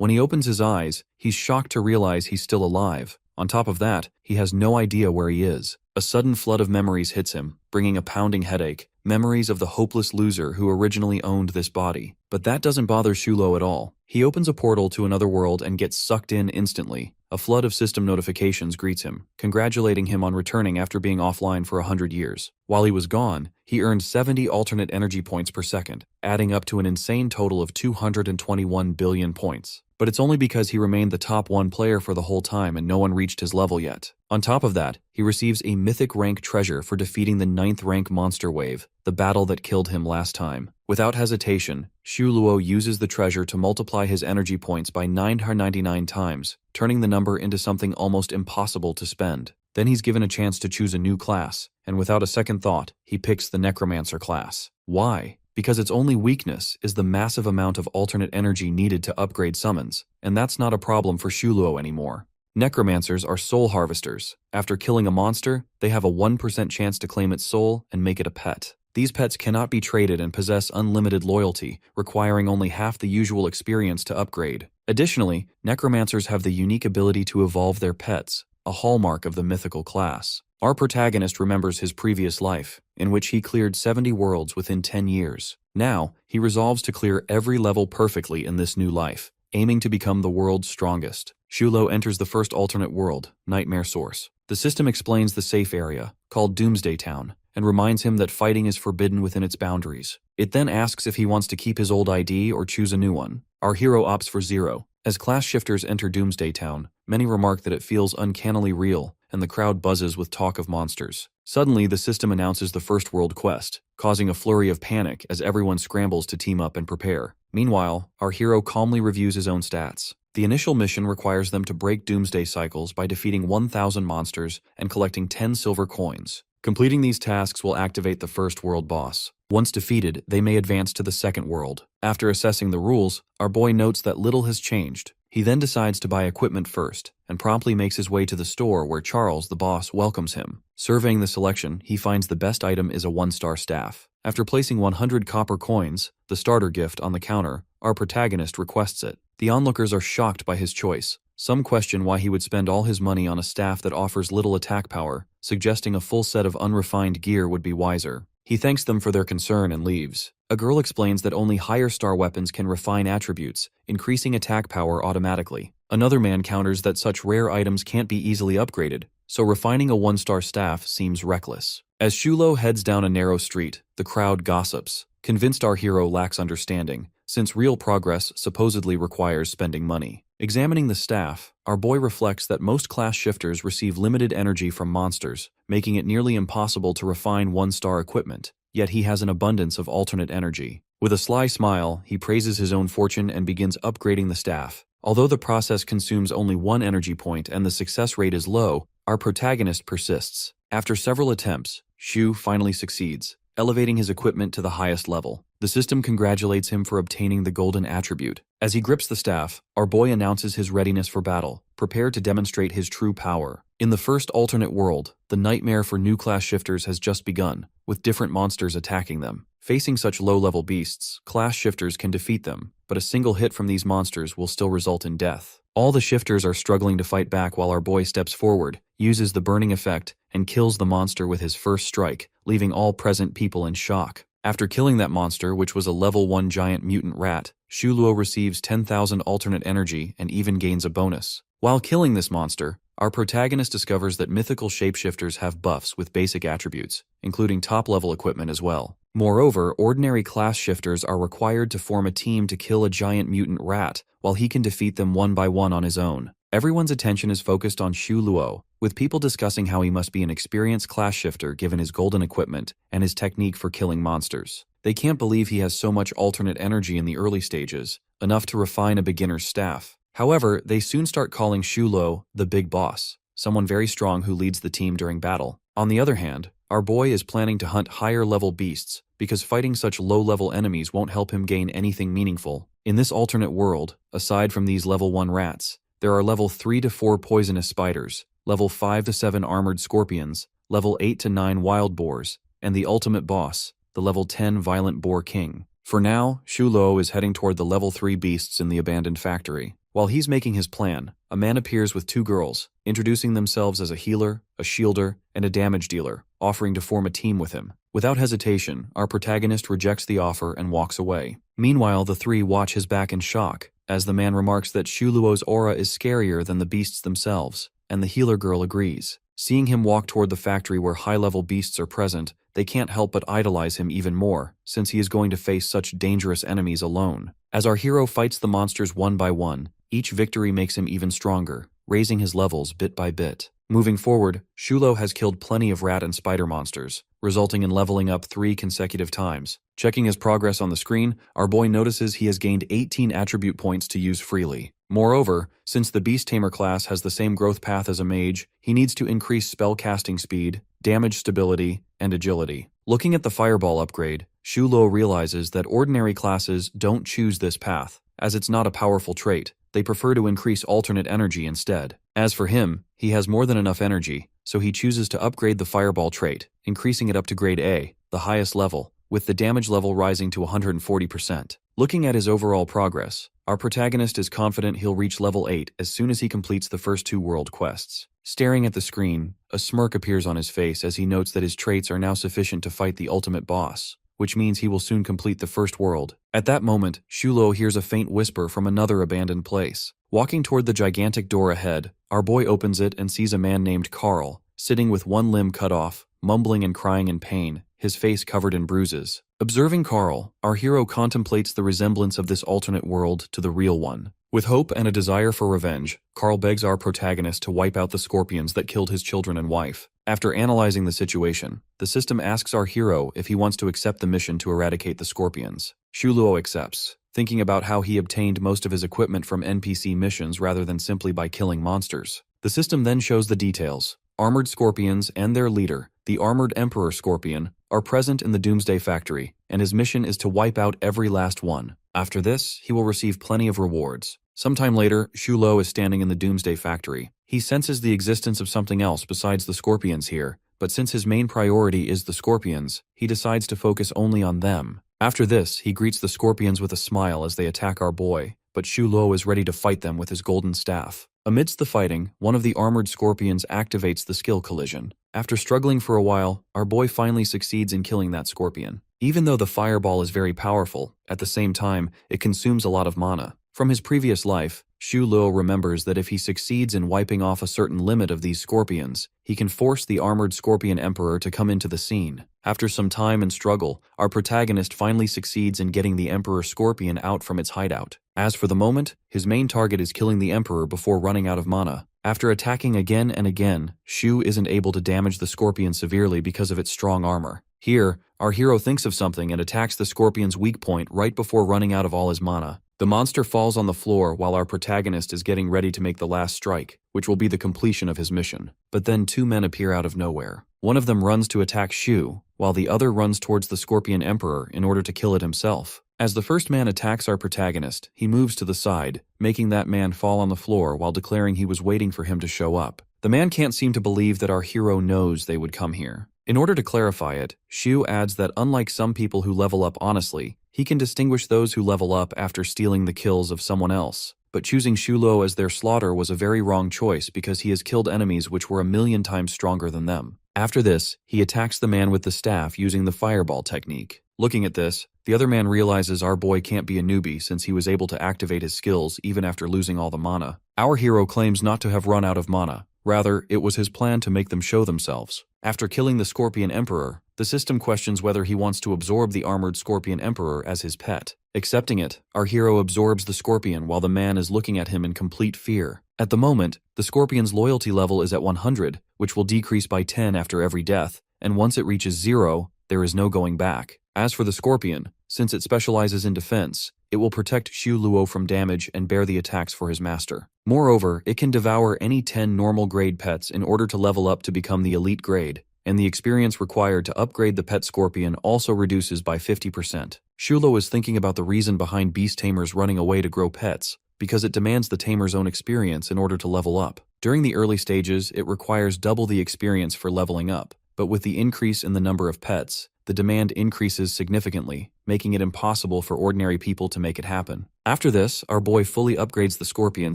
When he opens his eyes, he's shocked to realize he's still alive. On top of that, he has no idea where he is. A sudden flood of memories hits him, bringing a pounding headache. Memories of the hopeless loser who originally owned this body. But that doesn't bother Shulo at all. He opens a portal to another world and gets sucked in instantly. A flood of system notifications greets him, congratulating him on returning after being offline for 100 years. While he was gone, he earned 70 alternate energy points per second, adding up to an insane total of 221 billion points. But it's only because he remained the top 1 player for the whole time and no one reached his level yet. On top of that, he receives a mythic rank treasure for defeating the 9th rank monster wave, the battle that killed him last time. Without hesitation, Shulo uses the treasure to multiply his energy points by 999 times, turning the number into something almost impossible to spend. Then he's given a chance to choose a new class, and without a second thought, he picks the Necromancer class. Why? Because its only weakness is the massive amount of alternate energy needed to upgrade summons, and that's not a problem for Shulo anymore. Necromancers are soul harvesters. After killing a monster, they have a 1% chance to claim its soul and make it a pet. These pets cannot be traded and possess unlimited loyalty, requiring only half the usual experience to upgrade. Additionally, necromancers have the unique ability to evolve their pets, a hallmark of the mythical class. Our protagonist remembers his previous life, in which he cleared 70 worlds within 10 years. Now, he resolves to clear every level perfectly in this new life, aiming to become the world's strongest. Shulo enters the first alternate world, Nightmare Source. The system explains the safe area, called Doomsday Town, and reminds him that fighting is forbidden within its boundaries. It then asks if he wants to keep his old ID or choose a new one. Our hero opts for 0. As class shifters enter Doomsday Town, many remark that it feels uncannily real, and the crowd buzzes with talk of monsters. Suddenly, the system announces the first world quest, causing a flurry of panic as everyone scrambles to team up and prepare. Meanwhile, our hero calmly reviews his own stats. The initial mission requires them to break Doomsday cycles by defeating 1,000 monsters and collecting 10 silver coins. Completing these tasks will activate the first world boss. Once defeated, they may advance to the second world. After assessing the rules, our boy notes that little has changed. He then decides to buy equipment first, and promptly makes his way to the store where Charles, the boss, welcomes him. Surveying the selection, he finds the best item is a 1-star staff. After placing 100 copper coins, the starter gift, on the counter, our protagonist requests it. The onlookers are shocked by his choice. Some question why he would spend all his money on a staff that offers little attack power, suggesting a full set of unrefined gear would be wiser. He thanks them for their concern and leaves. A girl explains that only higher star weapons can refine attributes, increasing attack power automatically. Another man counters that such rare items can't be easily upgraded, so refining a 1-star staff seems reckless. As Shulo heads down a narrow street, the crowd gossips, convinced our hero lacks understanding, since real progress supposedly requires spending money. Examining the staff, our boy reflects that most class shifters receive limited energy from monsters, making it nearly impossible to refine 1-star equipment, yet he has an abundance of alternate energy. With a sly smile, he praises his own fortune and begins upgrading the staff. Although the process consumes only 1 energy point and the success rate is low, our protagonist persists. After several attempts, Shu finally succeeds, elevating his equipment to the highest level. The system congratulates him for obtaining the golden attribute. As he grips the staff, our boy announces his readiness for battle, prepared to demonstrate his true power. In the first alternate world, the nightmare for new class shifters has just begun, with different monsters attacking them. Facing such low-level beasts, class shifters can defeat them, but a single hit from these monsters will still result in death. All the shifters are struggling to fight back while our boy steps forward, uses the burning effect, and kills the monster with his first strike, leaving all present people in shock. After killing that monster, which was a level 1 giant mutant rat, Shulo receives 10,000 alternate energy and even gains a bonus. While killing this monster, our protagonist discovers that mythical shapeshifters have buffs with basic attributes, including top-level equipment as well. Moreover, ordinary class shifters are required to form a team to kill a giant mutant rat, while he can defeat them one by one on his own. Everyone's attention is focused on Shulo, with people discussing how he must be an experienced class shifter given his golden equipment and his technique for killing monsters. They can't believe he has so much alternate energy in the early stages, enough to refine a beginner's staff. However, they soon start calling Shulo the big boss, someone very strong who leads the team during battle. On the other hand, our boy is planning to hunt higher-level beasts, because fighting such low-level enemies won't help him gain anything meaningful. In this alternate world, aside from these level 1 rats, there are level 3 to 4 poisonous spiders, level 5 to 7 armored scorpions, level 8 to 9 wild boars, and the ultimate boss, the level 10 violent boar king. For now, Shulo is heading toward the level 3 beasts in the abandoned factory. While he's making his plan, a man appears with two girls, introducing themselves as a healer, a shielder, and a damage dealer, offering to form a team with him. Without hesitation, our protagonist rejects the offer and walks away. Meanwhile, the three watch his back in shock, as the man remarks that Shuluo's aura is scarier than the beasts themselves, and the healer girl agrees. Seeing him walk toward the factory where high-level beasts are present, they can't help but idolize him even more, since he is going to face such dangerous enemies alone. As our hero fights the monsters one by one, each victory makes him even stronger, raising his levels bit by bit. Moving forward, Shuluo has killed plenty of rat and spider monsters, resulting in leveling up 3 consecutive times. Checking his progress on the screen, our boy notices he has gained 18 attribute points to use freely. Moreover, since the Beast Tamer class has the same growth path as a mage, he needs to increase spell casting speed, damage stability, and agility. Looking at the Fireball upgrade, Shuluo realizes that ordinary classes don't choose this path, as it's not a powerful trait. They prefer to increase alternate energy instead. As for him, he has more than enough energy, so he chooses to upgrade the Fireball trait, increasing it up to grade A, the highest level, with the damage level rising to 140%. Looking at his overall progress, our protagonist is confident he'll reach level 8 as soon as he completes the first 2 world quests. Staring at the screen, a smirk appears on his face as he notes that his traits are now sufficient to fight the ultimate boss, which means he will soon complete the first world. At that moment, Shuluo hears a faint whisper from another abandoned place. Walking toward the gigantic door ahead, our boy opens it and sees a man named Carl, sitting with one limb cut off, mumbling and crying in pain, his face covered in bruises. Observing Carl, our hero contemplates the resemblance of this alternate world to the real one. With hope and a desire for revenge, Carl begs our protagonist to wipe out the scorpions that killed his children and wife. After analyzing the situation, the system asks our hero if he wants to accept the mission to eradicate the scorpions. Shuluo accepts, thinking about how he obtained most of his equipment from NPC missions rather than simply by killing monsters. The system then shows the details. Armored scorpions and their leader, the Armored Emperor Scorpion, are present in the Doomsday Factory, and his mission is to wipe out every last one. After this, he will receive plenty of rewards. Sometime later, Shuluo is standing in the Doomsday Factory. He senses the existence of something else besides the scorpions here, but since his main priority is the scorpions, he decides to focus only on them. After this, he greets the scorpions with a smile as they attack our boy, but Shuluo is ready to fight them with his golden staff. Amidst the fighting, one of the armored scorpions activates the skill collision. After struggling for a while, our boy finally succeeds in killing that scorpion. Even though the fireball is very powerful, at the same time, it consumes a lot of mana. From his previous life, Shuluo remembers that if he succeeds in wiping off a certain limit of these scorpions, he can force the Armored Scorpion Emperor to come into the scene. After some time and struggle, our protagonist finally succeeds in getting the Emperor Scorpion out from its hideout. As for the moment, his main target is killing the Emperor before running out of mana. After attacking again and again, Shu isn't able to damage the scorpion severely because of its strong armor. Here, our hero thinks of something and attacks the scorpion's weak point right before running out of all his mana. The monster falls on the floor while our protagonist is getting ready to make the last strike, which will be the completion of his mission. But then 2 men appear out of nowhere. One of them runs to attack Shu, while the other runs towards the Scorpion Emperor in order to kill it himself. As the first man attacks our protagonist, he moves to the side, making that man fall on the floor while declaring he was waiting for him to show up. The man can't seem to believe that our hero knows they would come here. In order to clarify it, Shu adds that unlike some people who level up honestly, he can distinguish those who level up after stealing the kills of someone else. But choosing Shuluo as their slaughter was a very wrong choice because he has killed enemies which were 1,000,000 times stronger than them. After this, he attacks the man with the staff using the fireball technique. Looking at this, the other man realizes our boy can't be a newbie since he was able to activate his skills even after losing all the mana. Our hero claims not to have run out of mana. Rather, it was his plan to make them show themselves. After killing the Scorpion Emperor, the system questions whether he wants to absorb the Armored Scorpion Emperor as his pet. Accepting it, our hero absorbs the scorpion while the man is looking at him in complete fear. At the moment, the scorpion's loyalty level is at 100, which will decrease by 10 after every death, and once it reaches 0, there is no going back. As for the scorpion, since it specializes in defense, it will protect Shuluo from damage and bear the attacks for his master. Moreover, it can devour any 10 normal grade pets in order to level up to become the elite grade, and the experience required to upgrade the pet scorpion also reduces by 50%. Shuluo is thinking about the reason behind beast tamers running away to grow pets, because it demands the tamer's own experience in order to level up. During the early stages, it requires double the experience for leveling up, but with the increase in the number of pets, the demand increases significantly, making it impossible for ordinary people to make it happen. After this, our boy fully upgrades the Scorpion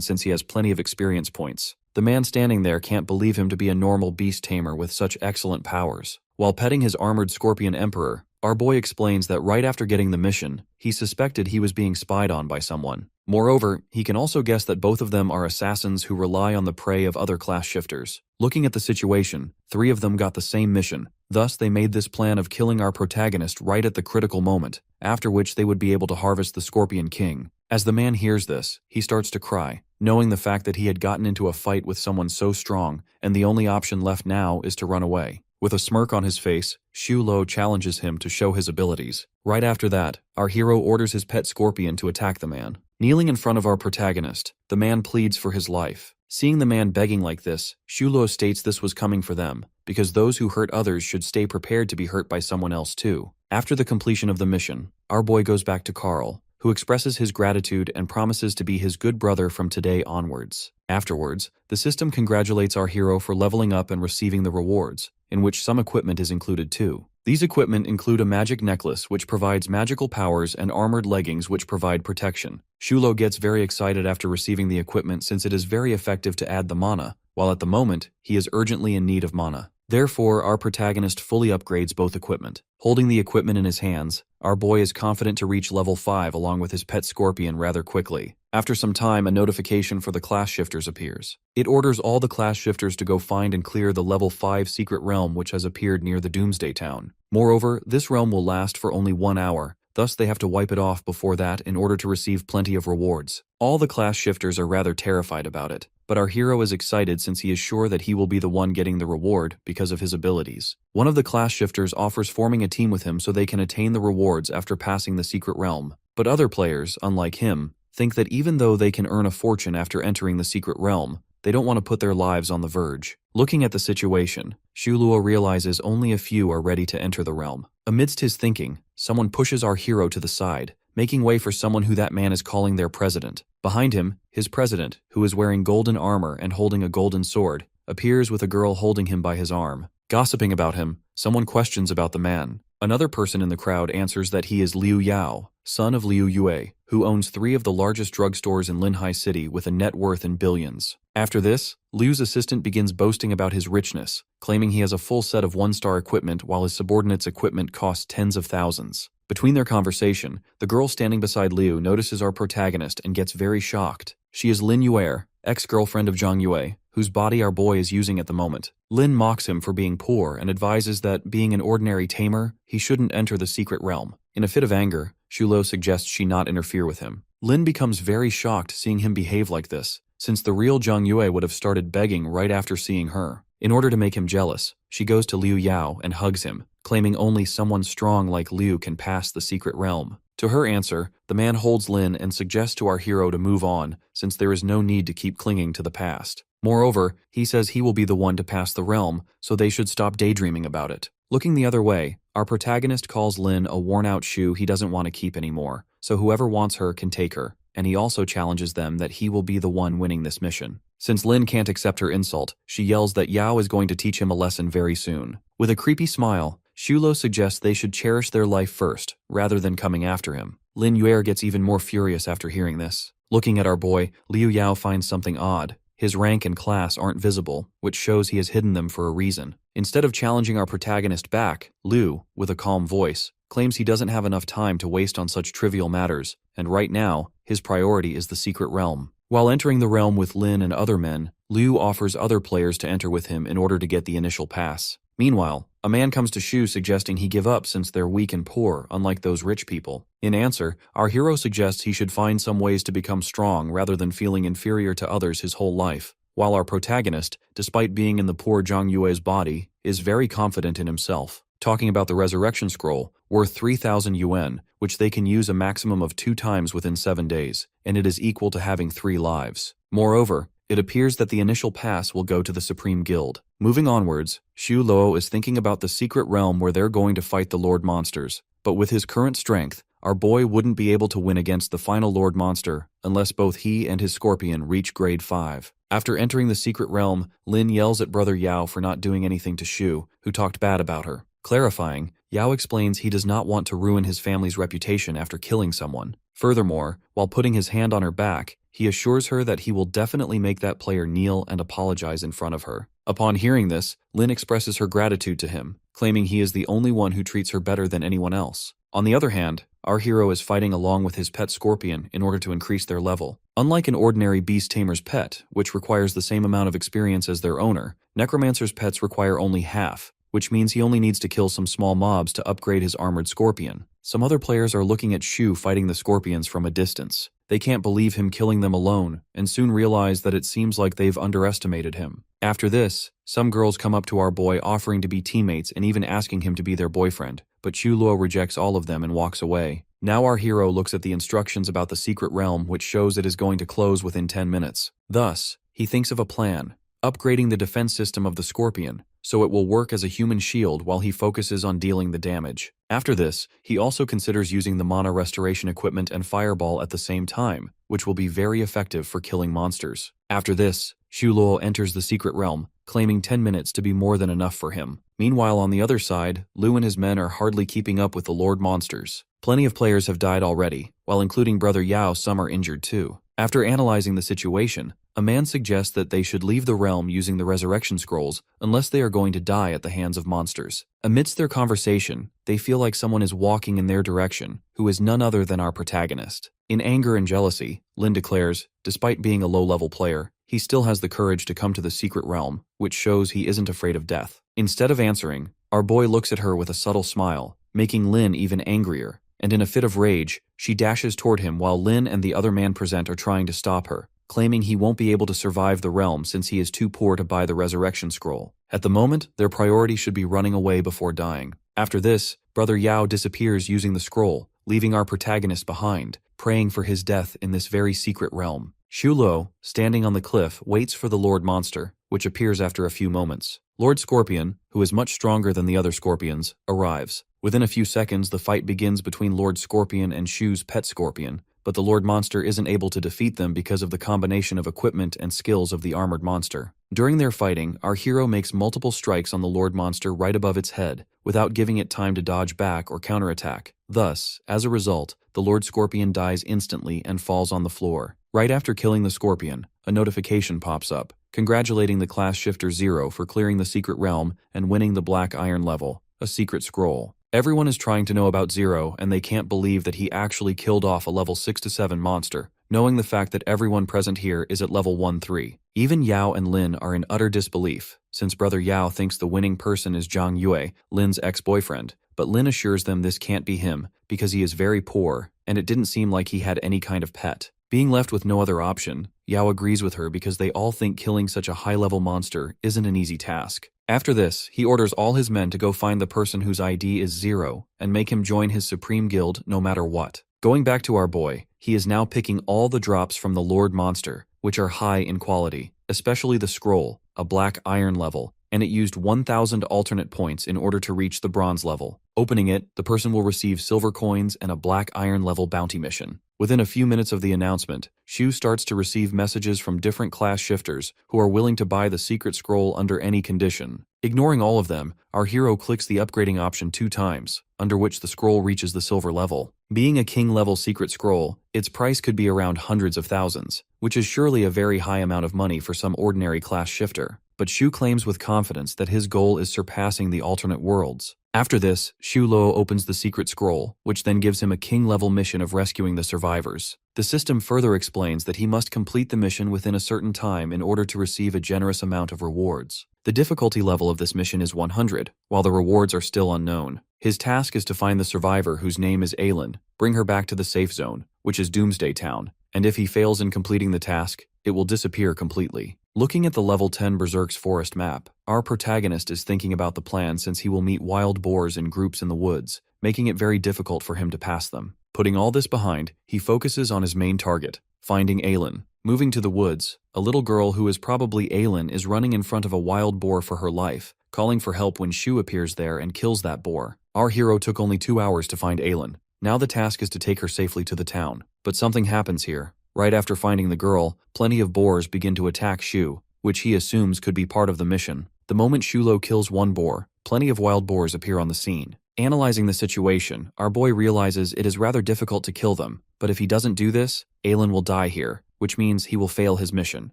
since he has plenty of experience points. The man standing there can't believe him to be a normal beast tamer with such excellent powers. While petting his armored Scorpion Emperor, our boy explains that right after getting the mission, he suspected he was being spied on by someone. Moreover, he can also guess that both of them are assassins who rely on the prey of other class shifters. Looking at the situation, 3 of them got the same mission. Thus, they made this plan of killing our protagonist right at the critical moment, after which they would be able to harvest the Scorpion King. As the man hears this, he starts to cry, knowing the fact that he had gotten into a fight with someone so strong, and the only option left now is to run away. With a smirk on his face, Xu Lo challenges him to show his abilities. Right after that, our hero orders his pet Scorpion to attack the man. Kneeling in front of our protagonist, the man pleads for his life. Seeing the man begging like this, Xu Lo states this was coming for them, because those who hurt others should stay prepared to be hurt by someone else too. After the completion of the mission, our boy goes back to Carl, who expresses his gratitude and promises to be his good brother from today onwards. Afterwards, the system congratulates our hero for leveling up and receiving the rewards, in which some equipment is included too. These equipment include a magic necklace which provides magical powers and armored leggings which provide protection. Xu Lo gets very excited after receiving the equipment since it is very effective to add the mana, while at the moment, he is urgently in need of mana. Therefore, our protagonist fully upgrades both equipment. Holding the equipment in his hands, our boy is confident to reach level 5 along with his pet Scorpion rather quickly. After some time, a notification for the class shifters appears. It orders all the class shifters to go find and clear the level 5 secret realm which has appeared near the Doomsday Town. Moreover, this realm will last for only 1 hour, thus they have to wipe it off before that in order to receive plenty of rewards. All the class shifters are rather terrified about it, but our hero is excited since he is sure that he will be the one getting the reward because of his abilities. One of the class shifters offers forming a team with him so they can attain the rewards after passing the secret realm. But other players, unlike him, think that even though they can earn a fortune after entering the secret realm, they don't want to put their lives on the verge. Looking at the situation, Xu Luo realizes only a few are ready to enter the realm. Amidst his thinking, someone pushes our hero to the side, making way for someone who that man is calling their president. Behind him, his president, who is wearing golden armor and holding a golden sword, appears with a girl holding him by his arm. Gossiping about him, someone questions about the man. Another person in the crowd answers that he is Liu Yao, son of Liu Yue, who owns 3 of the largest drugstores in Linhai City with a net worth in billions. After this, Liu's assistant begins boasting about his richness, claiming he has a full set of 1-star equipment while his subordinate's equipment costs tens of thousands. Between their conversation, the girl standing beside Liu notices our protagonist and gets very shocked. She is Lin Yuer, ex-girlfriend of Zhang Yue, whose body our boy is using at the moment. Lin mocks him for being poor and advises that, being an ordinary tamer, he shouldn't enter the secret realm. In a fit of anger, Xu Lo suggests she not interfere with him. Lin becomes very shocked seeing him behave like this, since the real Zhang Yue would have started begging right after seeing her. In order to make him jealous, she goes to Liu Yao and hugs him, claiming only someone strong like Liu can pass the secret realm. To her answer, the man holds Lin and suggests to our hero to move on, since there is no need to keep clinging to the past. Moreover, he says he will be the one to pass the realm, so they should stop daydreaming about it. Looking the other way, our protagonist calls Lin a worn-out shoe he doesn't want to keep anymore, so whoever wants her can take her, and he also challenges them that he will be the one winning this mission. Since Lin can't accept her insult, she yells that Yao is going to teach him a lesson very soon. With a creepy smile, Xu Lo suggests they should cherish their life first, rather than coming after him. Lin Yuer gets even more furious after hearing this. Looking at our boy, Liu Yao finds something odd. His rank and class aren't visible, which shows he has hidden them for a reason. Instead of challenging our protagonist back, Liu, with a calm voice, claims he doesn't have enough time to waste on such trivial matters, and right now, his priority is the secret realm. While entering the realm with Lin and other men, Liu offers other players to enter with him in order to get the initial pass. Meanwhile, a man comes to Shu suggesting he give up since they're weak and poor, unlike those rich people. In answer, our hero suggests he should find some ways to become strong rather than feeling inferior to others his whole life, while our protagonist, despite being in the poor Zhang Yue's body, is very confident in himself. Talking about the resurrection scroll, worth 3,000 yuan, which they can use a maximum of 2 times within 7 days, and it is equal to having 3 lives. Moreover, it appears that the initial pass will go to the Supreme Guild. Moving onwards, Xu Luo is thinking about the secret realm where they're going to fight the Lord Monsters, but with his current strength, our boy wouldn't be able to win against the final Lord Monster unless both he and his Scorpion reach grade 5. After entering the secret realm, Lin yells at Brother Yao for not doing anything to Shu, who talked bad about her. Clarifying, Yao explains he does not want to ruin his family's reputation after killing someone. Furthermore, while putting his hand on her back, he assures her that he will definitely make that player kneel and apologize in front of her. Upon hearing this, Lin expresses her gratitude to him, claiming he is the only one who treats her better than anyone else. On the other hand, our hero is fighting along with his pet scorpion in order to increase their level. Unlike an ordinary beast tamer's pet, which requires the same amount of experience as their owner, Necromancer's pets require only half, which means he only needs to kill some small mobs to upgrade his armored scorpion. Some other players are looking at Shu fighting the scorpions from a distance. They can't believe him killing them alone, and soon realize that it seems like they've underestimated him. After this, some girls come up to our boy offering to be teammates and even asking him to be their boyfriend, but Shu Luo rejects all of them and walks away. Now our hero looks at the instructions about the secret realm, which shows it is going to close within 10 minutes. Thus, he thinks of a plan, upgrading the defense system of the scorpion, so it will work as a human shield while he focuses on dealing the damage. After this, he also considers using the mana restoration equipment and fireball at the same time, which will be very effective for killing monsters. After this, Shu Luo enters the secret realm, claiming 10 minutes to be more than enough for him. Meanwhile, on the other side, Lu and his men are hardly keeping up with the Lord monsters. Plenty of players have died already, while including Brother Yao, some are injured too. After analyzing the situation, a man suggests that they should leave the realm using the resurrection scrolls unless they are going to die at the hands of monsters. Amidst their conversation, they feel like someone is walking in their direction, who is none other than our protagonist. In anger and jealousy, Lin declares, despite being a low-level player, he still has the courage to come to the secret realm, which shows he isn't afraid of death. Instead of answering, our boy looks at her with a subtle smile, making Lin even angrier, and in a fit of rage, she dashes toward him while Lin and the other man present are trying to stop her, claiming he won't be able to survive the realm since he is too poor to buy the resurrection scroll. At the moment, their priority should be running away before dying. After this, Brother Yao disappears using the scroll, leaving our protagonist behind, praying for his death in this very secret realm. Shu Luo, standing on the cliff, waits for the Lord Monster, which appears after a few moments. Lord Scorpion, who is much stronger than the other scorpions, arrives. Within a few seconds, the fight begins between Lord Scorpion and Shu's pet scorpion, but the Lord Monster isn't able to defeat them because of the combination of equipment and skills of the armored monster. During their fighting, our hero makes multiple strikes on the Lord Monster right above its head, without giving it time to dodge back or counterattack. Thus, as a result, the Lord Scorpion dies instantly and falls on the floor. Right after killing the scorpion, a notification pops up, congratulating the class shifter Zero for clearing the secret realm and winning the Black Iron level, a secret scroll. Everyone is trying to know about Zero, and they can't believe that he actually killed off a level 6 to 7 monster, knowing the fact that everyone present here is at level 1-3. Even Yao and Lin are in utter disbelief, since Brother Yao thinks the winning person is Zhang Yue, Lin's ex-boyfriend, but Lin assures them this can't be him because he is very poor, and it didn't seem like he had any kind of pet. Being left with no other option, Yao agrees with her because they all think killing such a high-level monster isn't an easy task. After this, he orders all his men to go find the person whose ID is Zero and make him join his supreme guild no matter what. Going back to our boy, he is now picking all the drops from the Lord Monster, which are high in quality, especially the scroll, a Black Iron level, and it used 1,000 alternate points in order to reach the bronze level. Opening it, the person will receive silver coins and a Black Iron level bounty mission. Within a few minutes of the announcement, Shu starts to receive messages from different class shifters who are willing to buy the secret scroll under any condition. Ignoring all of them, our hero clicks the upgrading option 2 times, under which the scroll reaches the silver level. Being a king-level secret scroll, its price could be around hundreds of thousands, which is surely a very high amount of money for some ordinary class shifter. But Shu claims with confidence that his goal is surpassing the alternate worlds. After this, Shu Luo opens the secret scroll, which then gives him a king-level mission of rescuing the survivors. The system further explains that he must complete the mission within a certain time in order to receive a generous amount of rewards. The difficulty level of this mission is 100, while the rewards are still unknown. His task is to find the survivor whose name is Aylin, bring her back to the safe zone, which is Doomsday Town, and if he fails in completing the task, it will disappear completely. Looking at the level 10 Berserk's forest map, our protagonist is thinking about the plan since he will meet wild boars in groups in the woods, making it very difficult for him to pass them. Putting all this behind, he focuses on his main target, finding Aylin. Moving to the woods, a little girl who is probably Aylin is running in front of a wild boar for her life, calling for help when Shu appears there and kills that boar. Our hero took only 2 hours to find Aylin. Now the task is to take her safely to the town. But something happens here. Right after finding the girl, plenty of boars begin to attack Shu, which he assumes could be part of the mission. The moment Shu Luo kills one boar, plenty of wild boars appear on the scene. Analyzing the situation, our boy realizes it is rather difficult to kill them, but if he doesn't do this, Aelin will die here, which means he will fail his mission.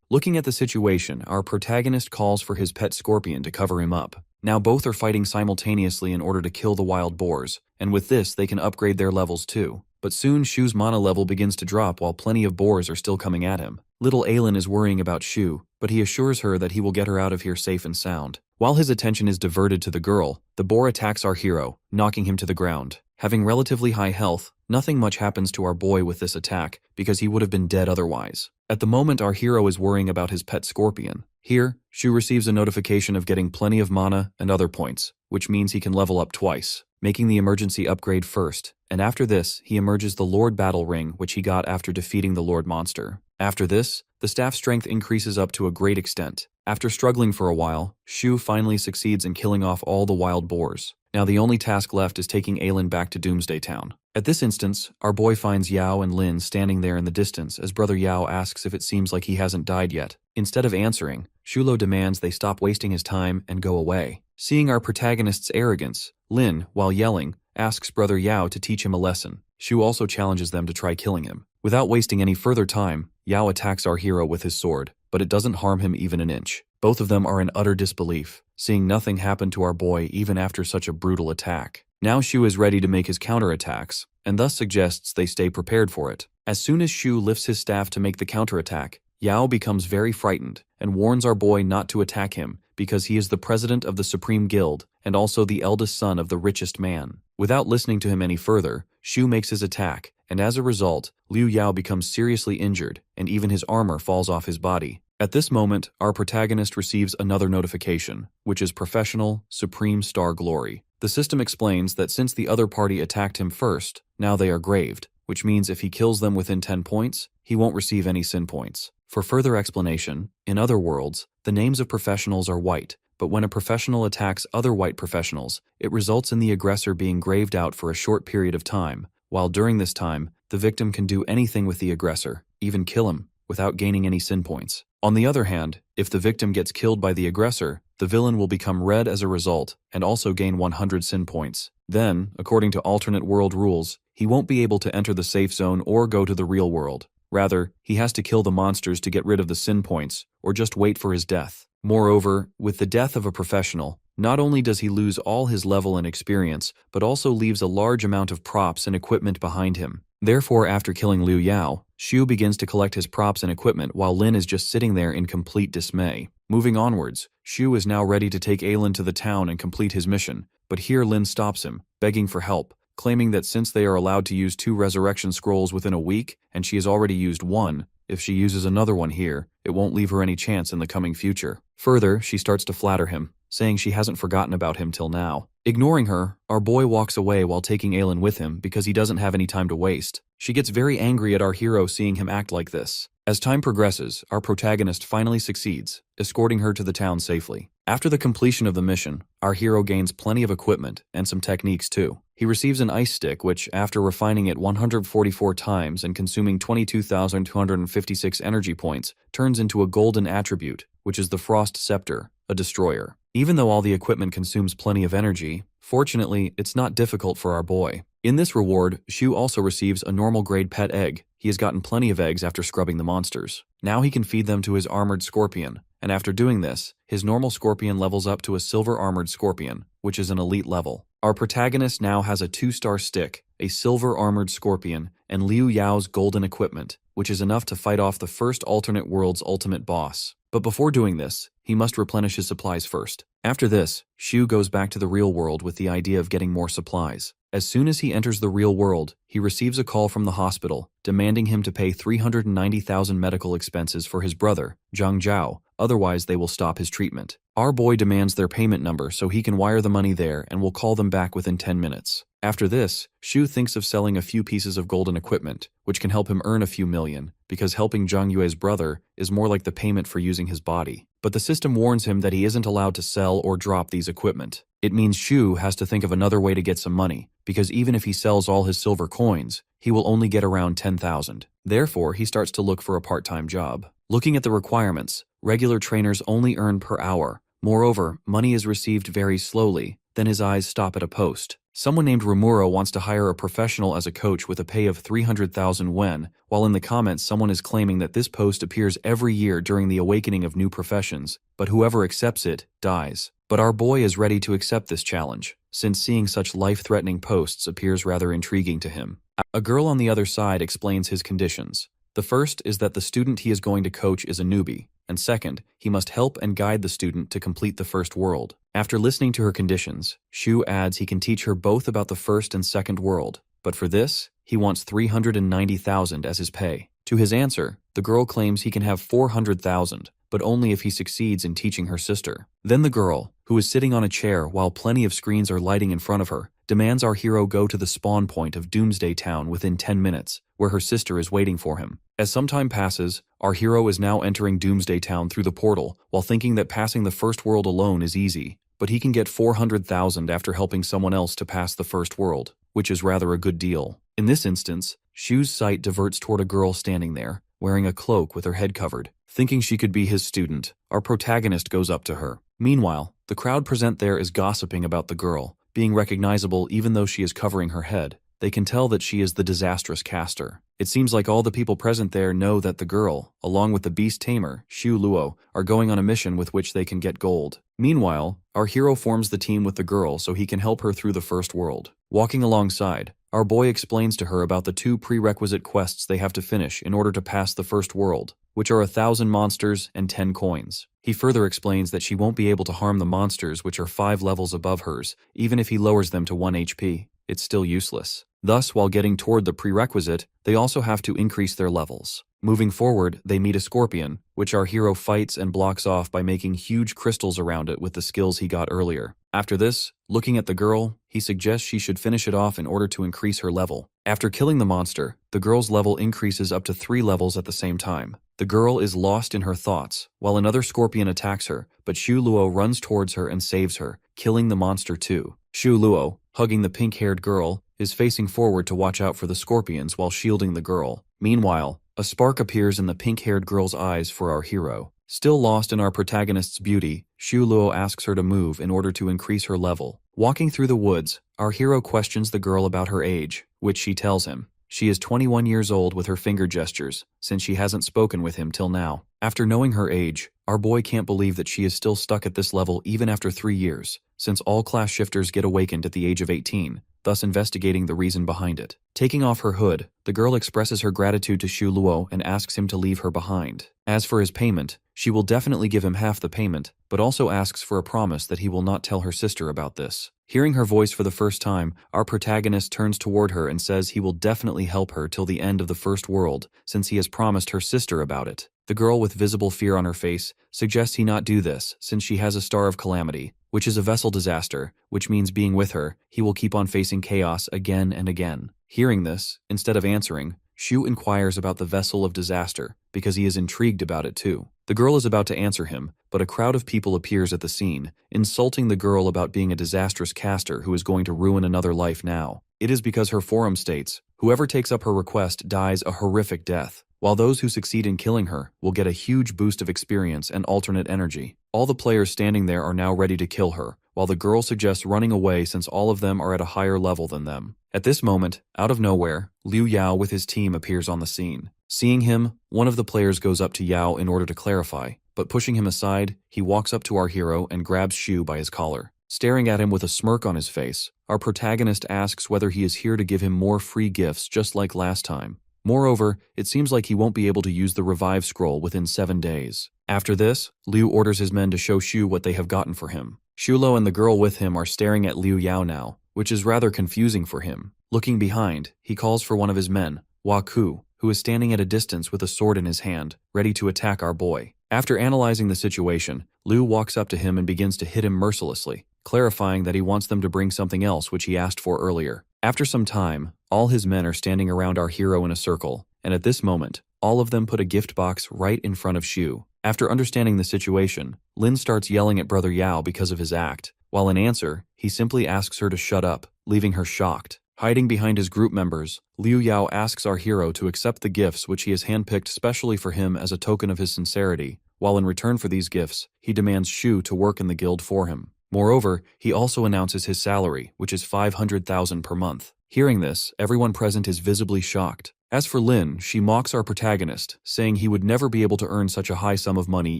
Looking at the situation, our protagonist calls for his pet scorpion to cover him up. Now both are fighting simultaneously in order to kill the wild boars, and with this they can upgrade their levels too. But soon Shu's mana level begins to drop while plenty of boars are still coming at him. Little Aelin is worrying about Shu, but he assures her that he will get her out of here safe and sound. While his attention is diverted to the girl, the boar attacks our hero, knocking him to the ground. Having relatively high health, nothing much happens to our boy with this attack because he would have been dead otherwise. At the moment, our hero is worrying about his pet scorpion. Here, Shu receives a notification of getting plenty of mana and other points, which means he can level up twice, making the emergency upgrade first, and after this, he emerges the Lord Battle Ring, which he got after defeating the Lord Monster. After this, the staff strength increases up to a great extent. After struggling for a while, Shu finally succeeds in killing off all the wild boars. Now the only task left is taking Aelin back to Doomsday Town. At this instance, our boy finds Yao and Lin standing there in the distance as Brother Yao asks if it seems like he hasn't died yet. Instead of answering, Shulo demands they stop wasting his time and go away. Seeing our protagonist's arrogance, Lin, while yelling, asks Brother Yao to teach him a lesson. Shu also challenges them to try killing him. Without wasting any further time, Yao attacks our hero with his sword, but it doesn't harm him even an inch. Both of them are in utter disbelief, seeing nothing happen to our boy even after such a brutal attack. Now Shu is ready to make his counterattacks, and thus suggests they stay prepared for it. As soon as Shu lifts his staff to make the counterattack, Yao becomes very frightened and warns our boy not to attack him because he is the president of the Supreme Guild and also the eldest son of the richest man. Without listening to him any further, Shu makes his attack, and as a result, Liu Yao becomes seriously injured and even his armor falls off his body. At this moment, our protagonist receives another notification, which is Professional Supreme Star Glory. The system explains that since the other party attacked him first, now they are graved, which means if he kills them within 10 points, he won't receive any sin points. For further explanation, in other worlds, the names of professionals are white, but when a professional attacks other white professionals, it results in the aggressor being graved out for a short period of time, while during this time, the victim can do anything with the aggressor, even kill him, without gaining any sin points. On the other hand, if the victim gets killed by the aggressor, the villain will become red as a result and also gain 100 sin points. Then, according to alternate world rules, he won't be able to enter the safe zone or go to the real world. Rather, he has to kill the monsters to get rid of the sin points, or just wait for his death. Moreover, with the death of a professional, not only does he lose all his level and experience, but also leaves a large amount of props and equipment behind him. Therefore, after killing Liu Yao, Shu begins to collect his props and equipment while Lin is just sitting there in complete dismay. Moving onwards, Shu is now ready to take Aelin to the town and complete his mission, but here Lin stops him, begging for help, claiming that since they are allowed to use 2 resurrection scrolls within a week, and she has already used 1, if she uses another one here, it won't leave her any chance in the coming future. Further, she starts to flatter him, saying she hasn't forgotten about him till now. Ignoring her, our boy walks away while taking Aelin with him because he doesn't have any time to waste. She gets very angry at our hero seeing him act like this. As time progresses, our protagonist finally succeeds, escorting her to the town safely. After the completion of the mission, our hero gains plenty of equipment and some techniques too. He receives an ice stick which, after refining it 144 times and consuming 22,256 energy points, turns into a golden attribute, which is the Frost Scepter, a destroyer. Even though all the equipment consumes plenty of energy, fortunately, it's not difficult for our boy. In this reward, Shu also receives a normal grade pet egg. He has gotten plenty of eggs after scrubbing the monsters. Now he can feed them to his armored scorpion, and after doing this, his normal scorpion levels up to a silver armored scorpion, which is an elite level. Our protagonist now has a 2-star stick, a silver armored scorpion, and Liu Yao's golden equipment, which is enough to fight off the first alternate world's ultimate boss. But before doing this, he must replenish his supplies first. After this, Shu goes back to the real world with the idea of getting more supplies. As soon as he enters the real world, he receives a call from the hospital, demanding him to pay 390,000 medical expenses for his brother, Zhang Zhao, otherwise they will stop his treatment. Our boy demands their payment number so he can wire the money there and will call them back within 10 minutes. After this, Shu thinks of selling a few pieces of golden equipment, which can help him earn a few million, because helping Zhang Yue's brother is more like the payment for using his body. But the system warns him that he isn't allowed to sell or drop these equipment. It means Shu has to think of another way to get some money, because even if he sells all his silver coins, he will only get around 10,000. Therefore, he starts to look for a part-time job. Looking at the requirements, regular trainers only earn per hour. Moreover, money is received very slowly. Then his eyes stop at a post, Someone named Rimuro wants to hire a professional as a coach with a pay of 300,000 yen, while in the comments someone is claiming that this post appears every year during the awakening of new professions, but whoever accepts it, dies. But our boy is ready to accept this challenge, since seeing such life-threatening posts appears rather intriguing to him. A girl on the other side explains his conditions. The first is that the student he is going to coach is a newbie, and second, he must help and guide the student to complete the first world. After listening to her conditions, Shu adds he can teach her both about the first and second world, but for this, he wants 390,000 as his pay. To his answer, the girl claims he can have 400,000, but only if he succeeds in teaching her sister. Then the girl, who is sitting on a chair while plenty of screens are lighting in front of her, demands our hero go to the spawn point of Doomsday Town within 10 minutes, where her sister is waiting for him. As some time passes, our hero is now entering Doomsday Town through the portal, while thinking that passing the first world alone is easy, but he can get 400,000 after helping someone else to pass the first world, which is rather a good deal. In this instance, Shu's sight diverts toward a girl standing there, wearing a cloak with her head covered. Thinking she could be his student, our protagonist goes up to her. Meanwhile, the crowd present there is gossiping about the girl, being recognizable even though she is covering her head. They can tell that she is the disastrous caster. It seems like all the people present there know that the girl, along with the beast tamer, Shu Luo, are going on a mission with which they can get gold. Meanwhile, our hero forms the team with the girl so he can help her through the first world. Walking alongside, our boy explains to her about the 2 prerequisite quests they have to finish in order to pass the first world, which are 1,000 monsters and 10 coins. He further explains that she won't be able to harm the monsters which are 5 levels above hers, even if he lowers them to 1 HP. It's still useless. Thus, while getting toward the prerequisite, they also have to increase their levels. Moving forward, they meet a scorpion, which our hero fights and blocks off by making huge crystals around it with the skills he got earlier. After this, looking at the girl, he suggests she should finish it off in order to increase her level. After killing the monster, the girl's level increases up to 3 levels at the same time. The girl is lost in her thoughts, while another scorpion attacks her, but Shu Luo runs towards her and saves her, killing the monster too. Shu Luo, hugging the pink-haired girl, is facing forward to watch out for the scorpions while shielding the girl. Meanwhile, a spark appears in the pink-haired girl's eyes for our hero. Still lost in our protagonist's beauty, Shu Luo asks her to move in order to increase her level. Walking through the woods, our hero questions the girl about her age, which she tells him. She is 21 years old with her finger gestures, since she hasn't spoken with him till now. After knowing her age, our boy can't believe that she is still stuck at this level even after 3 years, since all class shifters get awakened at the age of 18, thus investigating the reason behind it. Taking off her hood, the girl expresses her gratitude to Shu Luo and asks him to leave her behind. As for his payment, she will definitely give him half the payment, but also asks for a promise that he will not tell her sister about this. Hearing her voice for the first time, our protagonist turns toward her and says he will definitely help her till the end of the first world, since he has promised her sister about it. The girl, with visible fear on her face, suggests he not do this, since she has a star of calamity, which is a vessel disaster, which means being with her, he will keep on facing chaos again and again. Hearing this, instead of answering, Shu inquires about the vessel of disaster, because he is intrigued about it too. The girl is about to answer him, but a crowd of people appears at the scene, insulting the girl about being a disastrous caster who is going to ruin another life now. It is because her forum states, whoever takes up her request dies a horrific death, while those who succeed in killing her will get a huge boost of experience and alternate energy. All the players standing there are now ready to kill her, while the girl suggests running away since all of them are at a higher level than them. At this moment, out of nowhere, Liu Yao with his team appears on the scene. Seeing him, one of the players goes up to Yao in order to clarify, but pushing him aside, he walks up to our hero and grabs Shu by his collar. Staring at him with a smirk on his face, our protagonist asks whether he is here to give him more free gifts just like last time. Moreover, it seems like he won't be able to use the revive scroll within 7 days. After this, Liu orders his men to show Shu what they have gotten for him. Shulo and the girl with him are staring at Liu Yao now, which is rather confusing for him. Looking behind, he calls for one of his men, Hua Ku, who is standing at a distance with a sword in his hand, ready to attack our boy. After analyzing the situation, Liu walks up to him and begins to hit him mercilessly, clarifying that he wants them to bring something else which he asked for earlier. After some time, all his men are standing around our hero in a circle, and at this moment, all of them put a gift box right in front of Shu. After understanding the situation, Lin starts yelling at Brother Yao because of his act, while in answer, he simply asks her to shut up, leaving her shocked. Hiding behind his group members, Liu Yao asks our hero to accept the gifts which he has handpicked specially for him as a token of his sincerity, while in return for these gifts, he demands Shu to work in the guild for him. Moreover, he also announces his salary, which is 500,000 per month. Hearing this, everyone present is visibly shocked. As for Lin, she mocks our protagonist, saying he would never be able to earn such a high sum of money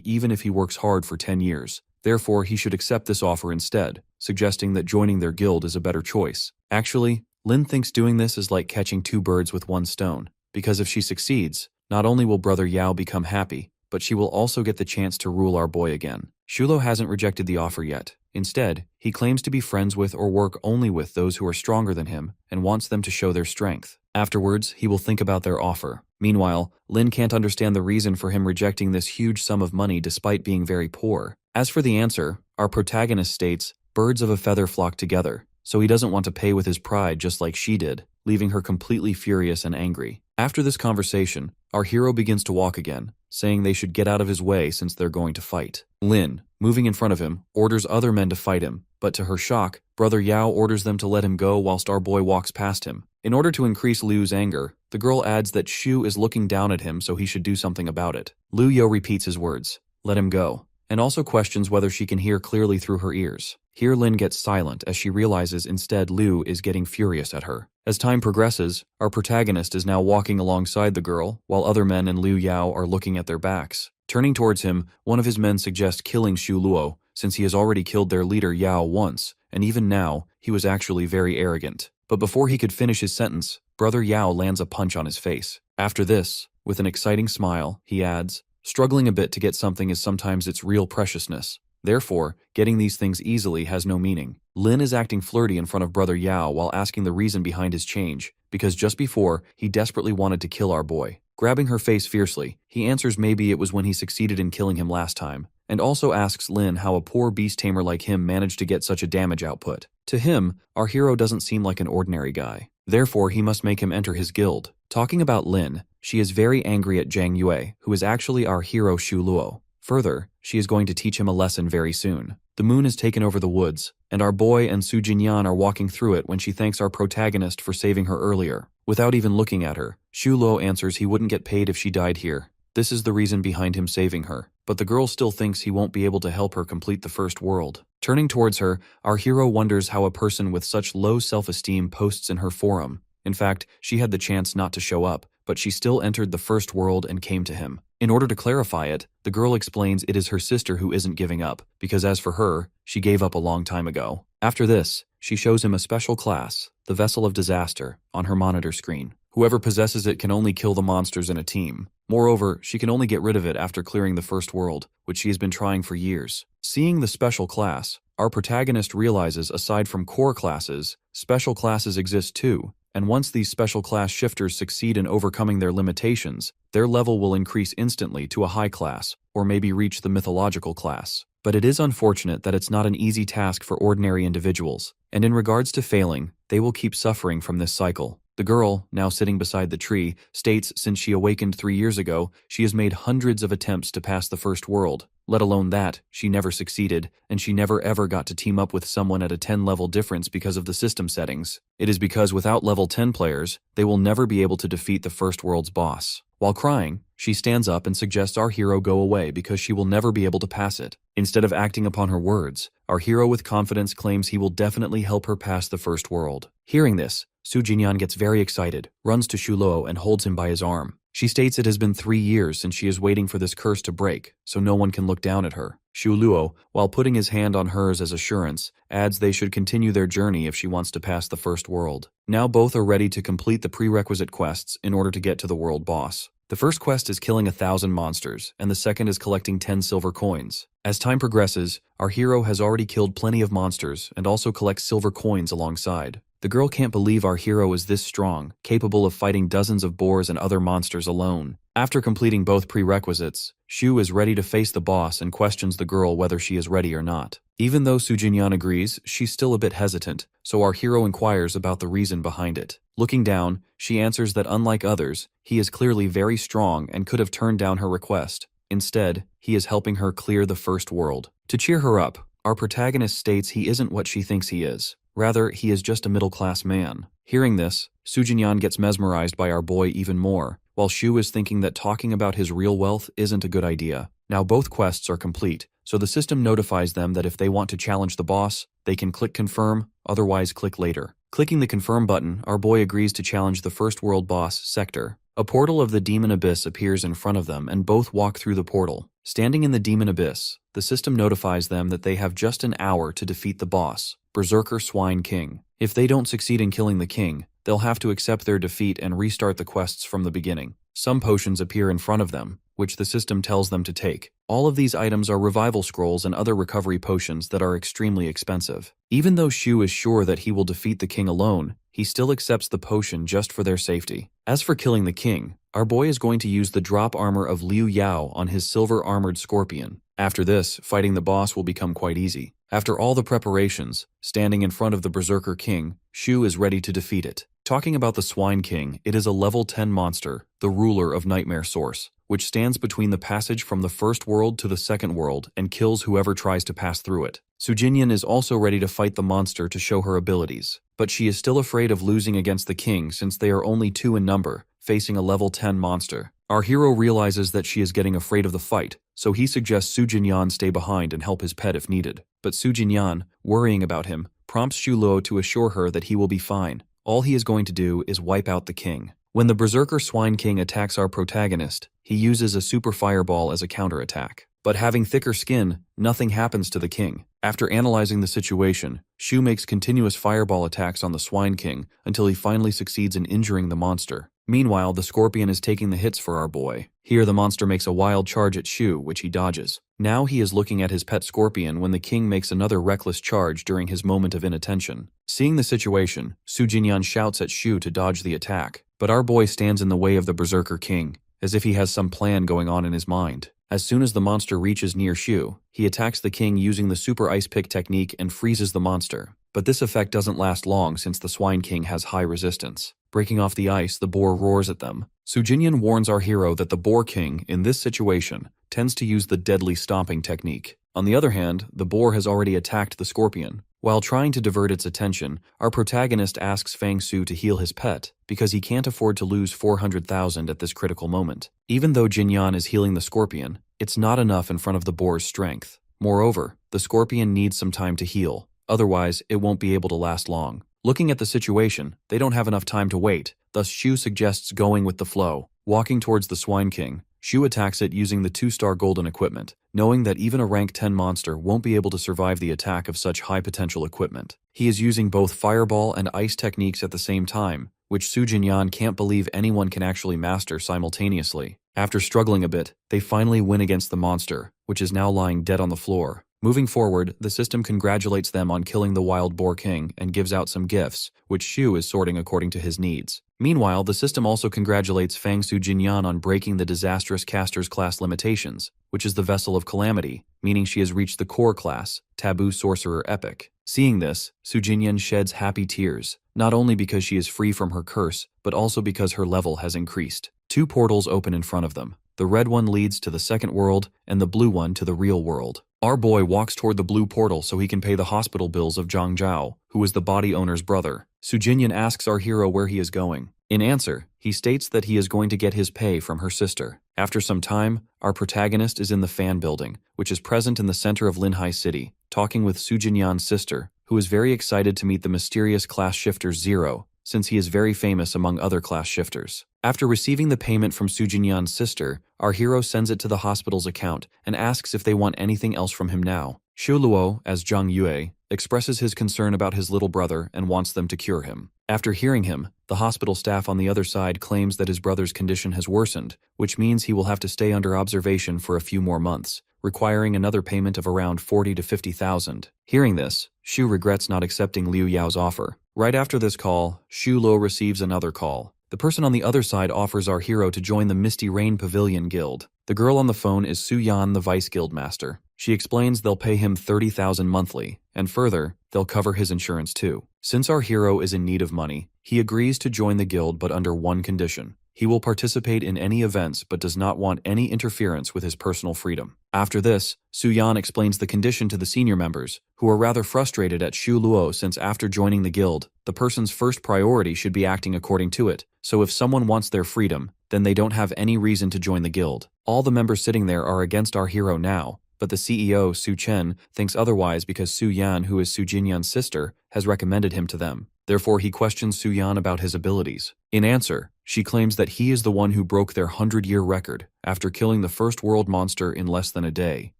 even if he works hard for 10 years. Therefore, he should accept this offer instead, suggesting that joining their guild is a better choice. Actually, Lin thinks doing this is like catching two birds with one stone, because if she succeeds, not only will Brother Yao become happy, but she will also get the chance to rule our boy again. Shulo hasn't rejected the offer yet. Instead, he claims to be friends with or work only with those who are stronger than him and wants them to show their strength. Afterwards, he will think about their offer. Meanwhile, Lin can't understand the reason for him rejecting this huge sum of money despite being very poor. As for the answer, our protagonist states, birds of a feather flock together, so he doesn't want to pay with his pride just like she did, leaving her completely furious and angry. After this conversation, our hero begins to walk again, saying they should get out of his way since they're going to fight. Lin, moving in front of him, orders other men to fight him, but to her shock, Brother Yao orders them to let him go whilst our boy walks past him. In order to increase Liu's anger, the girl adds that Shu is looking down at him so he should do something about it. Liu Yo repeats his words, "Let him go," and also questions whether she can hear clearly through her ears. Here Lin gets silent as she realizes instead Liu is getting furious at her. As time progresses, our protagonist is now walking alongside the girl, while other men and Liu Yao are looking at their backs. Turning towards him, one of his men suggests killing Shu Luo, since he has already killed their leader Yao once, and even now, he was actually very arrogant. But before he could finish his sentence, Brother Yao lands a punch on his face. After this, with an exciting smile, he adds, "Struggling a bit to get something is sometimes its real preciousness. Therefore, getting these things easily has no meaning." Lin is acting flirty in front of Brother Yao while asking the reason behind his change, because just before, he desperately wanted to kill our boy. Grabbing her face fiercely, he answers maybe it was when he succeeded in killing him last time, and also asks Lin how a poor beast tamer like him managed to get such a damage output. To him, our hero doesn't seem like an ordinary guy. Therefore, he must make him enter his guild. Talking about Lin, she is very angry at Zhang Yue, who is actually our hero Shu Luo. Further, she is going to teach him a lesson very soon. The moon has taken over the woods, and our boy and Su Jinyan are walking through it when she thanks our protagonist for saving her earlier. Without even looking at her, Shu Luo answers he wouldn't get paid if she died here. This is the reason behind him saving her, but the girl still thinks he won't be able to help her complete the first world. Turning towards her, our hero wonders how a person with such low self-esteem posts in her forum. In fact, she had the chance not to show up, but she still entered the first world and came to him. In order to clarify it, the girl explains it is her sister who isn't giving up, because as for her, she gave up a long time ago. After this, she shows him a special class, the Vessel of Disaster, on her monitor screen. Whoever possesses it can only kill the monsters in a team. Moreover, she can only get rid of it after clearing the first world, which she has been trying for years. Seeing the special class, our protagonist realizes aside from core classes, special classes exist too, and once these special class shifters succeed in overcoming their limitations, their level will increase instantly to a high class, or maybe reach the mythological class. But it is unfortunate that it's not an easy task for ordinary individuals, and in regards to failing, they will keep suffering from this cycle. The girl, now sitting beside the tree, states since she awakened 3 years ago, she has made hundreds of attempts to pass the first world. Let alone that, she never succeeded, and she never ever got to team up with someone at a 10 level difference because of the system settings. It is because without level 10 players, they will never be able to defeat the first world's boss. While crying, she stands up and suggests our hero go away because she will never be able to pass it. Instead of acting upon her words, our hero with confidence claims he will definitely help her pass the first world. Hearing this, Su Jinyan gets very excited, runs to Shu Luo and holds him by his arm. She states it has been 3 years since she is waiting for this curse to break, so no one can look down at her. Shu Luo, while putting his hand on hers as assurance, adds they should continue their journey if she wants to pass the first world. Now both are ready to complete the prerequisite quests in order to get to the world boss. The first quest is killing 1,000 monsters, and the second is collecting 10 silver coins. As time progresses, our hero has already killed plenty of monsters and also collects silver coins alongside. The girl can't believe our hero is this strong, capable of fighting dozens of boars and other monsters alone. After completing both prerequisites, Shu is ready to face the boss and questions the girl whether she is ready or not. Even though Su Jinyan agrees, she's still a bit hesitant, so our hero inquires about the reason behind it. Looking down, she answers that unlike others, he is clearly very strong and could have turned down her request. Instead, he is helping her clear the first world. To cheer her up, our protagonist states he isn't what she thinks he is. Rather, he is just a middle-class man. Hearing this, Su Jinyan gets mesmerized by our boy even more, while Shu is thinking that talking about his real wealth isn't a good idea. Now both quests are complete, so the system notifies them that if they want to challenge the boss, they can click confirm, otherwise click later. Clicking the confirm button, our boy agrees to challenge the first world boss, Sector. A portal of the Demon Abyss appears in front of them and both walk through the portal. Standing in the Demon Abyss, the system notifies them that they have just an hour to defeat the boss, Berserker Swine King. If they don't succeed in killing the king, they'll have to accept their defeat and restart the quests from the beginning. Some potions appear in front of them, which the system tells them to take. All of these items are revival scrolls and other recovery potions that are extremely expensive. Even though Shu is sure that he will defeat the king alone, he still accepts the potion just for their safety. As for killing the king, our boy is going to use the drop armor of Liu Yao on his silver-armored scorpion. After this, fighting the boss will become quite easy. After all the preparations, standing in front of the Berserker King, Shu is ready to defeat it. Talking about the Swine King, it is a level 10 monster, the ruler of Nightmare Source, which stands between the passage from the first world to the second world and kills whoever tries to pass through it. Sujinyan is also ready to fight the monster to show her abilities, but she is still afraid of losing against the king since they are only 2 in number, facing a level 10 monster. Our hero realizes that she is getting afraid of the fight, so he suggests Sujinyan stay behind and help his pet if needed. But Sujinyan, worrying about him, prompts Shu Luo to assure her that he will be fine. All he is going to do is wipe out the king. When the Berserker Swine King attacks our protagonist, he uses a super fireball as a counterattack. But having thicker skin, nothing happens to the king. After analyzing the situation, Shu makes continuous fireball attacks on the Swine King until he finally succeeds in injuring the monster. Meanwhile, the scorpion is taking the hits for our boy. Here the monster makes a wild charge at Shu, which he dodges. Now he is looking at his pet scorpion when the king makes another reckless charge during his moment of inattention. Seeing the situation, Sujinyan shouts at Shu to dodge the attack, but our boy stands in the way of the Berserker King, as if he has some plan going on in his mind. As soon as the monster reaches near Shu, he attacks the king using the super ice pick technique and freezes the monster. But this effect doesn't last long since the Swine King has high resistance. Breaking off the ice, the boar roars at them. Sujinyan warns our hero that the Boar King, in this situation, tends to use the deadly stomping technique. On the other hand, the boar has already attacked the scorpion. While trying to divert its attention, our protagonist asks Fang Su to heal his pet, because he can't afford to lose 400,000 at this critical moment. Even though Jinyan is healing the scorpion, it's not enough in front of the boar's strength. Moreover, the scorpion needs some time to heal, otherwise it won't be able to last long. Looking at the situation, they don't have enough time to wait, thus Shu suggests going with the flow. Walking towards the Swine King, Shu attacks it using the 2-star golden equipment, knowing that even a rank 10 monster won't be able to survive the attack of such high potential equipment. He is using both fireball and ice techniques at the same time, which Sujinyan can't believe anyone can actually master simultaneously. After struggling a bit, they finally win against the monster, which is now lying dead on the floor. Moving forward, the system congratulates them on killing the Wild Boar King and gives out some gifts, which Shu is sorting according to his needs. Meanwhile, the system also congratulates Fang Su Jinyan on breaking the disastrous caster's class limitations, which is the Vessel of Calamity, meaning she has reached the core class, Taboo Sorcerer Epic. Seeing this, Su Jinyan sheds happy tears, not only because she is free from her curse, but also because her level has increased. 2 portals open in front of them. The red one leads to the second world, and the blue one to the real world. Our boy walks toward the blue portal so he can pay the hospital bills of Zhang Zhao, who is the body owner's brother. Sujinyan asks our hero where he is going. In answer, he states that he is going to get his pay from her sister. After some time, our protagonist is in the fan building, which is present in the center of Linhai City, talking with Sujinyan's sister, who is very excited to meet the mysterious class shifter Zero, since he is very famous among other class shifters. After receiving the payment from Sujinyan's sister, our hero sends it to the hospital's account and asks if they want anything else from him now. Shu Luo, as Zhang Yue, expresses his concern about his little brother and wants them to cure him. After hearing him, the hospital staff on the other side claims that his brother's condition has worsened, which means he will have to stay under observation for a few more months, requiring another payment of around 40 to 50,000. Hearing this, Shu regrets not accepting Liu Yao's offer. Right after this call, Shu Luo receives another call. The person on the other side offers our hero to join the Misty Rain Pavilion Guild. The girl on the phone is Su Yan, the Vice Guild Master. She explains they'll pay him 30,000 monthly, and further, they'll cover his insurance too. Since our hero is in need of money, he agrees to join the guild but under one condition. He will participate in any events but does not want any interference with his personal freedom. After this, Su Yan explains the condition to the senior members, who are rather frustrated at Shu Luo since after joining the guild, the person's first priority should be acting according to it, so if someone wants their freedom, then they don't have any reason to join the guild. All the members sitting there are against our hero now, but the CEO, Su Chen, thinks otherwise because Su Yan, who is Su Jinyan's sister, has recommended him to them. Therefore, he questions Su Yan about his abilities. In answer, she claims that he is the one who broke their 100-year record after killing the first world monster in less than a day.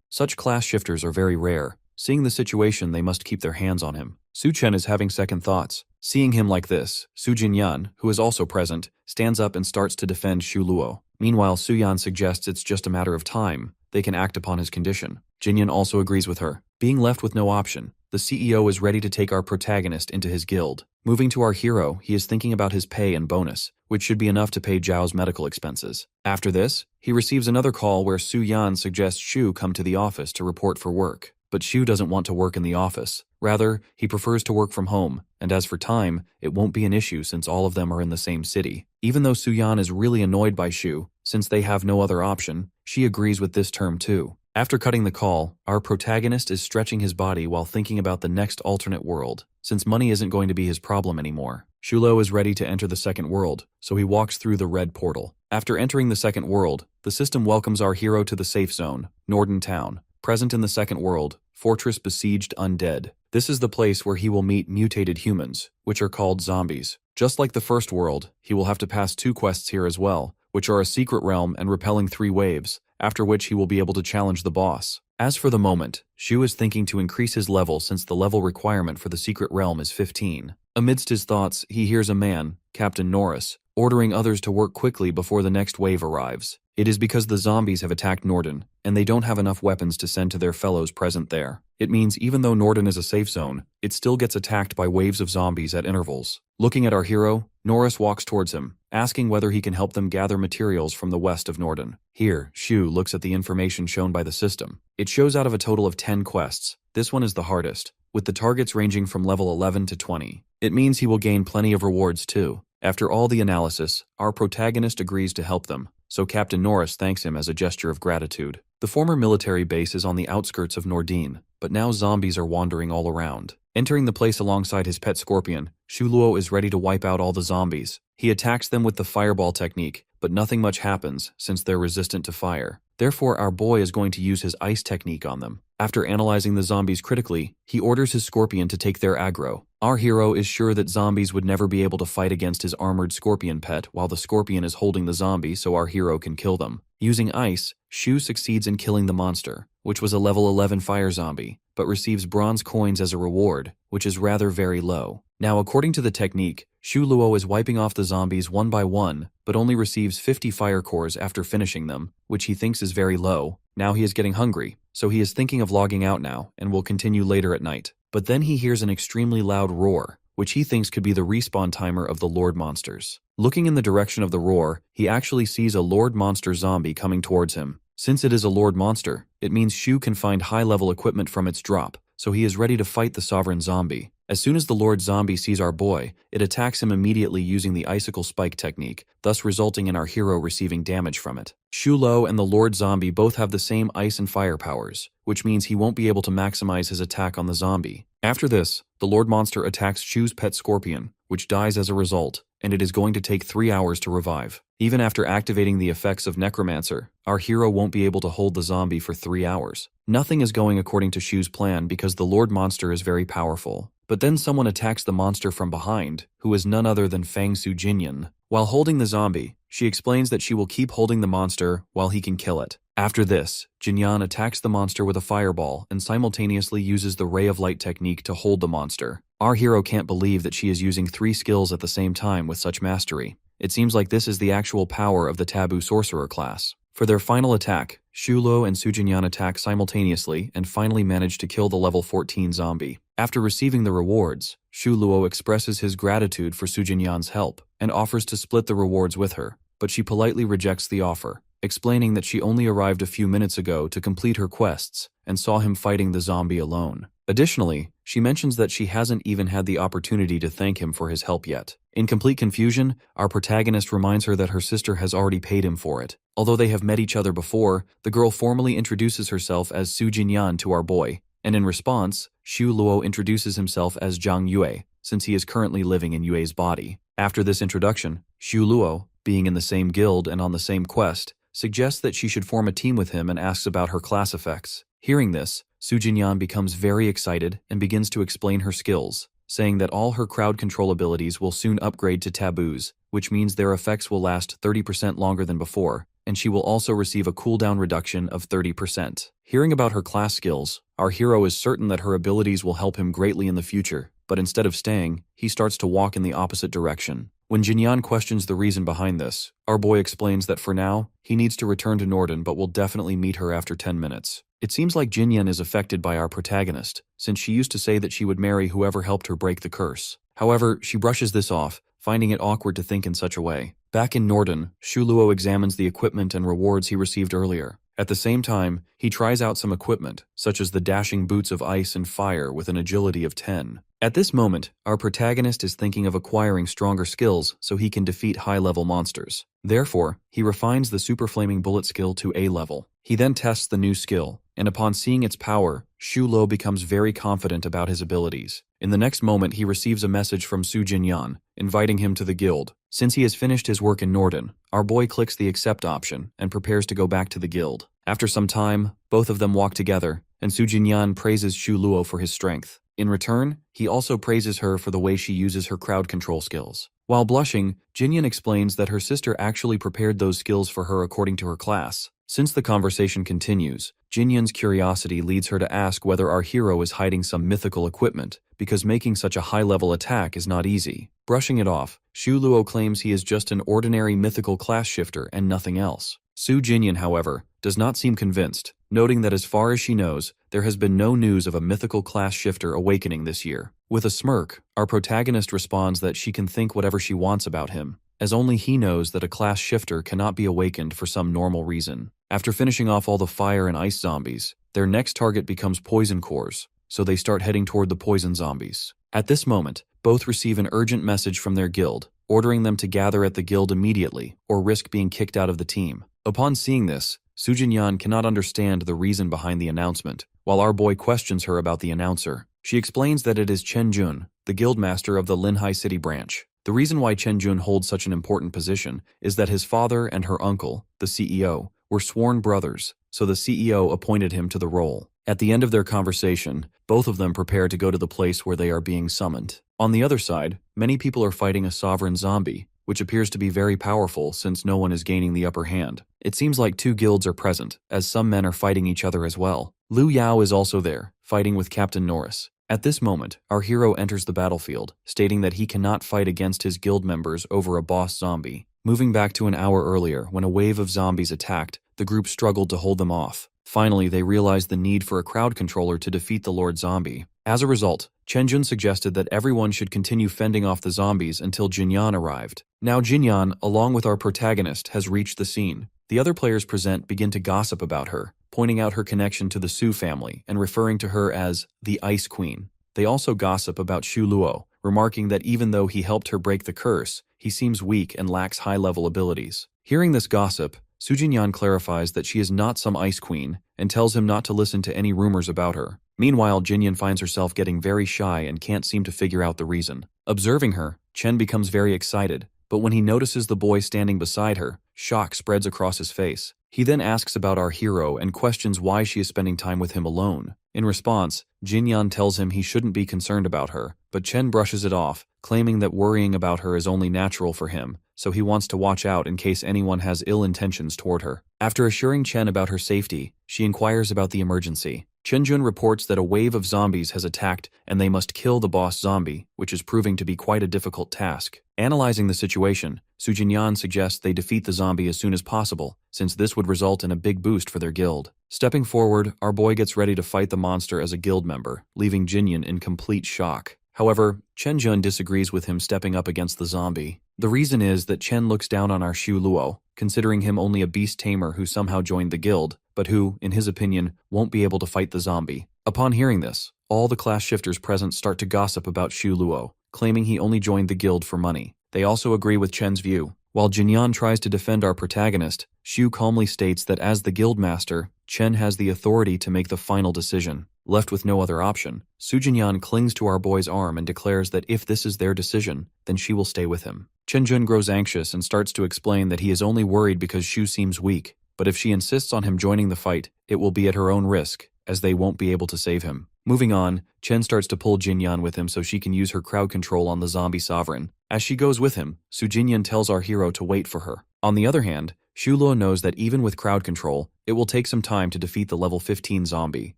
Such class shifters are very rare. Seeing the situation, they must keep their hands on him. Su Chen is having second thoughts. Seeing him like this, Su Jinyan, who is also present, stands up and starts to defend Xu Luo. Meanwhile, Su Yan suggests it's just a matter of time. They can act upon his condition. Jinyan also agrees with her. Being left with no option, the CEO is ready to take our protagonist into his guild. Moving to our hero, he is thinking about his pay and bonus, which should be enough to pay Zhao's medical expenses. After this, he receives another call where Su Yan suggests Xu come to the office to report for work. But Xu doesn't want to work in the office. Rather, he prefers to work from home, and as for time, it won't be an issue since all of them are in the same city. Even though Su Yan is really annoyed by Xu, since they have no other option, she agrees with this term too. After cutting the call, our protagonist is stretching his body while thinking about the next alternate world, since money isn't going to be his problem anymore. Shulo is ready to enter the second world, so he walks through the red portal. After entering the second world, the system welcomes our hero to the safe zone, Norden Town. Present in the second world, Fortress Besieged Undead. This is the place where he will meet mutated humans, which are called zombies. Just like the first world, he will have to pass 2 quests here as well, which are a secret realm and repelling 3 waves, after which he will be able to challenge the boss. As for the moment, Xu is thinking to increase his level since the level requirement for the secret realm is 15. Amidst his thoughts, he hears a man, Captain Norris, ordering others to work quickly before the next wave arrives. It is because the zombies have attacked Norden, and they don't have enough weapons to send to their fellows present there. It means even though Norden is a safe zone, it still gets attacked by waves of zombies at intervals. Looking at our hero, Norris walks towards him, asking whether he can help them gather materials from the west of Norden. Here, Xu looks at the information shown by the system. It shows out of a total of 10 quests. This one is the hardest, with the targets ranging from level 11 to 20. It means he will gain plenty of rewards too. After all the analysis, our protagonist agrees to help them, so Captain Norris thanks him as a gesture of gratitude. The former military base is on the outskirts of Nordine, but now zombies are wandering all around. Entering the place alongside his pet scorpion, Shuluo is ready to wipe out all the zombies. He attacks them with the fireball technique, but nothing much happens since they're resistant to fire. Therefore, our boy is going to use his ice technique on them. After analyzing the zombies critically, he orders his scorpion to take their aggro. Our hero is sure that zombies would never be able to fight against his armored scorpion pet while the scorpion is holding the zombie so our hero can kill them. Using ice, Shu succeeds in killing the monster, which was a level 11 fire zombie, but receives bronze coins as a reward, which is rather very low. Now, according to the technique, Xu Luo is wiping off the zombies one by one, but only receives 50 fire cores after finishing them, which he thinks is very low. Now he is getting hungry, so he is thinking of logging out now and will continue later at night. But then he hears an extremely loud roar, which he thinks could be the respawn timer of the Lord Monsters. Looking in the direction of the roar, he actually sees a Lord Monster zombie coming towards him. Since it is a Lord Monster, it means Shu can find high-level equipment from its drop, so he is ready to fight the Sovereign Zombie. As soon as the Lord Zombie sees our boy, it attacks him immediately using the Icicle Spike technique, thus resulting in our hero receiving damage from it. Shu Lo and the Lord Zombie both have the same ice and fire powers, which means he won't be able to maximize his attack on the zombie. After this, the Lord Monster attacks Shu's pet scorpion, which dies as a result, and it is going to take 3 hours to revive. Even after activating the effects of Necromancer, our hero won't be able to hold the zombie for 3 hours. Nothing is going according to Shu's plan because the Lord Monster is very powerful. But then someone attacks the monster from behind, who is none other than Fang Su Jinyan. While holding the zombie, she explains that she will keep holding the monster while he can kill it. After this, Jinyan attacks the monster with a fireball and simultaneously uses the Ray of Light technique to hold the monster. Our hero can't believe that she is using 3 skills at the same time with such mastery. It seems like this is the actual power of the Taboo Sorcerer class. For their final attack, Shulo and Sujinyan attack simultaneously and finally manage to kill the level 14 zombie. After receiving the rewards, Shuluo expresses his gratitude for Sujinyan's help and offers to split the rewards with her, but she politely rejects the offer, explaining that she only arrived a few minutes ago to complete her quests and saw him fighting the zombie alone. Additionally, she mentions that she hasn't even had the opportunity to thank him for his help yet. In complete confusion, our protagonist reminds her that her sister has already paid him for it. Although they have met each other before, the girl formally introduces herself as Su Jinyan to our boy, and in response, Xu Luo introduces himself as Zhang Yue, since he is currently living in Yue's body. After this introduction, Xu Luo, being in the same guild and on the same quest, suggests that she should form a team with him and asks about her class effects. Hearing this, Su Jinyan becomes very excited and begins to explain her skills, saying that all her crowd control abilities will soon upgrade to taboos, which means their effects will last 30% longer than before, and she will also receive a cooldown reduction of 30%. Hearing about her class skills, our hero is certain that her abilities will help him greatly in the future, but instead of staying, he starts to walk in the opposite direction. When Jinyan questions the reason behind this, our boy explains that for now, he needs to return to Norden but will definitely meet her after 10 minutes. It seems like Jinyan is affected by our protagonist, since she used to say that she would marry whoever helped her break the curse. However, she brushes this off, finding it awkward to think in such a way. Back in Norden, Shu Luo examines the equipment and rewards he received earlier. At the same time, he tries out some equipment, such as the dashing boots of ice and fire with an agility of 10. At this moment, our protagonist is thinking of acquiring stronger skills so he can defeat high-level monsters. Therefore, he refines the Super Flaming Bullet skill to A level. He then tests the new skill, and upon seeing its power, Shu Luo becomes very confident about his abilities. In the next moment, he receives a message from Su Jinyan, inviting him to the guild. Since he has finished his work in Norden, our boy clicks the accept option and prepares to go back to the guild. After some time, both of them walk together, and Su Jinyan praises Shu Luo for his strength. In return, he also praises her for the way she uses her crowd control skills. While blushing, Jinyan explains that her sister actually prepared those skills for her according to her class. Since the conversation continues, Jinyan's curiosity leads her to ask whether our hero is hiding some mythical equipment, because making such a high-level attack is not easy. Brushing it off, Shu Luo claims he is just an ordinary mythical class shifter and nothing else. Su Jinyan, however, does not seem convinced, noting that as far as she knows, there has been no news of a mythical class shifter awakening this year. With a smirk, our protagonist responds that she can think whatever she wants about him, as only he knows that a class shifter cannot be awakened for some normal reason. After finishing off all the fire and ice zombies, their next target becomes poison cores, so they start heading toward the poison zombies. At this moment, both receive an urgent message from their guild, ordering them to gather at the guild immediately or risk being kicked out of the team. Upon seeing this, Su Jinyan cannot understand the reason behind the announcement, while our boy questions her about the announcer. She explains that it is Chen Jun, the guildmaster of the Linhai City branch. The reason why Chen Jun holds such an important position is that his father and her uncle, the CEO, were sworn brothers, so the CEO appointed him to the role. At the end of their conversation, both of them prepare to go to the place where they are being summoned. On the other side, many people are fighting a sovereign zombie, which appears to be very powerful since no one is gaining the upper hand. It seems like two guilds are present, as some men are fighting each other as well. Liu Yao is also there, fighting with Captain Norris. At this moment, our hero enters the battlefield, stating that he cannot fight against his guild members over a boss zombie. Moving back to an hour earlier, when a wave of zombies attacked, the group struggled to hold them off. Finally, they realized the need for a crowd controller to defeat the Lord Zombie. As a result, Chen Jun suggested that everyone should continue fending off the zombies until Jinyan arrived. Now Jinyan, along with our protagonist, has reached the scene. The other players present begin to gossip about her, pointing out her connection to the Su family and referring to her as the Ice Queen. They also gossip about Shu Luo, remarking that even though he helped her break the curse, he seems weak and lacks high-level abilities. Hearing this gossip, Su Jinyan clarifies that she is not some ice queen and tells him not to listen to any rumors about her. Meanwhile, Jinyan finds herself getting very shy and can't seem to figure out the reason. Observing her, Chen becomes very excited, but when he notices the boy standing beside her, shock spreads across his face. He then asks about our hero and questions why she is spending time with him alone. In response, Jinyan tells him he shouldn't be concerned about her, but Chen brushes it off, claiming that worrying about her is only natural for him, so he wants to watch out in case anyone has ill intentions toward her. After assuring Chen about her safety, she inquires about the emergency. Chen Jun reports that a wave of zombies has attacked and they must kill the boss zombie, which is proving to be quite a difficult task. Analyzing the situation, Su Jinyan suggests they defeat the zombie as soon as possible, since this would result in a big boost for their guild. Stepping forward, our boy gets ready to fight the monster as a guild member, leaving Jinyan in complete shock. However, Chen Jun disagrees with him stepping up against the zombie. The reason is that Chen looks down on our Shu Luo, considering him only a beast tamer who somehow joined the guild, but who, in his opinion, won't be able to fight the zombie. Upon hearing this, all the class shifters present start to gossip about Shu Luo, claiming he only joined the guild for money. They also agree with Chen's view. While Jinyan tries to defend our protagonist, Shu calmly states that as the guild master, Chen has the authority to make the final decision. Left with no other option, Su Jinyan clings to our boy's arm and declares that if this is their decision, then she will stay with him. Chen Jun grows anxious and starts to explain that he is only worried because Shu seems weak, but if she insists on him joining the fight, it will be at her own risk, as they won't be able to save him. Moving on, Chen starts to pull Jinyan with him so she can use her crowd control on the zombie sovereign. As she goes with him, Su Jinyan tells our hero to wait for her. On the other hand, Xu Luo knows that even with crowd control, it will take some time to defeat the level 15 zombie.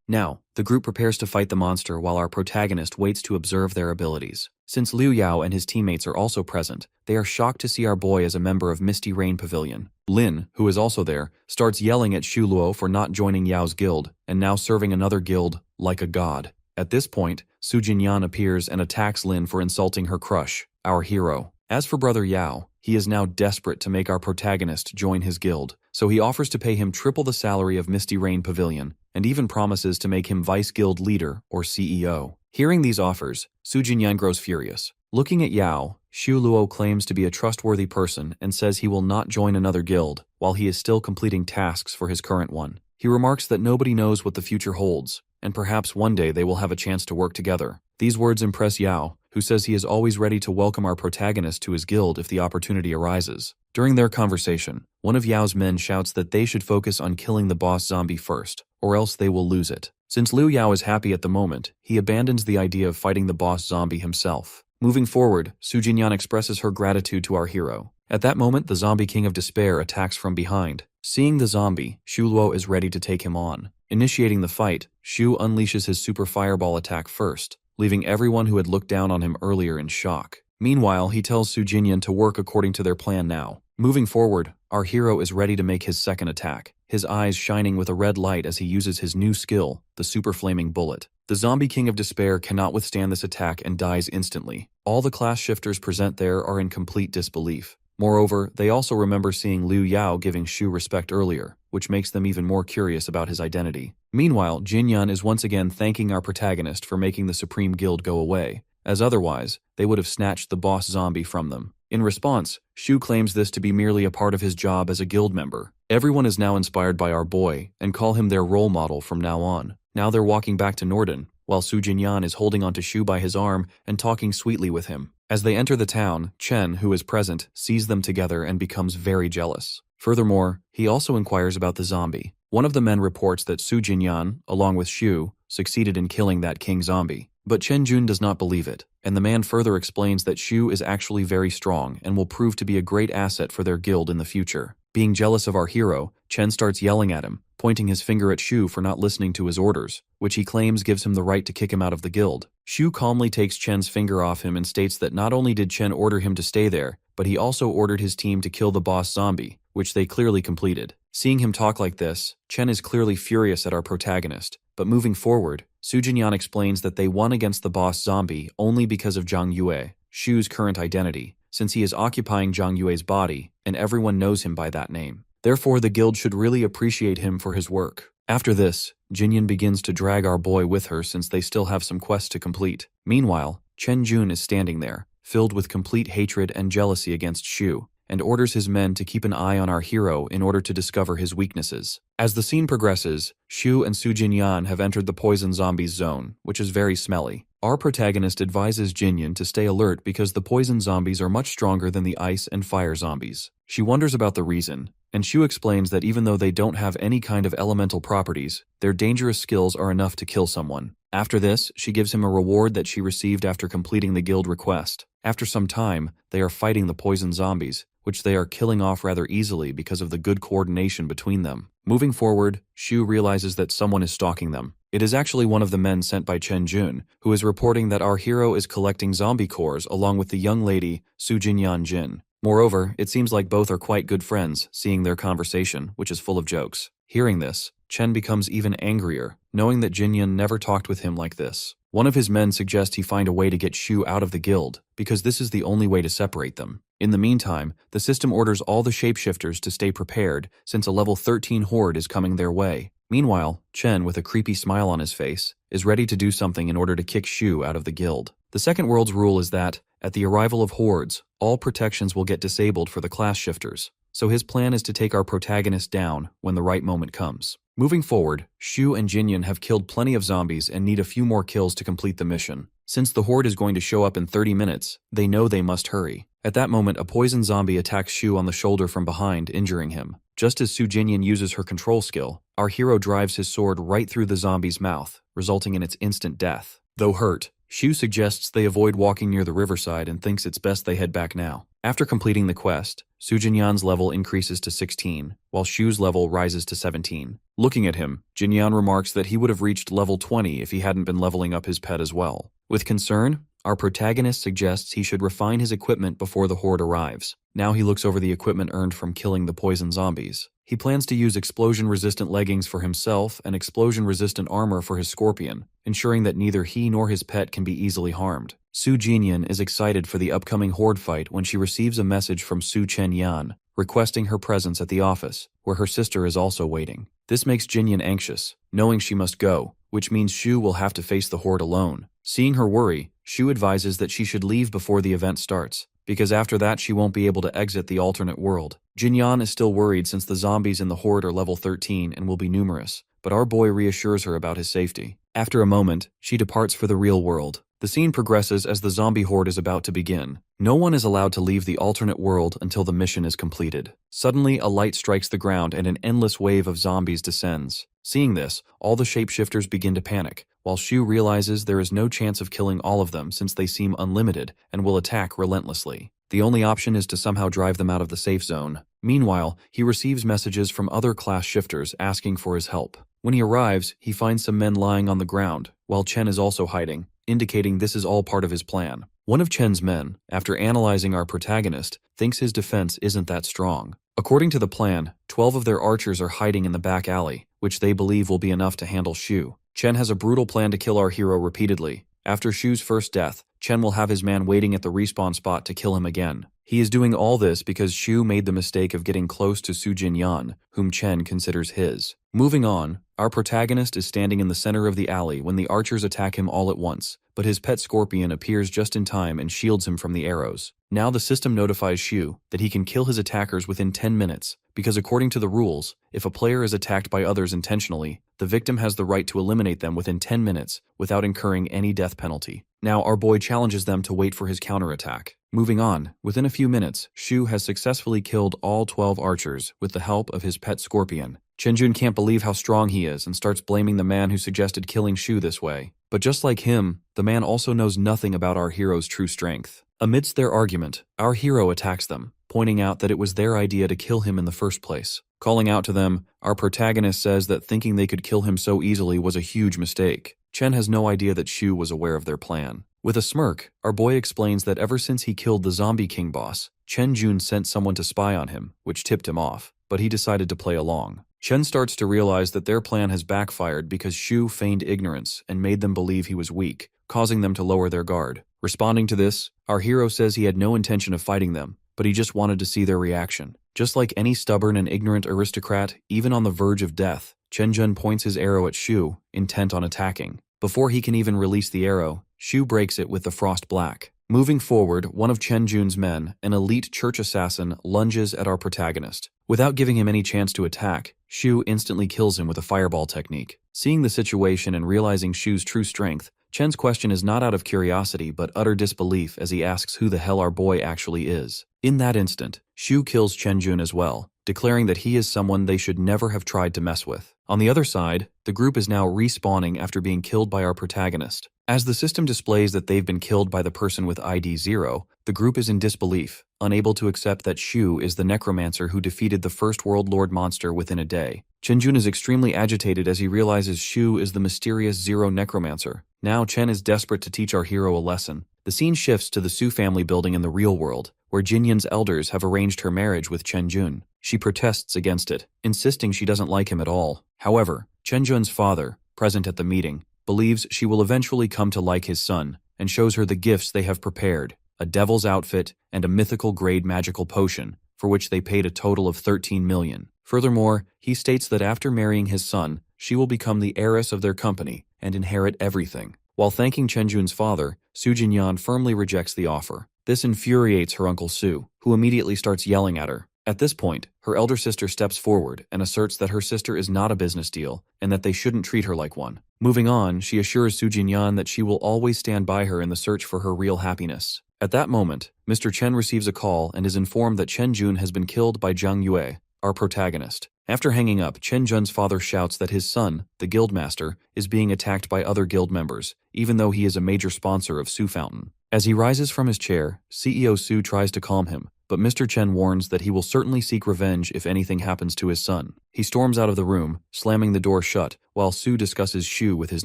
Now, the group prepares to fight the monster while our protagonist waits to observe their abilities. Since Liu Yao and his teammates are also present, they are shocked to see our boy as a member of Misty Rain Pavilion. Lin, who is also there, starts yelling at Xu Luo for not joining Yao's guild, and now serving another guild like a god. At this point, Su Jinyan appears and attacks Lin for insulting her crush, our hero. As for Brother Yao, he is now desperate to make our protagonist join his guild, so he offers to pay him triple the salary of Misty Rain Pavilion, and even promises to make him vice guild leader or CEO. Hearing these offers, Su Jinyan grows furious. Looking at Yao, Xu Luo claims to be a trustworthy person and says he will not join another guild while he is still completing tasks for his current one. He remarks that nobody knows what the future holds, and perhaps one day they will have a chance to work together. These words impress Yao, who says he is always ready to welcome our protagonist to his guild if the opportunity arises. During their conversation, one of Yao's men shouts that they should focus on killing the boss zombie first, or else they will lose it. Since Liu Yao is happy at the moment, he abandons the idea of fighting the boss zombie himself. Moving forward, Su Jinyan expresses her gratitude to our hero. At that moment, the zombie king of despair attacks from behind. Seeing the zombie, Xu Luo is ready to take him on. Initiating the fight, Xu unleashes his super fireball attack first, leaving everyone who had looked down on him earlier in shock. Meanwhile, he tells Su Jinyan to work according to their plan now. Moving forward, our hero is ready to make his second attack, his eyes shining with a red light as he uses his new skill, the Super Flaming Bullet. The Zombie King of Despair cannot withstand this attack and dies instantly. All the class shifters present there are in complete disbelief. Moreover, they also remember seeing Liu Yao giving Xu respect earlier, which makes them even more curious about his identity. Meanwhile, Jinyan is once again thanking our protagonist for making the Supreme Guild go away, as otherwise, they would have snatched the boss zombie from them. In response, Xu claims this to be merely a part of his job as a guild member. Everyone is now inspired by our boy and call him their role model from now on. Now they're walking back to Norden, while Su Jinyan is holding onto Xu by his arm and talking sweetly with him. As they enter the town, Chen, who is present, sees them together and becomes very jealous. Furthermore, he also inquires about the zombie. One of the men reports that Su Jinyan, along with Xu, succeeded in killing that king zombie. But Chen Jun does not believe it, and the man further explains that Xu is actually very strong and will prove to be a great asset for their guild in the future. Being jealous of our hero, Chen starts yelling at him, pointing his finger at Xu for not listening to his orders, which he claims gives him the right to kick him out of the guild. Xu calmly takes Chen's finger off him and states that not only did Chen order him to stay there, but he also ordered his team to kill the boss zombie, which they clearly completed. Seeing him talk like this, Chen is clearly furious at our protagonist, but moving forward, Su Jinyan explains that they won against the boss zombie only because of Zhang Yue, Xu's current identity, since he is occupying Zhang Yue's body, and everyone knows him by that name. Therefore, the guild should really appreciate him for his work. After this, Jinyan begins to drag our boy with her since they still have some quests to complete. Meanwhile, Chen Jun is standing there, filled with complete hatred and jealousy against Xu, and orders his men to keep an eye on our hero in order to discover his weaknesses. As the scene progresses, Xu and Su Jinyan have entered the poison zombies zone, which is very smelly. Our protagonist advises Jinyan to stay alert because the poison zombies are much stronger than the ice and fire zombies. She wonders about the reason, and Xu explains that even though they don't have any kind of elemental properties, their dangerous skills are enough to kill someone. After this, she gives him a reward that she received after completing the guild request. After some time, they are fighting the poison zombies, which they are killing off rather easily because of the good coordination between them. Moving forward, Xu realizes that someone is stalking them. It is actually one of the men sent by Chen Jun, who is reporting that our hero is collecting zombie cores along with the young lady, Su Jinyan Jin. Moreover, it seems like both are quite good friends, seeing their conversation, which is full of jokes. Hearing this, Chen becomes even angrier, knowing that Jinyan never talked with him like this. One of his men suggests he find a way to get Xu out of the guild, because this is the only way to separate them. In the meantime, the system orders all the shapeshifters to stay prepared, since a level 13 horde is coming their way. Meanwhile, Chen, with a creepy smile on his face, is ready to do something in order to kick Xu out of the guild. The second world's rule is that, at the arrival of hordes, all protections will get disabled for the class shifters, so his plan is to take our protagonist down when the right moment comes. Moving forward, Xu and Jinyan have killed plenty of zombies and need a few more kills to complete the mission. Since the horde is going to show up in 30 minutes, they know they must hurry. At that moment, a poison zombie attacks Xu on the shoulder from behind, injuring him. Just as Su Jinyan uses her control skill, our hero drives his sword right through the zombie's mouth, resulting in its instant death. Though hurt, Shu suggests they avoid walking near the riverside and thinks it's best they head back now. After completing the quest, Su Jinyan's level increases to 16, while Shu's level rises to 17. Looking at him, Jinyan remarks that he would have reached level 20 if he hadn't been leveling up his pet as well. With concern, our protagonist suggests he should refine his equipment before the horde arrives. Now he looks over the equipment earned from killing the poison zombies. He plans to use explosion-resistant leggings for himself and explosion-resistant armor for his scorpion, ensuring that neither he nor his pet can be easily harmed. Su Jinyan is excited for the upcoming horde fight when she receives a message from Su Chenyan, requesting her presence at the office, where her sister is also waiting. This makes Jinyan anxious, knowing she must go, which means Shu will have to face the horde alone. Seeing her worry, Shu advises that she should leave before the event starts, because after that she won't be able to exit the alternate world. Jinyan is still worried since the zombies in the horde are level 13 and will be numerous, but our boy reassures her about his safety. After a moment, she departs for the real world. The scene progresses as the zombie horde is about to begin. No one is allowed to leave the alternate world until the mission is completed. Suddenly, a light strikes the ground and an endless wave of zombies descends. Seeing this, all the shapeshifters begin to panic, while Shu realizes there is no chance of killing all of them since they seem unlimited and will attack relentlessly. The only option is to somehow drive them out of the safe zone. Meanwhile, he receives messages from other class shifters asking for his help. When he arrives, he finds some men lying on the ground, while Chen is also hiding, indicating this is all part of his plan. One of Chen's men, after analyzing our protagonist, thinks his defense isn't that strong. According to the plan, 12 of their archers are hiding in the back alley, which they believe will be enough to handle Shu. Chen has a brutal plan to kill our hero repeatedly. After Shu's first death, Chen will have his man waiting at the respawn spot to kill him again. He is doing all this because Shu made the mistake of getting close to Su Jinyan, whom Chen considers his. Moving on, our protagonist is standing in the center of the alley when the archers attack him all at once, but his pet scorpion appears just in time and shields him from the arrows. Now the system notifies Shu that he can kill his attackers within 10 minutes, because according to the rules, if a player is attacked by others intentionally, the victim has the right to eliminate them within 10 minutes without incurring any death penalty. Now our boy challenges them to wait for his counterattack. Moving on, within a few minutes, Shu has successfully killed all 12 archers with the help of his pet scorpion. Chenjun can't believe how strong he is and starts blaming the man who suggested killing Shu this way. But just like him, the man also knows nothing about our hero's true strength. Amidst their argument, our hero attacks them, pointing out that it was their idea to kill him in the first place. Calling out to them, our protagonist says that thinking they could kill him so easily was a huge mistake. Chen has no idea that Shu was aware of their plan. With a smirk, our boy explains that ever since he killed the Zombie King boss, Chen Jun sent someone to spy on him, which tipped him off, but he decided to play along. Chen starts to realize that their plan has backfired because Shu feigned ignorance and made them believe he was weak, causing them to lower their guard. Responding to this, our hero says he had no intention of fighting them, but he just wanted to see their reaction. Just like any stubborn and ignorant aristocrat, even on the verge of death, Chen Jun points his arrow at Shu, intent on attacking. Before he can even release the arrow, Shu breaks it with the frost black. Moving forward, one of Chen Jun's men, an elite church assassin, lunges at our protagonist. Without giving him any chance to attack, Shu instantly kills him with a fireball technique. Seeing the situation and realizing Shu's true strength, Chen's question is not out of curiosity but utter disbelief as he asks who the hell our boy actually is. In that instant, Shu kills Chen Jun as well, declaring that he is someone they should never have tried to mess with. On the other side, the group is now respawning after being killed by our protagonist. As the system displays that they've been killed by the person with ID 0, the group is in disbelief, unable to accept that Shu is the necromancer who defeated the first World Lord monster within a day. Chen Jun is extremely agitated as he realizes Shu is the mysterious Zero necromancer. Now Chen is desperate to teach our hero a lesson. The scene shifts to the Su family building in the real world, where Jinyan's elders have arranged her marriage with Chen Jun. She protests against it, insisting she doesn't like him at all. However, Chen Jun's father, present at the meeting, believes she will eventually come to like his son, and shows her the gifts they have prepared, a devil's outfit and a mythical grade magical potion, for which they paid a total of 13 million. Furthermore, he states that after marrying his son, she will become the heiress of their company and inherit everything. While thanking Chen Jun's father, Su Jinyan firmly rejects the offer. This infuriates her uncle Su, who immediately starts yelling at her. At this point, her elder sister steps forward and asserts that her sister is not a business deal and that they shouldn't treat her like one. Moving on, she assures Su Jinyan that she will always stand by her in the search for her real happiness. At that moment, Mr. Chen receives a call and is informed that Chen Jun has been killed by Zhang Yue. our protagonist. After hanging up, Chen Jun's father shouts that his son, the guildmaster, is being attacked by other guild members, even though he is a major sponsor of Su Fountain. As he rises from his chair, CEO Su tries to calm him, but Mr. Chen warns that he will certainly seek revenge if anything happens to his son. He storms out of the room, slamming the door shut, while Su discusses Shu with his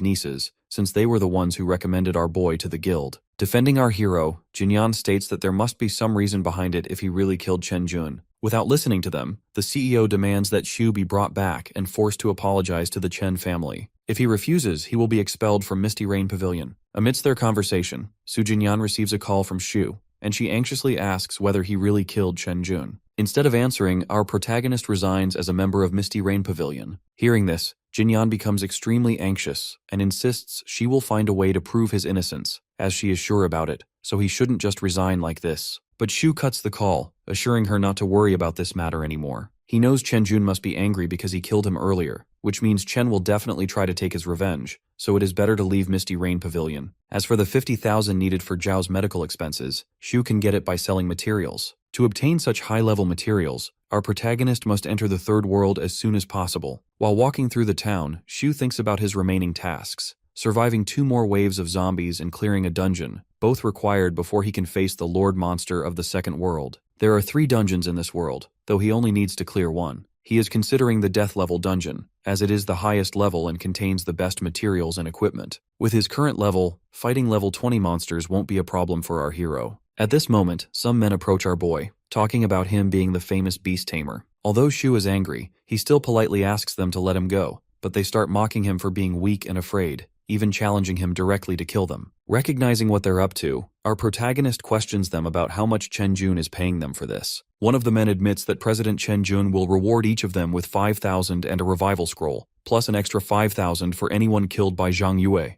nieces, since they were the ones who recommended our boy to the guild. Defending our hero, Jinyan states that there must be some reason behind it if he really killed Chen Jun. Without listening to them, the CEO demands that Shu be brought back and forced to apologize to the Chen family. If he refuses, he will be expelled from Misty Rain Pavilion. Amidst their conversation, Su Jinyan receives a call from Shu, and she anxiously asks whether he really killed Chen Jun. Instead of answering, our protagonist resigns as a member of Misty Rain Pavilion. Hearing this, Jinyan becomes extremely anxious and insists she will find a way to prove his innocence, as she is sure about it, so he shouldn't just resign like this. But Shu cuts the call, assuring her not to worry about this matter anymore. He knows Chen Jun must be angry because he killed him earlier, which means Chen will definitely try to take his revenge, so it is better to leave Misty Rain Pavilion. As for the 50,000 needed for Zhao's medical expenses, Shu can get it by selling materials. To obtain such high-level materials, our protagonist must enter the third world as soon as possible. While walking through the town, Shu thinks about his remaining tasks. Surviving 2 more waves of zombies and clearing a dungeon, both required before he can face the Lord Monster of the second world. There are 3 dungeons in this world, though he only needs to clear 1. He is considering the death level dungeon, as it is the highest level and contains the best materials and equipment. With his current level, fighting level 20 monsters won't be a problem for our hero. At this moment, some men approach our boy, talking about him being the famous beast tamer. Although Shu is angry, he still politely asks them to let him go, but they start mocking him for being weak and afraid, even challenging him directly to kill them. Recognizing what they're up to, our protagonist questions them about how much Chen Jun is paying them for this. One of the men admits that President Chen Jun will reward each of them with 5,000 and a revival scroll, plus an extra 5,000 for anyone killed by Zhang Yue.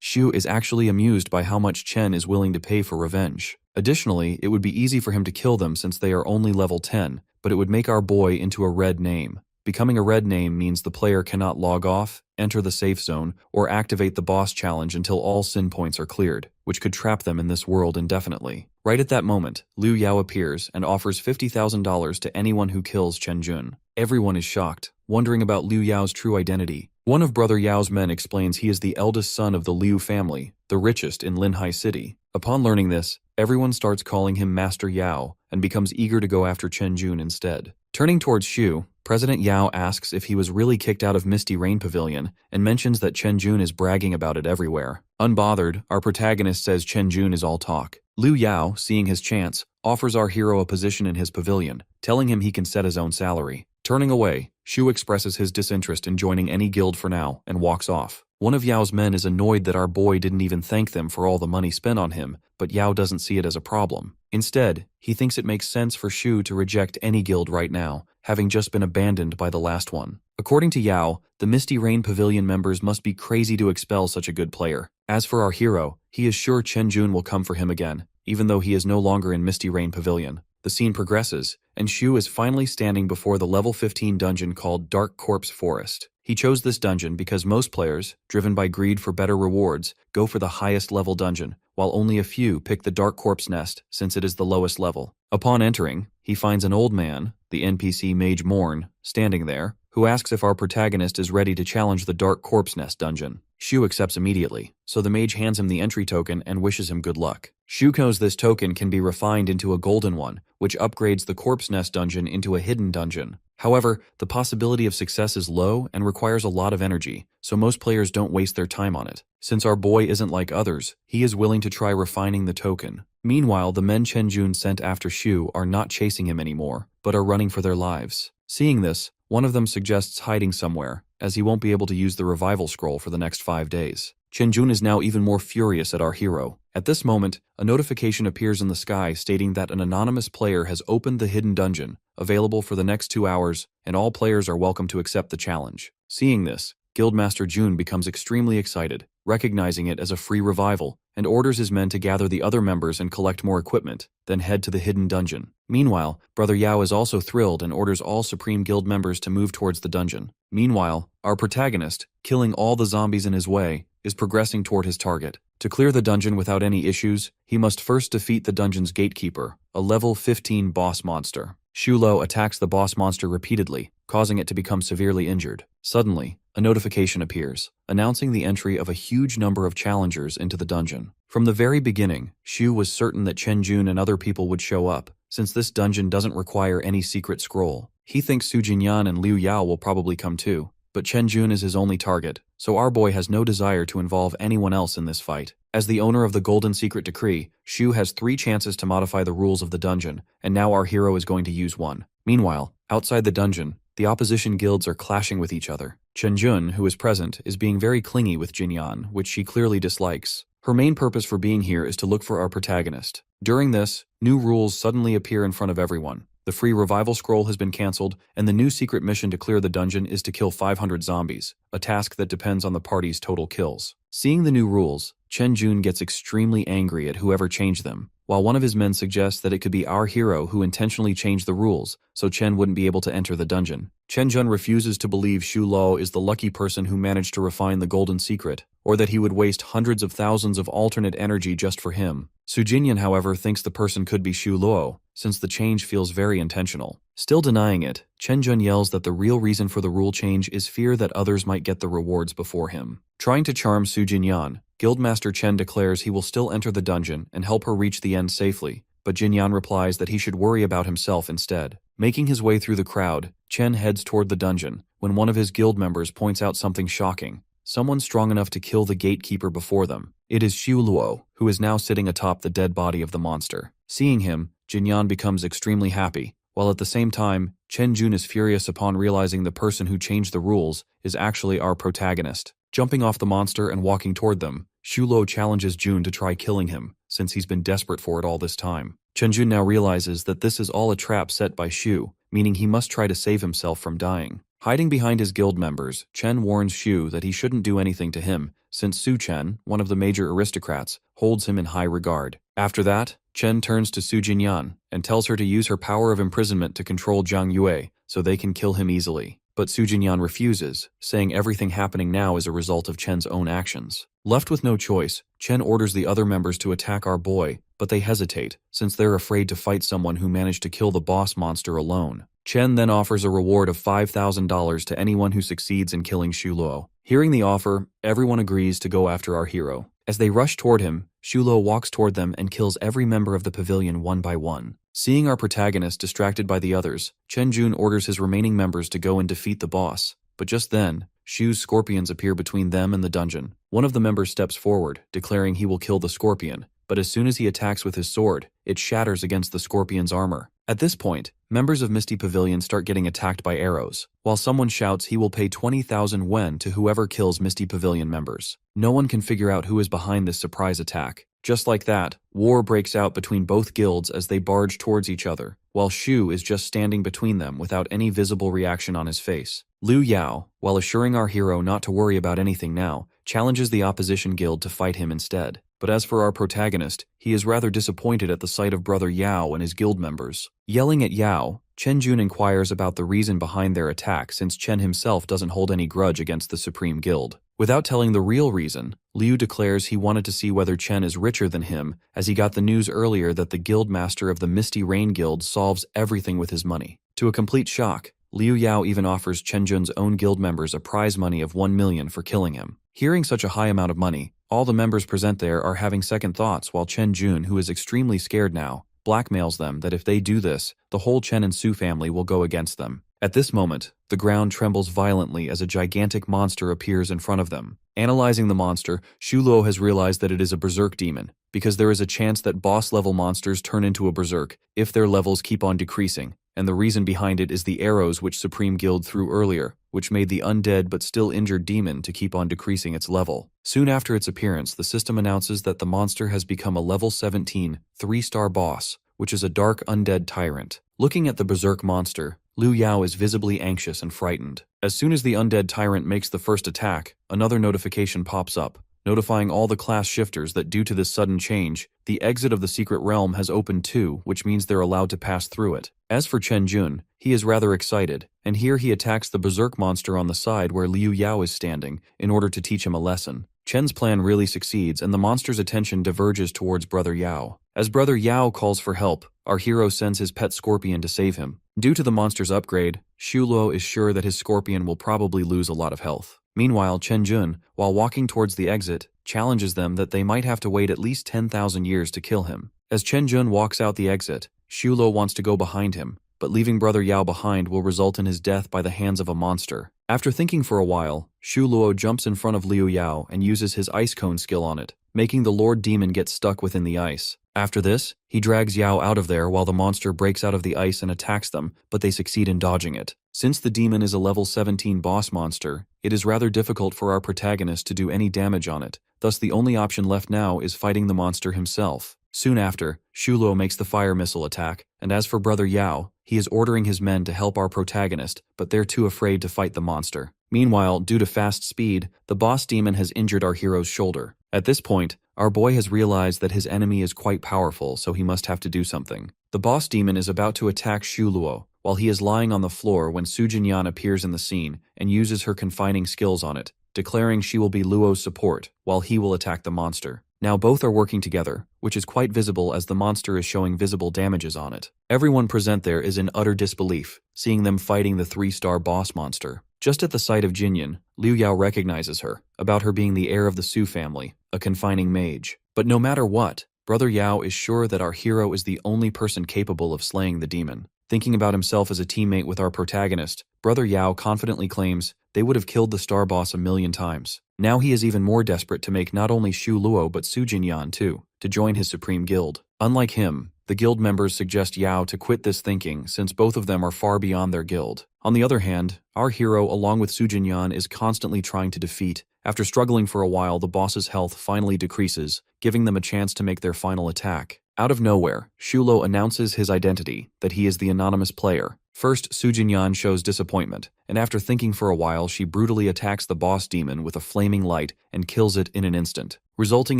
Shu is actually amused by how much Chen is willing to pay for revenge. Additionally, it would be easy for him to kill them since they are only level 10, but it would make our boy into a red name. Becoming a red name means the player cannot log off, enter the safe zone, or activate the boss challenge until all sin points are cleared, which could trap them in this world indefinitely. Right at that moment, Liu Yao appears and offers $50,000 to anyone who kills Chen Jun. Everyone is shocked, wondering about Liu Yao's true identity. One of Brother Yao's men explains he is the eldest son of the Liu family, the richest in Linhai City. Upon learning this, everyone starts calling him Master Yao and becomes eager to go after Chen Jun instead. Turning towards Shu, President Yao asks if he was really kicked out of Misty Rain Pavilion and mentions that Chen Jun is bragging about it everywhere. Unbothered, our protagonist says Chen Jun is all talk. Liu Yao, seeing his chance, offers our hero a position in his pavilion, telling him he can set his own salary. Turning away, Shu expresses his disinterest in joining any guild for now and walks off. One of Yao's men is annoyed that our boy didn't even thank them for all the money spent on him, but Yao doesn't see it as a problem. Instead, he thinks it makes sense for Shu to reject any guild right now, having just been abandoned by the last one. According to Yao, the Misty Rain Pavilion members must be crazy to expel such a good player. As for our hero, he is sure Chen Jun will come for him again, even though he is no longer in Misty Rain Pavilion. The scene progresses, and Shu is finally standing before the level 15 dungeon called Dark Corpse Forest. He chose this dungeon because most players, driven by greed for better rewards, go for the highest level dungeon, while only a few pick the Dark Corpse Nest since it is the lowest level. Upon entering, he finds an old man, the NPC Mage Morn, standing there, who asks if our protagonist is ready to challenge the Dark Corpse Nest dungeon. Shu accepts immediately, so the mage hands him the entry token and wishes him good luck. Shu knows this token can be refined into a golden one, which upgrades the Corpse Nest dungeon into a hidden dungeon. However, the possibility of success is low and requires a lot of energy, so most players don't waste their time on it. Since our boy isn't like others, he is willing to try refining the token. Meanwhile, the men Chen Jun sent after Shu are not chasing him anymore, but are running for their lives. Seeing this, one of them suggests hiding somewhere, as he won't be able to use the revival scroll for the next 5 days. Chen Jun is now even more furious at our hero. At this moment, a notification appears in the sky stating that an anonymous player has opened the hidden dungeon, available for the next 2 hours, and all players are welcome to accept the challenge. Seeing this, Guildmaster Jun becomes extremely excited, recognizing it as a free revival, and orders his men to gather the other members and collect more equipment, then head to the hidden dungeon. Meanwhile, Brother Yao is also thrilled and orders all Supreme Guild members to move towards the dungeon. Meanwhile, our protagonist, killing all the zombies in his way, is progressing toward his target. To clear the dungeon without any issues, he must first defeat the dungeon's gatekeeper, a level 15 boss monster. Shulo attacks the boss monster repeatedly, causing it to become severely injured. Suddenly, a notification appears, announcing the entry of a huge number of challengers into the dungeon. From the very beginning, Shu was certain that Chen Jun and other people would show up, since this dungeon doesn't require any secret scroll. He thinks Su Jinyan and Liu Yao will probably come too, but Chen Jun is his only target, so our boy has no desire to involve anyone else in this fight. As the owner of the Golden Secret Decree, Shu has 3 chances to modify the rules of the dungeon, and now our hero is going to use one. Meanwhile, outside the dungeon, the opposition guilds are clashing with each other. Chen Jun, who is present, is being very clingy with Jinyan, which she clearly dislikes. Her main purpose for being here is to look for our protagonist. During this, new rules suddenly appear in front of everyone. The free revival scroll has been cancelled, and the new secret mission to clear the dungeon is to kill 500 zombies, a task that depends on the party's total kills. Seeing the new rules, Chen Jun gets extremely angry at whoever changed them, while one of his men suggests that it could be our hero who intentionally changed the rules, so Chen wouldn't be able to enter the dungeon. Chen Jun refuses to believe Shu Luo is the lucky person who managed to refine the golden secret, or that he would waste hundreds of thousands of alternate energy just for him. Su Jinyan, however, thinks the person could be Shu Luo, since the change feels very intentional. Still denying it, Chen Jun yells that the real reason for the rule change is fear that others might get the rewards before him. Trying to charm Su Jinyan, Guildmaster Chen declares he will still enter the dungeon and help her reach the end safely, but Jinyan replies that he should worry about himself instead. Making his way through the crowd, Chen heads toward the dungeon, when one of his guild members points out something shocking. Someone strong enough to kill the gatekeeper before them. It is Shu Luo, who is now sitting atop the dead body of the monster. Seeing him, Jinyan becomes extremely happy, while at the same time, Chen Jun is furious upon realizing the person who changed the rules is actually our protagonist. Jumping off the monster and walking toward them, Shu Luo challenges Jun to try killing him, since he's been desperate for it all this time. Chen Jun now realizes that this is all a trap set by Shu, meaning he must try to save himself from dying. Hiding behind his guild members, Chen warns Shu that he shouldn't do anything to him, since Su Chen, one of the major aristocrats, holds him in high regard. After that, Chen turns to Su Jinyan and tells her to use her power of imprisonment to control Zhang Yue so they can kill him easily. But Su Jinyan refuses, saying everything happening now is a result of Chen's own actions. Left with no choice, Chen orders the other members to attack our boy, but they hesitate, since they're afraid to fight someone who managed to kill the boss monster alone. Chen then offers a reward of $5,000 to anyone who succeeds in killing Shu Luo. Hearing the offer, everyone agrees to go after our hero. As they rush toward him, Shu Luo walks toward them and kills every member of the pavilion one by one. Seeing our protagonist distracted by the others, Chen Jun orders his remaining members to go and defeat the boss. But just then, Shu's scorpions appear between them and the dungeon. One of the members steps forward, declaring he will kill the scorpion, but as soon as he attacks with his sword, it shatters against the scorpion's armor. At this point, members of Misty Pavilion start getting attacked by arrows, while someone shouts he will pay 20,000 wen to whoever kills Misty Pavilion members. No one can figure out who is behind this surprise attack. Just like that, war breaks out between both guilds as they barge towards each other, while Shu is just standing between them without any visible reaction on his face. Liu Yao, while assuring our hero not to worry about anything now, challenges the opposition guild to fight him instead. But as for our protagonist, he is rather disappointed at the sight of Brother Yao and his guild members. Yelling at Yao, Chen Jun inquires about the reason behind their attack since Chen himself doesn't hold any grudge against the Supreme Guild. Without telling the real reason, Liu declares he wanted to see whether Chen is richer than him as he got the news earlier that the guild master of the Misty Rain Guild solves everything with his money. To a complete shock, Liu Yao even offers Chen Jun's own guild members a prize money of 1 million for killing him. Hearing such a high amount of money, all the members present there are having second thoughts while Chen Jun, who is extremely scared now, blackmails them that if they do this, the whole Chen and Su family will go against them. At this moment, the ground trembles violently as a gigantic monster appears in front of them. Analyzing the monster, Shu Luo has realized that it is a berserk demon, because there is a chance that boss-level monsters turn into a berserk if their levels keep on decreasing, and the reason behind it is the arrows which Supreme Guild threw earlier, which made the undead but still injured demon to keep on decreasing its level. Soon after its appearance, the system announces that the monster has become a level 17, 3-star boss, which is a dark undead tyrant. Looking at the berserk monster, Liu Yao is visibly anxious and frightened. As soon as the undead tyrant makes the first attack, another notification pops up, notifying all the class shifters that due to this sudden change, the exit of the secret realm has opened too, which means they're allowed to pass through it. As for Chen Jun, he is rather excited, and here he attacks the berserk monster on the side where Liu Yao is standing in order to teach him a lesson. Chen's plan really succeeds and the monster's attention diverges towards Brother Yao. As Brother Yao calls for help, our hero sends his pet scorpion to save him. Due to the monster's upgrade, Xu Luo is sure that his scorpion will probably lose a lot of health. Meanwhile, Chen Jun, while walking towards the exit, challenges them that they might have to wait at least 10,000 years to kill him. As Chen Jun walks out the exit, Xu Luo wants to go behind him, but leaving Brother Yao behind will result in his death by the hands of a monster. After thinking for a while, Xu Luo jumps in front of Liu Yao and uses his ice cone skill on it, making the Lord Demon get stuck within the ice. After this, he drags Yao out of there while the monster breaks out of the ice and attacks them, but they succeed in dodging it. Since the demon is a level 17 boss monster, it is rather difficult for our protagonist to do any damage on it, thus the only option left now is fighting the monster himself. Soon after, Xu Luo makes the fire missile attack, and as for Brother Yao, he is ordering his men to help our protagonist, but they're too afraid to fight the monster. Meanwhile, due to fast speed, the boss demon has injured our hero's shoulder. At this point, our boy has realized that his enemy is quite powerful, so he must have to do something. The boss demon is about to attack Xu Luo, while he is lying on the floor when Su Jinyan appears in the scene and uses her confining skills on it, declaring she will be Luo's support, while he will attack the monster. Now both are working together, which is quite visible as the monster is showing visible damages on it. Everyone present there is in utter disbelief, seeing them fighting the 3-star boss monster. Just at the sight of Jinyan, Liu Yao recognizes her, about her being the heir of the Su family, a confining mage. But no matter what, Brother Yao is sure that our hero is the only person capable of slaying the demon. Thinking about himself as a teammate with our protagonist, Brother Yao confidently claims they would have killed the star boss 1,000,000 times. Now he is even more desperate to make not only Xu Luo but Su Jinyan too, to join his supreme guild. Unlike him, the guild members suggest Yao to quit this thinking since both of them are far beyond their guild. On the other hand, our hero along with Su Jinyan is constantly trying to defeat. After struggling for a while, the boss's health finally decreases, giving them a chance to make their final attack. Out of nowhere, Xu Luo announces his identity, that he is the anonymous player. First, Su Jinyan shows disappointment, and after thinking for a while she brutally attacks the boss demon with a flaming light and kills it in an instant, resulting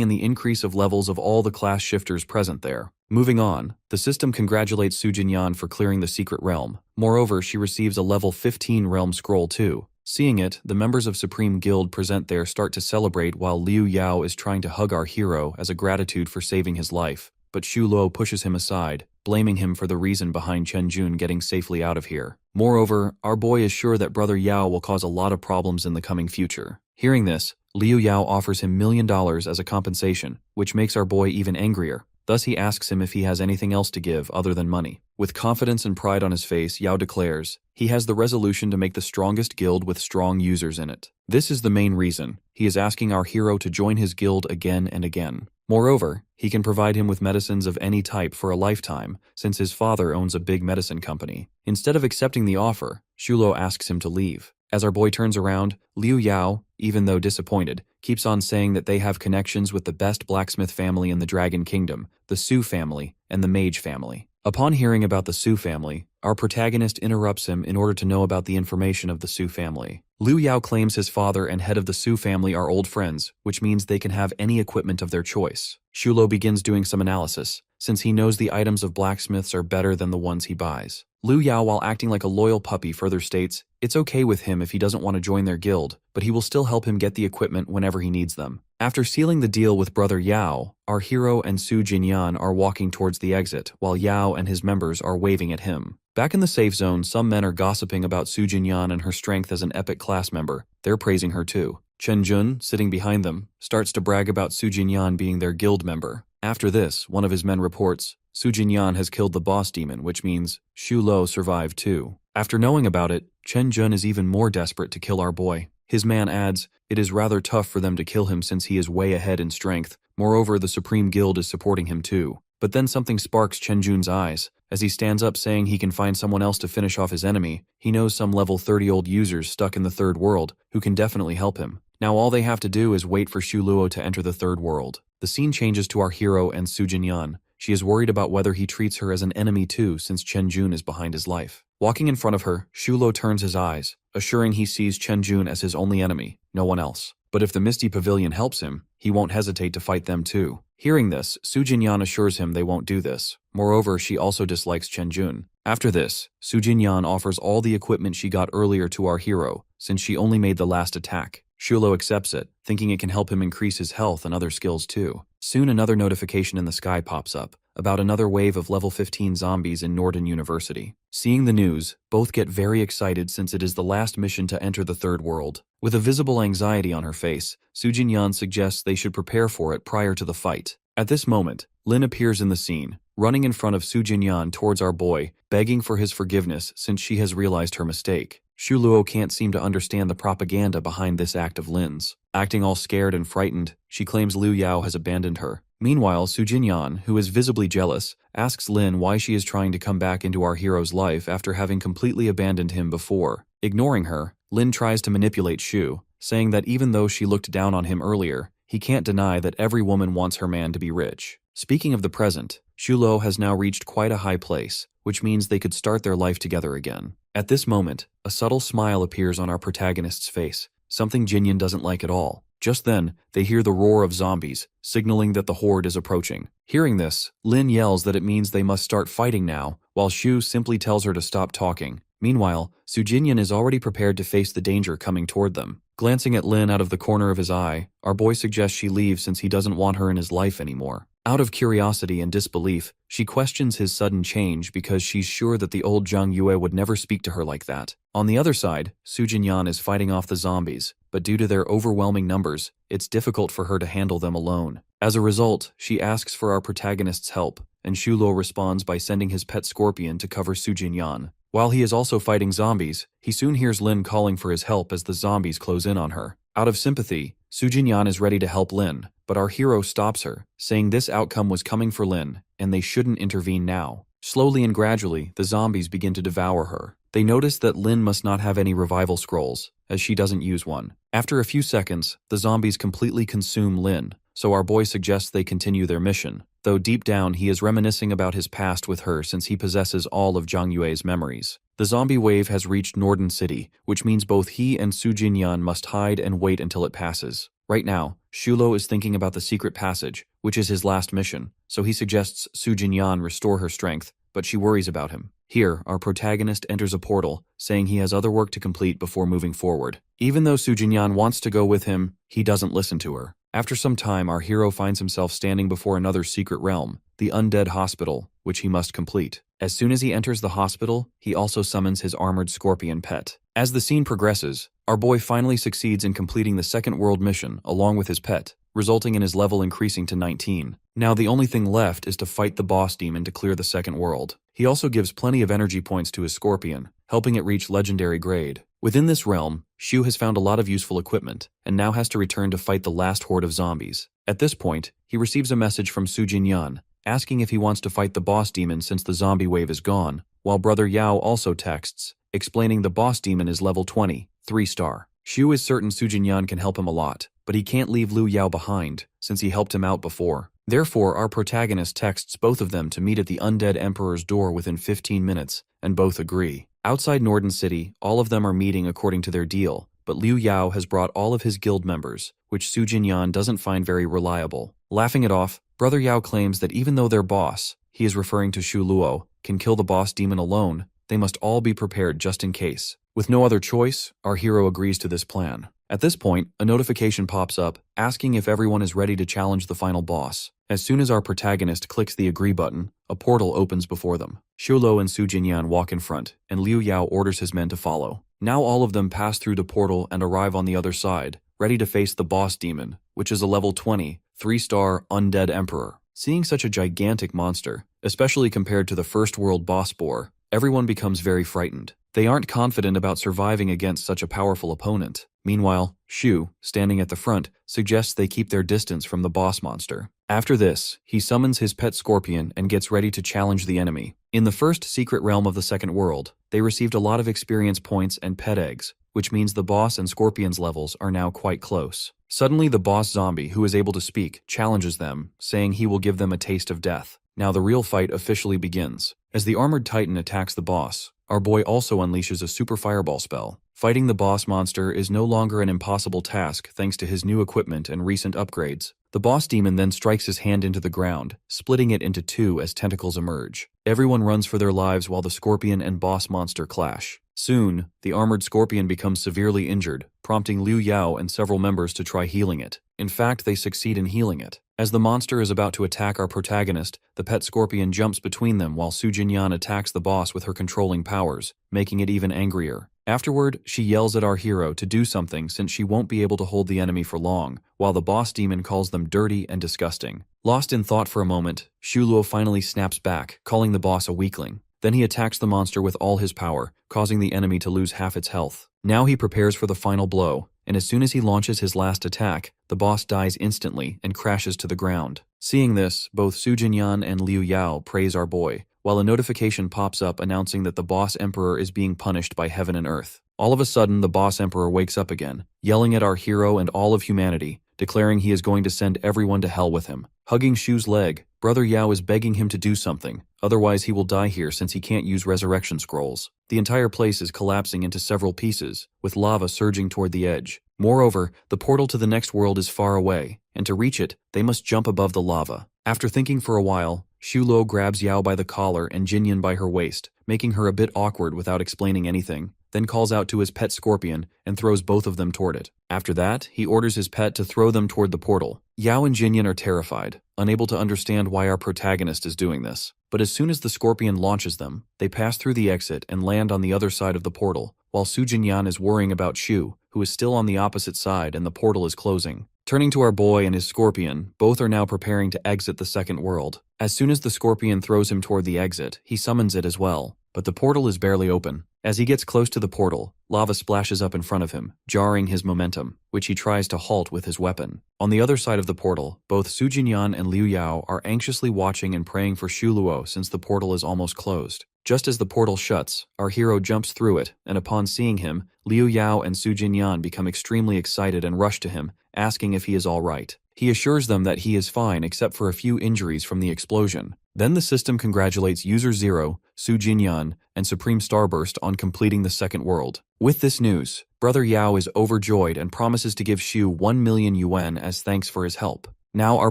in the increase of levels of all the class shifters present there. Moving on, the system congratulates Su Jinyan for clearing the secret realm. Moreover, she receives a level 15 realm scroll too. Seeing it, the members of Supreme Guild present there start to celebrate while Liu Yao is trying to hug our hero as a gratitude for saving his life. But Xu Luo pushes him aside, blaming him for the reason behind Chen Jun getting safely out of here. Moreover, our boy is sure that Brother Yao will cause a lot of problems in the coming future. Hearing this, Liu Yao offers him $1,000,000 as a compensation, which makes our boy even angrier. Thus he asks him if he has anything else to give other than money. With confidence and pride on his face, Yao declares he has the resolution to make the strongest guild with strong users in it. This is the main reason. He is asking our hero to join his guild again and again. Moreover, he can provide him with medicines of any type for a lifetime, since his father owns a big medicine company. Instead of accepting the offer, Xu Luo asks him to leave. As our boy turns around, Liu Yao, even though disappointed, keeps on saying that they have connections with the best blacksmith family in the Dragon Kingdom, the Su family, and the Mage family. Upon hearing about the Su family, our protagonist interrupts him in order to know about the information of the Su family. Liu Yao claims his father and head of the Su family are old friends, which means they can have any equipment of their choice. Xu Luo begins doing some analysis, since he knows the items of blacksmiths are better than the ones he buys. Liu Yao, while acting like a loyal puppy, further states it's okay with him if he doesn't want to join their guild, but he will still help him get the equipment whenever he needs them. After sealing the deal with Brother Yao, our hero and Su Jinyan are walking towards the exit, while Yao and his members are waving at him. Back in the safe zone, some men are gossiping about Su Jinyan and her strength as an epic class member. They're praising her too. Chen Jun, sitting behind them, starts to brag about Su Jinyan being their guild member. After this, one of his men reports, Su Jinyan has killed the boss demon, which means Xu Luo survived too. After knowing about it, Chen Jun is even more desperate to kill our boy. His man adds, it is rather tough for them to kill him since he is way ahead in strength. Moreover, the Supreme Guild is supporting him too. But then something sparks Chen Jun's eyes. As he stands up saying he can find someone else to finish off his enemy, he knows some level 30 old users stuck in the third world who can definitely help him. Now all they have to do is wait for Xu Luo to enter the third world. The scene changes to our hero and Su Jinyan. She is worried about whether he treats her as an enemy too since Chen Jun is behind his life. Walking in front of her, Xu Luo turns his eyes, assuring he sees Chen Jun as his only enemy, no one else. But if the Misty Pavilion helps him, he won't hesitate to fight them too. Hearing this, Su Jinyan assures him they won't do this. Moreover, she also dislikes Chen Jun. After this, Su Jinyan offers all the equipment she got earlier to our hero, since she only made the last attack. Shulo accepts it, thinking it can help him increase his health and other skills too. Soon another notification in the sky pops up, about another wave of level 15 zombies in Norden University. Seeing the news, both get very excited since it is the last mission to enter the third world. With a visible anxiety on her face, Sujin-yan suggests they should prepare for it prior to the fight. At this moment, Lin appears in the scene, running in front of Sujin-yan towards our boy, begging for his forgiveness since she has realized her mistake. Shuluo can't seem to understand the propaganda behind this act of Lin's. Acting all scared and frightened, she claims Liu Yao has abandoned her. Meanwhile, Sujin-yan, who is visibly jealous, asks Lin why she is trying to come back into our hero's life after having completely abandoned him before. Ignoring her, Lin tries to manipulate Shu, saying that even though she looked down on him earlier, he can't deny that every woman wants her man to be rich. Speaking of the present, Shulo has now reached quite a high place, which means they could start their life together again. At this moment, a subtle smile appears on our protagonist's face, something Jinyan doesn't like at all. Just then, they hear the roar of zombies, signaling that the horde is approaching. Hearing this, Lin yells that it means they must start fighting now, while Shu simply tells her to stop talking. Meanwhile, Sujinyan is already prepared to face the danger coming toward them. Glancing at Lin out of the corner of his eye, our boy suggests she leave since he doesn't want her in his life anymore. Out of curiosity and disbelief, she questions his sudden change because she's sure that the old Zhang Yue would never speak to her like that. On the other side, Sujinyan is fighting off the zombies, but due to their overwhelming numbers, it's difficult for her to handle them alone. As a result, she asks for our protagonist's help, and Shulo responds by sending his pet scorpion to cover Sujinyan. While he is also fighting zombies, he soon hears Lin calling for his help as the zombies close in on her. Out of sympathy, Sujinyan is ready to help Lin, but our hero stops her, saying this outcome was coming for Lin, and they shouldn't intervene now. Slowly and gradually, the zombies begin to devour her. They notice that Lin must not have any revival scrolls, as she doesn't use one. After a few seconds, the zombies completely consume Lin, so our boy suggests they continue their mission, though deep down he is reminiscing about his past with her since he possesses all of Zhang Yue's memories. The zombie wave has reached Norden City, which means both he and Sujinyan must hide and wait until it passes. Right now, Shulo is thinking about the secret passage, which is his last mission, so he suggests Sujinyan restore her strength, but she worries about him. Here, our protagonist enters a portal, saying he has other work to complete before moving forward. Even though Sujinyan wants to go with him, he doesn't listen to her. After some time, our hero finds himself standing before another secret realm, the undead hospital, which he must complete. As soon as he enters the hospital, he also summons his armored scorpion pet. As the scene progresses, our boy finally succeeds in completing the second world mission along with his pet, resulting in his level increasing to 19. Now the only thing left is to fight the boss demon to clear the second world. He also gives plenty of energy points to his scorpion, helping it reach legendary grade. Within this realm, Shu has found a lot of useful equipment, and now has to return to fight the last horde of zombies. At this point, he receives a message from Sujinyan, asking if he wants to fight the boss demon since the zombie wave is gone, while brother Yao also texts, explaining the boss demon is level 20, 3-star. Shu is certain Sujinyan can help him a lot, but he can't leave Liu Yao behind, since he helped him out before. Therefore, our protagonist texts both of them to meet at the undead emperor's door within 15 minutes, and both agree. Outside Norden City, all of them are meeting according to their deal, but Liu Yao has brought all of his guild members, which Sujinyan doesn't find very reliable. Laughing it off, brother Yao claims that even though their boss, he is referring to Shu Luo, can kill the boss demon alone, they must all be prepared just in case. With no other choice, our hero agrees to this plan. At this point, a notification pops up, asking if everyone is ready to challenge the final boss. As soon as our protagonist clicks the agree button, a portal opens before them. Shulo and Sujinyan walk in front, and Liu Yao orders his men to follow. Now all of them pass through the portal and arrive on the other side, ready to face the boss demon, which is a level 20, 3-star undead emperor. Seeing such a gigantic monster, especially compared to the first world boss boar, everyone becomes very frightened. They aren't confident about surviving against such a powerful opponent. Meanwhile, Shu, standing at the front, suggests they keep their distance from the boss monster. After this, he summons his pet scorpion and gets ready to challenge the enemy. In the first secret realm of the second world, they received a lot of experience points and pet eggs, which means the boss and scorpion's levels are now quite close. Suddenly, the boss zombie, who is able to speak, challenges them, saying he will give them a taste of death. Now the real fight officially begins. As the armored titan attacks the boss, our boy also unleashes a super fireball spell. Fighting the boss monster is no longer an impossible task thanks to his new equipment and recent upgrades. The boss demon then strikes his hand into the ground, splitting it into two as tentacles emerge. Everyone runs for their lives while the scorpion and boss monster clash. Soon, the armored scorpion becomes severely injured, prompting Liu Yao and several members to try healing it. In fact, they succeed in healing it. As the monster is about to attack our protagonist, the pet scorpion jumps between them while Su Jinyan attacks the boss with her controlling powers, making it even angrier. Afterward, she yells at our hero to do something since she won't be able to hold the enemy for long, while the boss demon calls them dirty and disgusting. Lost in thought for a moment, Xu Luo finally snaps back, calling the boss a weakling. Then he attacks the monster with all his power, causing the enemy to lose half its health. Now he prepares for the final blow, and as soon as he launches his last attack, the boss dies instantly and crashes to the ground. Seeing this, both Su Jinyan and Liu Yao praise our boy, while a notification pops up announcing that the boss emperor is being punished by heaven and earth. All of a sudden, the boss emperor wakes up again, yelling at our hero and all of humanity, declaring he is going to send everyone to hell with him. Hugging Shu's leg, Brother Yao is begging him to do something, otherwise he will die here since he can't use resurrection scrolls. The entire place is collapsing into several pieces, with lava surging toward the edge. Moreover, the portal to the next world is far away, and to reach it, they must jump above the lava. After thinking for a while, Xu Luo grabs Yao by the collar and Jinyan by her waist, making her a bit awkward without explaining anything, then calls out to his pet scorpion and throws both of them toward it. After that, he orders his pet to throw them toward the portal. Yao and Jinyan are terrified, unable to understand why our protagonist is doing this. But as soon as the scorpion launches them, they pass through the exit and land on the other side of the portal, while Su Jinyan is worrying about Shu, who is still on the opposite side and the portal is closing. Turning to our boy and his scorpion, both are now preparing to exit the second world. As soon as the scorpion throws him toward the exit, he summons it as well. But the portal is barely open. As he gets close to the portal, lava splashes up in front of him, jarring his momentum, which he tries to halt with his weapon. On the other side of the portal, both Su Jinyan and Liu Yao are anxiously watching and praying for Xu Luo since the portal is almost closed. Just as the portal shuts, our hero jumps through it, and upon seeing him, Liu Yao and Su Jinyan become extremely excited and rush to him, asking if he is all right. He assures them that he is fine except for a few injuries from the explosion. Then the system congratulates User 0, Su Jinyan, and Supreme Starburst on completing the second world. With this news, Brother Yao is overjoyed and promises to give Shu 1 million yuan as thanks for his help. Now our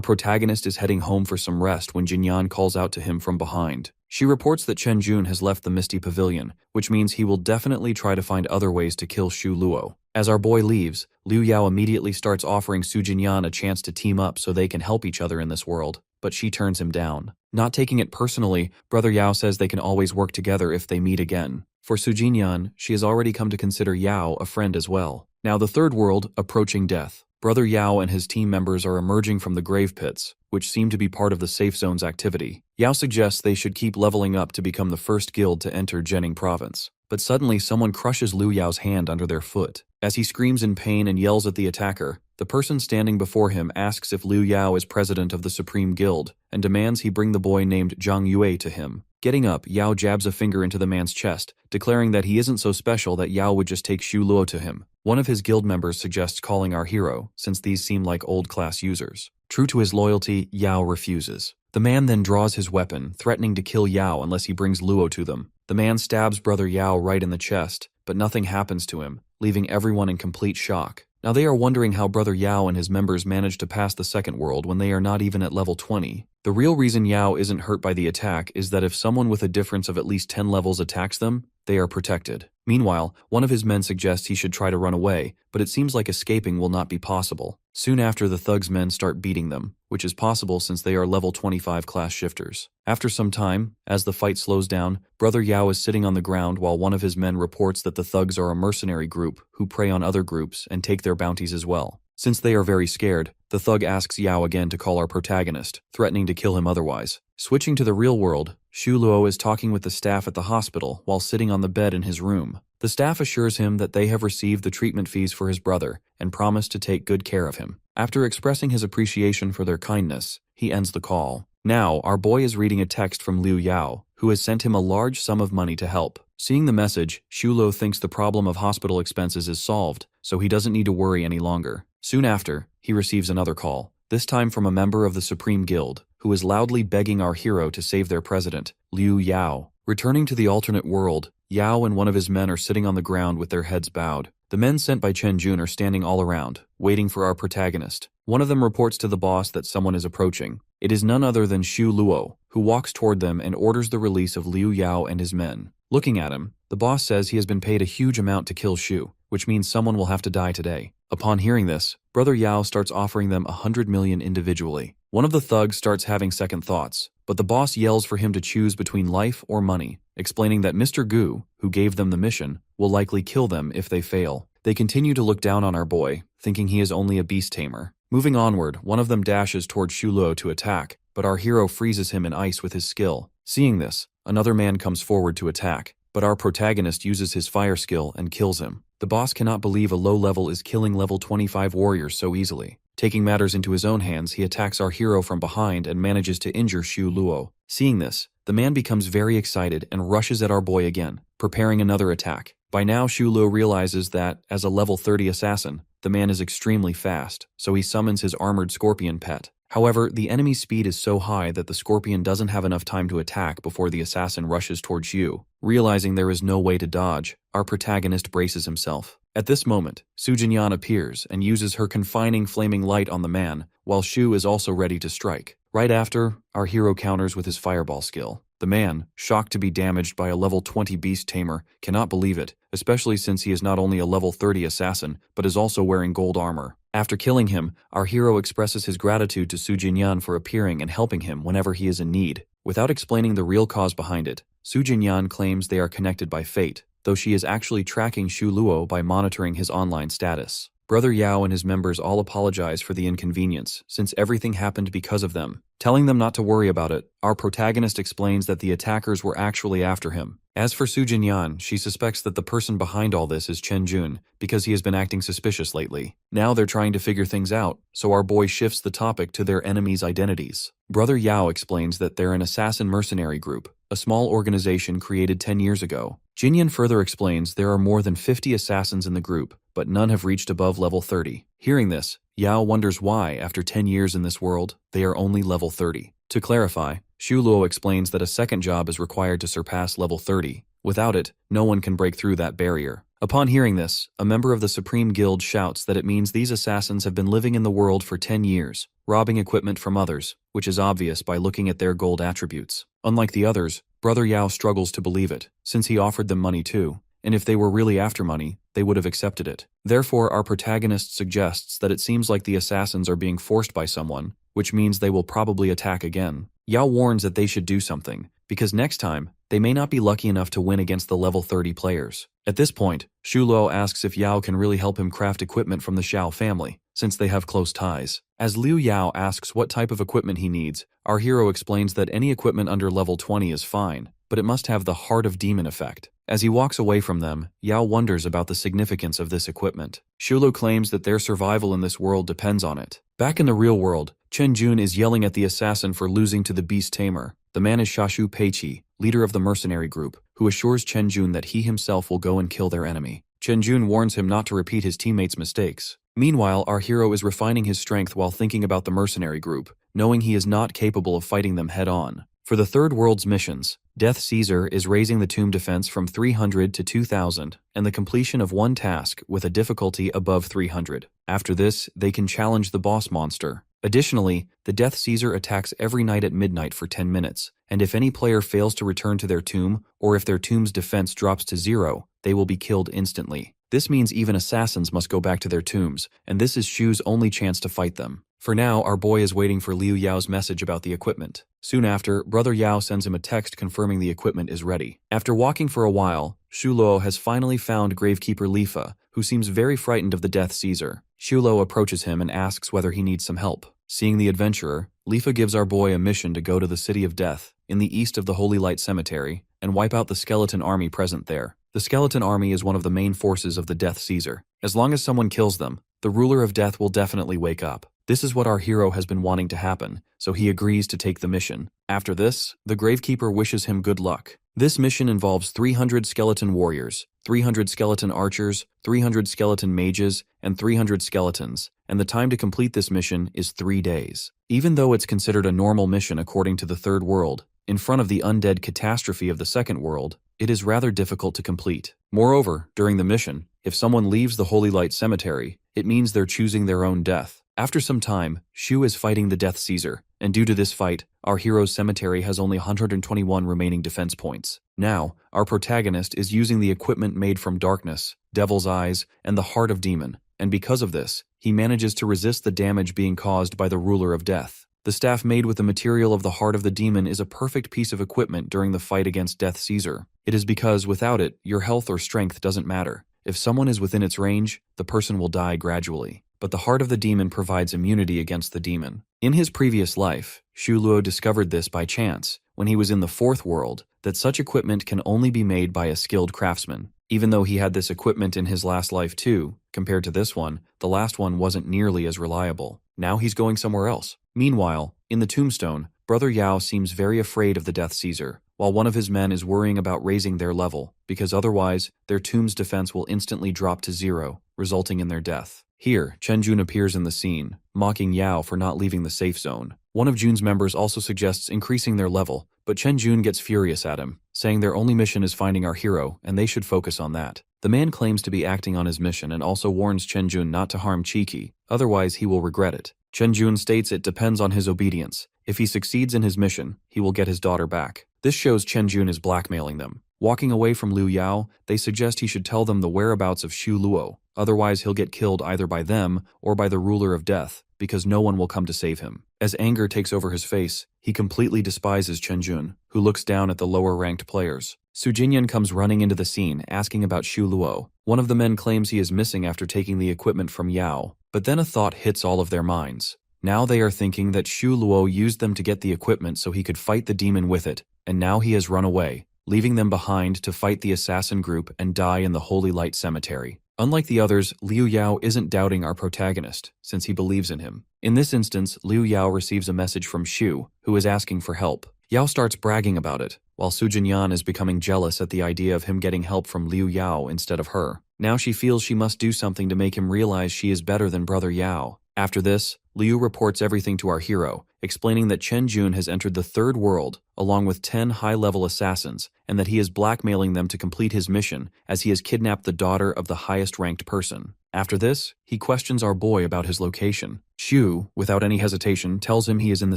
protagonist is heading home for some rest when Jinyan calls out to him from behind. She reports that Chen Jun has left the Misty Pavilion, which means he will definitely try to find other ways to kill Xu Luo. As our boy leaves, Liu Yao immediately starts offering Su Jinyan a chance to team up so they can help each other in this world, but she turns him down. Not taking it personally, Brother Yao says they can always work together if they meet again. For Su Jinyan, she has already come to consider Yao a friend as well. Now the third world, approaching death. Brother Yao and his team members are emerging from the grave pits, which seem to be part of the Safe Zone's activity. Yao suggests they should keep leveling up to become the first guild to enter Jining Province. But suddenly someone crushes Liu Yao's hand under their foot. As he screams in pain and yells at the attacker, the person standing before him asks if Liu Yao is president of the Supreme Guild and demands he bring the boy named Zhang Yue to him. Getting up, Yao jabs a finger into the man's chest, declaring that he isn't so special that Yao would just take Xu Luo to him. One of his guild members suggests calling our hero, since these seem like old-class users. True to his loyalty, Yao refuses. The man then draws his weapon, threatening to kill Yao unless he brings Luo to them. The man stabs Brother Yao right in the chest, but nothing happens to him, leaving everyone in complete shock. Now they are wondering how Brother Yao and his members managed to pass the second world when they are not even at level 20. The real reason Yao isn't hurt by the attack is that if someone with a difference of at least 10 levels attacks them, they are protected. Meanwhile, one of his men suggests he should try to run away, but it seems like escaping will not be possible. Soon after, the thugs' men start beating them, which is possible since they are level 25 class shifters. After some time, as the fight slows down, Brother Yao is sitting on the ground while one of his men reports that the thugs are a mercenary group who prey on other groups and take their bounties as well. Since they are very scared, the thug asks Yao again to call our protagonist, threatening to kill him otherwise. Switching to the real world, Xu Luo is talking with the staff at the hospital while sitting on the bed in his room. The staff assures him that they have received the treatment fees for his brother and promise to take good care of him. After expressing his appreciation for their kindness, he ends the call. Now, our boy is reading a text from Liu Yao, who has sent him a large sum of money to help. Seeing the message, Xu Luo thinks the problem of hospital expenses is solved, so he doesn't need to worry any longer. Soon after, he receives another call, this time from a member of the Supreme Guild, who is loudly begging our hero to save their president, Liu Yao. Returning to the alternate world, Yao and one of his men are sitting on the ground with their heads bowed. The men sent by Chen Jun are standing all around, waiting for our protagonist. One of them reports to the boss that someone is approaching. It is none other than Xu Luo, who walks toward them and orders the release of Liu Yao and his men. Looking at him, the boss says he has been paid a huge amount to kill Xu, which means someone will have to die today. Upon hearing this, Brother Yao starts offering them 100 million individually. One of the thugs starts having second thoughts, but the boss yells for him to choose between life or money, explaining that Mr. Gu, who gave them the mission, will likely kill them if they fail. They continue to look down on our boy, thinking he is only a beast tamer. Moving onward, one of them dashes toward Xu Luo to attack, but our hero freezes him in ice with his skill. Seeing this, another man comes forward to attack, but our protagonist uses his fire skill and kills him. The boss cannot believe a low level is killing level 25 warriors so easily. Taking matters into his own hands, he attacks our hero from behind and manages to injure Xu Luo. Seeing this, the man becomes very excited and rushes at our boy again, preparing another attack. By now, Xu Luo realizes that, as a level 30 assassin, the man is extremely fast, so he summons his armored scorpion pet. However, the enemy's speed is so high that the scorpion doesn't have enough time to attack before the assassin rushes towards Xu. Realizing there is no way to dodge, our protagonist braces himself. At this moment, Su Jinyan appears and uses her confining flaming light on the man, while Xu is also ready to strike. Right after, our hero counters with his fireball skill. The man, shocked to be damaged by a level 20 beast tamer, cannot believe it, especially since he is not only a level 30 assassin, but is also wearing gold armor. After killing him, our hero expresses his gratitude to Su Jinyan for appearing and helping him whenever he is in need. Without explaining the real cause behind it, Su Jinyan claims they are connected by fate, though she is actually tracking Xu Luo by monitoring his online status. Brother Yao and his members all apologize for the inconvenience, since everything happened because of them. Telling them not to worry about it, our protagonist explains that the attackers were actually after him. As for Su Jinyan, she suspects that the person behind all this is Chen Jun, because he has been acting suspicious lately. Now they're trying to figure things out, so our boy shifts the topic to their enemies' identities. Brother Yao explains that they're an assassin mercenary group, a small organization created 10 years ago. Jinyan further explains there are more than 50 assassins in the group, but none have reached above level 30. Hearing this, Yao wonders why, after 10 years in this world, they are only level 30. To clarify, Xu Luo explains that a second job is required to surpass level 30. Without it, no one can break through that barrier. Upon hearing this, a member of the Supreme Guild shouts that it means these assassins have been living in the world for 10 years, robbing equipment from others, which is obvious by looking at their gold attributes. Unlike the others, Brother Yao struggles to believe it, since he offered them money too, and if they were really after money, they would have accepted it. Therefore, our protagonist suggests that it seems like the assassins are being forced by someone, which means they will probably attack again. Yao warns that they should do something, because next time, they may not be lucky enough to win against the level 30 players. At this point, Xu Luo asks if Yao can really help him craft equipment from the Xiao family, since they have close ties. As Liu Yao asks what type of equipment he needs, our hero explains that any equipment under level 20 is fine, but it must have the Heart of Demon effect. As he walks away from them, Yao wonders about the significance of this equipment. Xu Luo claims that their survival in this world depends on it. Back in the real world, Chen Jun is yelling at the assassin for losing to the beast tamer. The man is Shashu Peiqi, leader of the mercenary group, who assures Chen Jun that he himself will go and kill their enemy. Chen Jun warns him not to repeat his teammates' mistakes. Meanwhile, our hero is refining his strength while thinking about the mercenary group, knowing he is not capable of fighting them head-on. For the Third World's missions, Death Caesar is raising the tomb defense from 300 to 2,000, and the completion of one task with a difficulty above 300. After this, they can challenge the boss monster. Additionally, the Death Caesar attacks every night at midnight for 10 minutes, and if any player fails to return to their tomb, or if their tomb's defense drops to 0, they will be killed instantly. This means even assassins must go back to their tombs, and this is Shu's only chance to fight them. For now, our boy is waiting for Liu Yao's message about the equipment. Soon after, Brother Yao sends him a text confirming the equipment is ready. After walking for a while, Xu Luo has finally found Gravekeeper Lifa, who seems very frightened of the Death Caesar. Xu Luo approaches him and asks whether he needs some help. Seeing the adventurer, Lifa gives our boy a mission to go to the City of Death, in the east of the Holy Light Cemetery, and wipe out the skeleton army present there. The skeleton army is one of the main forces of the Death Caesar. As long as someone kills them, the ruler of death will definitely wake up. This is what our hero has been wanting to happen, so he agrees to take the mission. After this, the Gravekeeper wishes him good luck. This mission involves 300 skeleton warriors, 300 skeleton archers, 300 skeleton mages, and 300 skeletons, and the time to complete this mission is 3 days. Even though it's considered a normal mission according to the Third World, in front of the undead catastrophe of the second world, it is rather difficult to complete. Moreover, during the mission, if someone leaves the Holy Light Cemetery, it means they're choosing their own death. After some time, Shu is fighting the Death Caesar, and due to this fight, our hero's cemetery has only 121 remaining defense points. Now, our protagonist is using the equipment made from darkness, Devil's Eyes, and the Heart of Demon, and because of this, he manages to resist the damage being caused by the Ruler of Death. The staff made with the material of the Heart of the Demon is a perfect piece of equipment during the fight against Death Caesar. It is because, without it, your health or strength doesn't matter. If someone is within its range, the person will die gradually. But the Heart of the Demon provides immunity against the demon. In his previous life, Shu Luo discovered this by chance, when he was in the fourth world, that such equipment can only be made by a skilled craftsman. Even though he had this equipment in his last life too, compared to this one, the last one wasn't nearly as reliable. Now he's going somewhere else. Meanwhile, in the tombstone, Brother Yao seems very afraid of the Death Caesar, while one of his men is worrying about raising their level, because otherwise, their tomb's defense will instantly drop to 0, resulting in their death. Here, Chen Jun appears in the scene, mocking Yao for not leaving the safe zone. One of Jun's members also suggests increasing their level, but Chen Jun gets furious at him, saying their only mission is finding our hero, and they should focus on that. The man claims to be acting on his mission and also warns Chen Jun not to harm Qi, otherwise he will regret it. Chen Jun states it depends on his obedience. If he succeeds in his mission, he will get his daughter back. This shows Chen Jun is blackmailing them. Walking away from Liu Yao, they suggest he should tell them the whereabouts of Shu Luo, otherwise he'll get killed either by them or by the Ruler of Death, because no one will come to save him. As anger takes over his face, he completely despises Chen Jun, who looks down at the lower-ranked players. Su Jinyan comes running into the scene, asking about Shu Luo. One of the men claims he is missing after taking the equipment from Yao, but then a thought hits all of their minds. Now they are thinking that Shu Luo used them to get the equipment so he could fight the demon with it, and now he has run away, leaving them behind to fight the assassin group and die in the Holy Light Cemetery. Unlike the others, Liu Yao isn't doubting our protagonist, since he believes in him. In this instance, Liu Yao receives a message from Shu, who is asking for help. Yao starts bragging about it, while Su Jinyan is becoming jealous at the idea of him getting help from Liu Yao instead of her. Now she feels she must do something to make him realize she is better than Brother Yao. After this, Liu reports everything to our hero, explaining that Chen Jun has entered the third world, along with 10 high-level assassins, and that he is blackmailing them to complete his mission, as he has kidnapped the daughter of the highest-ranked person. After this, he questions our boy about his location. Shu, without any hesitation, tells him he is in the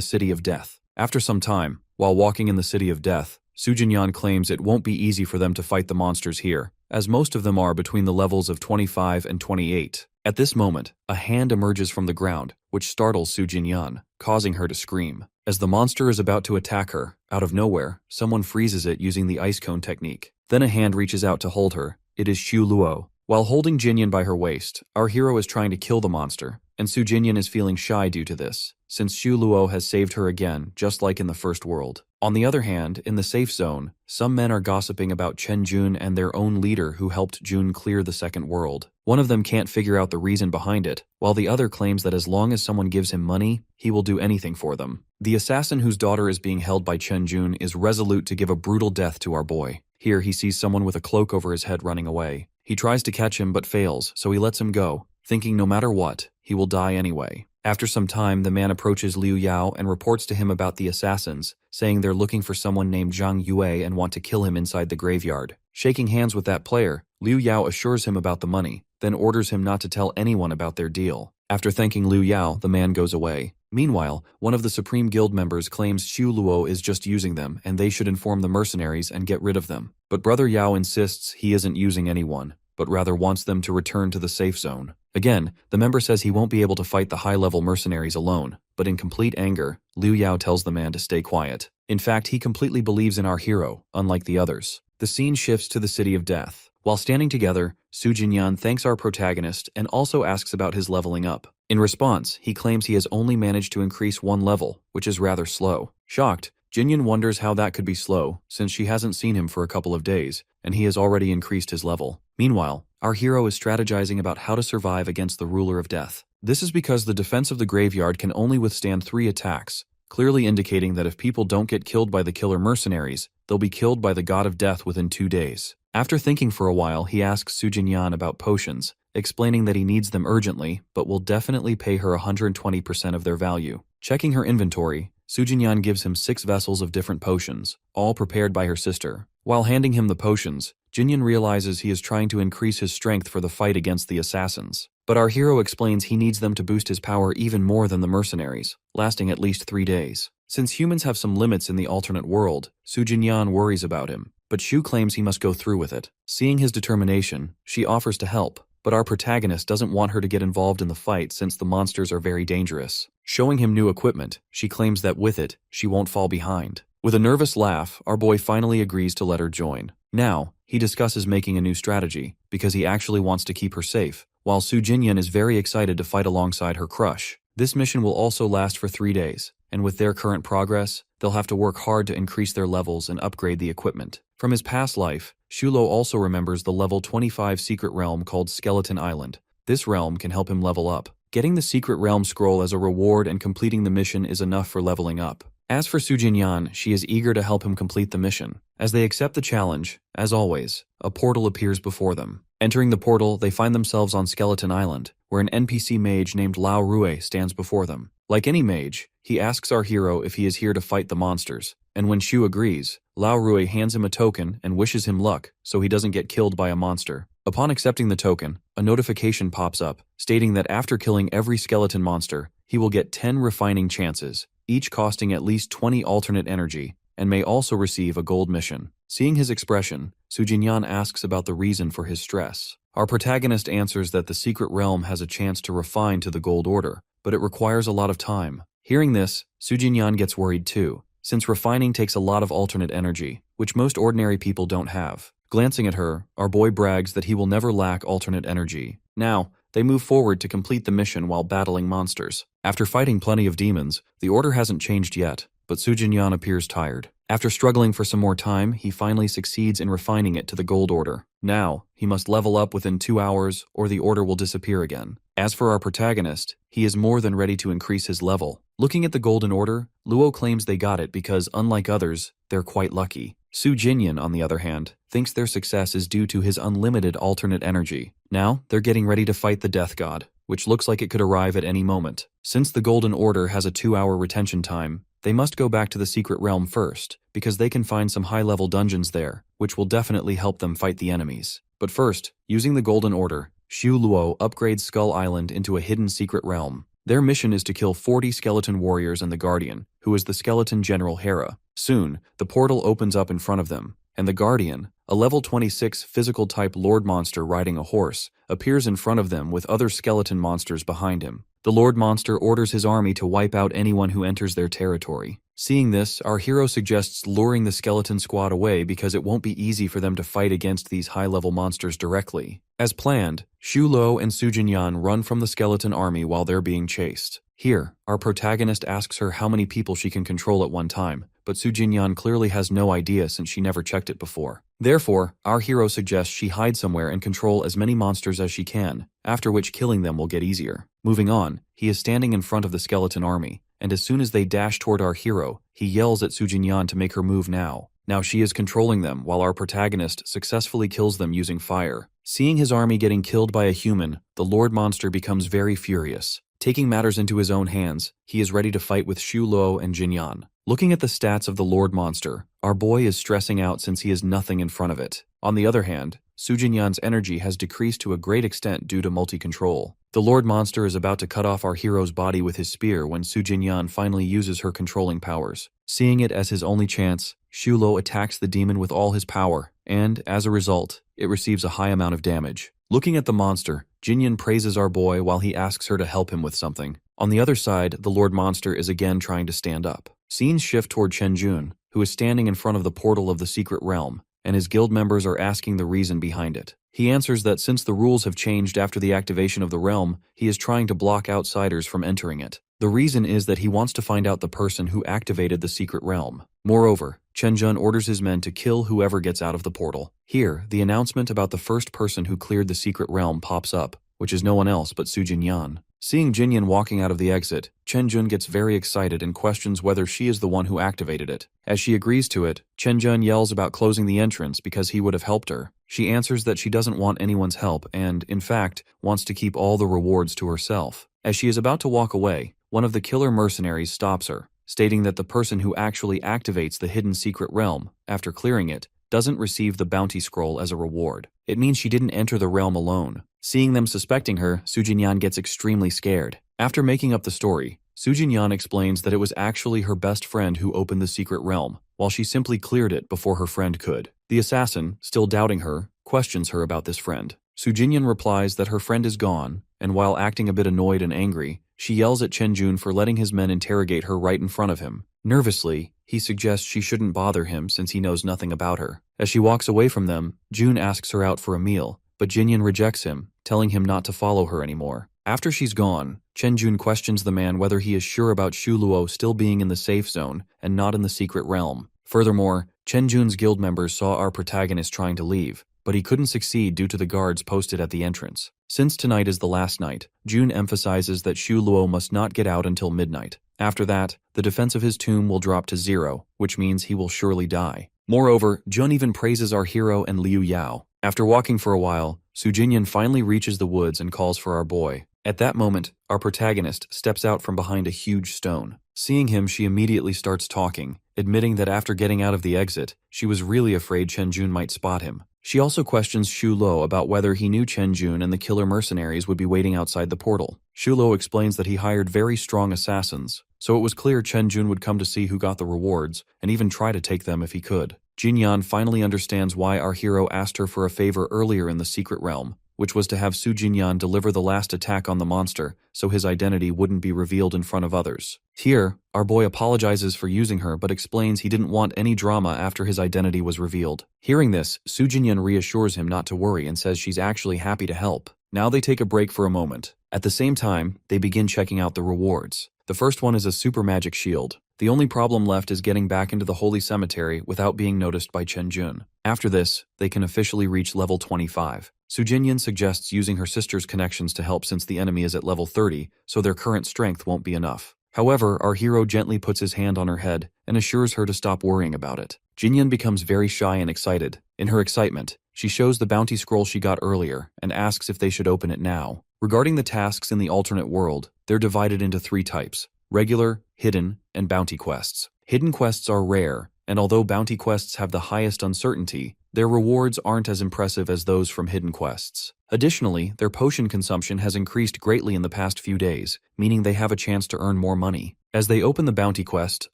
City of Death. After some time, while walking in the City of Death, Su Jinyan claims it won't be easy for them to fight the monsters here, as most of them are between the levels of 25 and 28. At this moment, a hand emerges from the ground, which startles Su Jinyan, causing her to scream. As the monster is about to attack her, out of nowhere, someone freezes it using the ice cone technique. Then a hand reaches out to hold her. It is Shu Luo. While holding Jinyan by her waist, our hero is trying to kill the monster, and Su Jinyan is feeling shy due to this, since Shu Luo has saved her again, just like in the first world. On the other hand, in the safe zone, some men are gossiping about Chen Jun and their own leader who helped Jun clear the second world. One of them can't figure out the reason behind it, while the other claims that as long as someone gives him money, he will do anything for them. The assassin whose daughter is being held by Chen Jun is resolute to give a brutal death to our boy. Here he sees someone with a cloak over his head running away. He tries to catch him but fails, so he lets him go, thinking no matter what, he will die anyway. After some time, the man approaches Liu Yao and reports to him about the assassins, saying they're looking for someone named Zhang Yue and want to kill him inside the graveyard. Shaking hands with that player, Liu Yao assures him about the money, then orders him not to tell anyone about their deal. After thanking Liu Yao, the man goes away. Meanwhile, one of the Supreme Guild members claims Shu Luo is just using them and they should inform the mercenaries and get rid of them. But Brother Yao insists he isn't using anyone, but rather wants them to return to the safe zone. Again, the member says he won't be able to fight the high-level mercenaries alone, but in complete anger, Liu Yao tells the man to stay quiet. In fact, he completely believes in our hero, unlike the others. The scene shifts to the City of Death. While standing together, Su Jinyan thanks our protagonist and also asks about his leveling up. In response, he claims he has only managed to increase 1 level, which is rather slow. Shocked, Jinyan wonders how that could be slow, since she hasn't seen him for a couple of days, and he has already increased his level. Meanwhile, our hero is strategizing about how to survive against the Ruler of Death. This is because the defense of the graveyard can only withstand 3 attacks, clearly indicating that if people don't get killed by the killer mercenaries, they'll be killed by the God of Death within 2 days. After thinking for a while, he asks Su Jinyan about potions, explaining that he needs them urgently, but will definitely pay her 120% of their value. Checking her inventory, Su Jinyan gives him 6 vessels of different potions, all prepared by her sister. While handing him the potions, Jinyan realizes he is trying to increase his strength for the fight against the assassins. But our hero explains he needs them to boost his power even more than the mercenaries, lasting at least 3 days. Since humans have some limits in the alternate world, Su Jinyan worries about him, but Shu claims he must go through with it. Seeing his determination, she offers to help, but our protagonist doesn't want her to get involved in the fight since the monsters are very dangerous. Showing him new equipment, she claims that with it, she won't fall behind. With a nervous laugh, our boy finally agrees to let her join. Now, he discusses making a new strategy, because he actually wants to keep her safe, while Su Jinyan is very excited to fight alongside her crush. This mission will also last for 3 days, and with their current progress, they'll have to work hard to increase their levels and upgrade the equipment. From his past life, Shulo also remembers the level 25 secret realm called Skeleton Island. This realm can help him level up. Getting the secret realm scroll as a reward and completing the mission is enough for leveling up. As for Su Jinyan, she is eager to help him complete the mission. As they accept the challenge, as always, a portal appears before them. Entering the portal, they find themselves on Skeleton Island, where an NPC mage named Lao Rue stands before them. Like any mage, he asks our hero if he is here to fight the monsters, and when Shu agrees, Lao Rue hands him a token and wishes him luck so he doesn't get killed by a monster. Upon accepting the token, a notification pops up, stating that after killing every skeleton monster, he will get 10 refining chances, each costing at least 20 alternate energy, and may also receive a gold mission. Seeing his expression, Su Jinyan asks about the reason for his stress. Our protagonist answers that the secret realm has a chance to refine to the gold order, but it requires a lot of time. Hearing this, Su Jinyan gets worried too, since refining takes a lot of alternate energy, which most ordinary people don't have. Glancing at her, our boy brags that he will never lack alternate energy. Now, they move forward to complete the mission while battling monsters. After fighting plenty of demons, the order hasn't changed yet, but Su Jinyan appears tired. After struggling for some more time, he finally succeeds in refining it to the gold order. Now, he must level up within 2 hours or the order will disappear again. As for our protagonist, he is more than ready to increase his level. Looking at the golden order, Luo claims they got it because, unlike others, they're quite lucky. Su Jinyan, on the other hand, thinks their success is due to his unlimited alternate energy. Now, they're getting ready to fight the Death God, which looks like it could arrive at any moment. Since the Golden Order has a 2-hour retention time, they must go back to the secret realm first, because they can find some high-level dungeons there, which will definitely help them fight the enemies. But first, using the Golden Order, Shu Luo upgrades Skull Island into a hidden secret realm. Their mission is to kill 40 skeleton warriors and the Guardian, who is the skeleton General Hera. Soon, the portal opens up in front of them, and the Guardian, a level 26 physical-type Lord Monster riding a horse, appears in front of them with other skeleton monsters behind him. The Lord Monster orders his army to wipe out anyone who enters their territory. Seeing this, our hero suggests luring the skeleton squad away because it won't be easy for them to fight against these high-level monsters directly. As planned, Shu Luo and Su Jinyan run from the skeleton army while they're being chased. Here, our protagonist asks her how many people she can control at one time, but Su Jinyan clearly has no idea since she never checked it before. Therefore, our hero suggests she hide somewhere and control as many monsters as she can, after which killing them will get easier. Moving on, he is standing in front of the skeleton army, and as soon as they dash toward our hero, he yells at Su Jinyan to make her move now. Now she is controlling them while our protagonist successfully kills them using fire. Seeing his army getting killed by a human, the Lord Monster becomes very furious. Taking matters into his own hands, he is ready to fight with Shu Luo and Jinyan. Looking at the stats of the Lord Monster, our boy is stressing out since he has nothing in front of it. On the other hand, Su Jinyan's energy has decreased to a great extent due to multi-control. The Lord Monster is about to cut off our hero's body with his spear when Su Jinyan finally uses her controlling powers. Seeing it as his only chance, Shu Luo attacks the demon with all his power, and, as a result, it receives a high amount of damage. Looking at the monster, Jinyan praises our boy while he asks her to help him with something. On the other side, the Lord Monster is again trying to stand up. Scenes shift toward Chen Jun, who is standing in front of the portal of the secret realm, and his guild members are asking the reason behind it. He answers that since the rules have changed after the activation of the realm, he is trying to block outsiders from entering it. The reason is that he wants to find out the person who activated the secret realm. Moreover, Chen Jun orders his men to kill whoever gets out of the portal. Here, the announcement about the first person who cleared the secret realm pops up, which is no one else but Su Jinyan. Seeing Jinyan walking out of the exit, Chen Jun gets very excited and questions whether she is the one who activated it. As she agrees to it, Chen Jun yells about closing the entrance because he would have helped her. She answers that she doesn't want anyone's help and, in fact, wants to keep all the rewards to herself. As she is about to walk away, one of the killer mercenaries stops her. stating that the person who actually activates the hidden secret realm, after clearing it, doesn't receive the bounty scroll as a reward. It means she didn't enter the realm alone. Seeing them suspecting her, Su Jinyan gets extremely scared. After making up the story, Su Jinyan explains that it was actually her best friend who opened the secret realm, while she simply cleared it before her friend could. The assassin, still doubting her, questions her about this friend. Su Jinyan replies that her friend is gone, and while acting a bit annoyed and angry, she yells at Chen Jun for letting his men interrogate her right in front of him. Nervously, he suggests she shouldn't bother him since he knows nothing about her. As she walks away from them, Jun asks her out for a meal, but Jinyan rejects him, telling him not to follow her anymore. After she's gone, Chen Jun questions the man whether he is sure about Xu Luo still being in the safe zone and not in the secret realm. Furthermore, Chen Jun's guild members saw our protagonist trying to leave, but he couldn't succeed due to the guards posted at the entrance. Since tonight is the last night, Jun emphasizes that Xu Luo must not get out until midnight. After that, the defense of his tomb will drop to 0, which means he will surely die. Moreover, Jun even praises our hero and Liu Yao. After walking for a while, Su Jinyan finally reaches the woods and calls for our boy. At that moment, our protagonist steps out from behind a huge stone. Seeing him, she immediately starts talking, admitting that after getting out of the exit, she was really afraid Chen Jun might spot him. She also questions Xu Luo about whether he knew Chen Jun and the killer mercenaries would be waiting outside the portal. Xu Luo explains that he hired very strong assassins, so it was clear Chen Jun would come to see who got the rewards, and even try to take them if he could. Jinyan finally understands why our hero asked her for a favor earlier in the secret realm, which was to have Su Jinyan deliver the last attack on the monster so his identity wouldn't be revealed in front of others. Here, our boy apologizes for using her but explains he didn't want any drama after his identity was revealed. Hearing this, Su Jinyan reassures him not to worry and says she's actually happy to help. Now they take a break for a moment. At the same time, they begin checking out the rewards. The first one is a super magic shield. The only problem left is getting back into the holy cemetery without being noticed by Chen Jun. After this, they can officially reach level 25. Su Jinyan suggests using her sister's connections to help since the enemy is at level 30, so their current strength won't be enough. However, our hero gently puts his hand on her head and assures her to stop worrying about it. Jinyan becomes very shy and excited. In her excitement, she shows the bounty scroll she got earlier and asks if they should open it now. Regarding the tasks in the alternate world, they're divided into 3 types: regular, hidden, and bounty quests. Hidden quests are rare, and although bounty quests have the highest uncertainty, their rewards aren't as impressive as those from hidden quests. Additionally, their potion consumption has increased greatly in the past few days, meaning they have a chance to earn more money. As they open the bounty quest,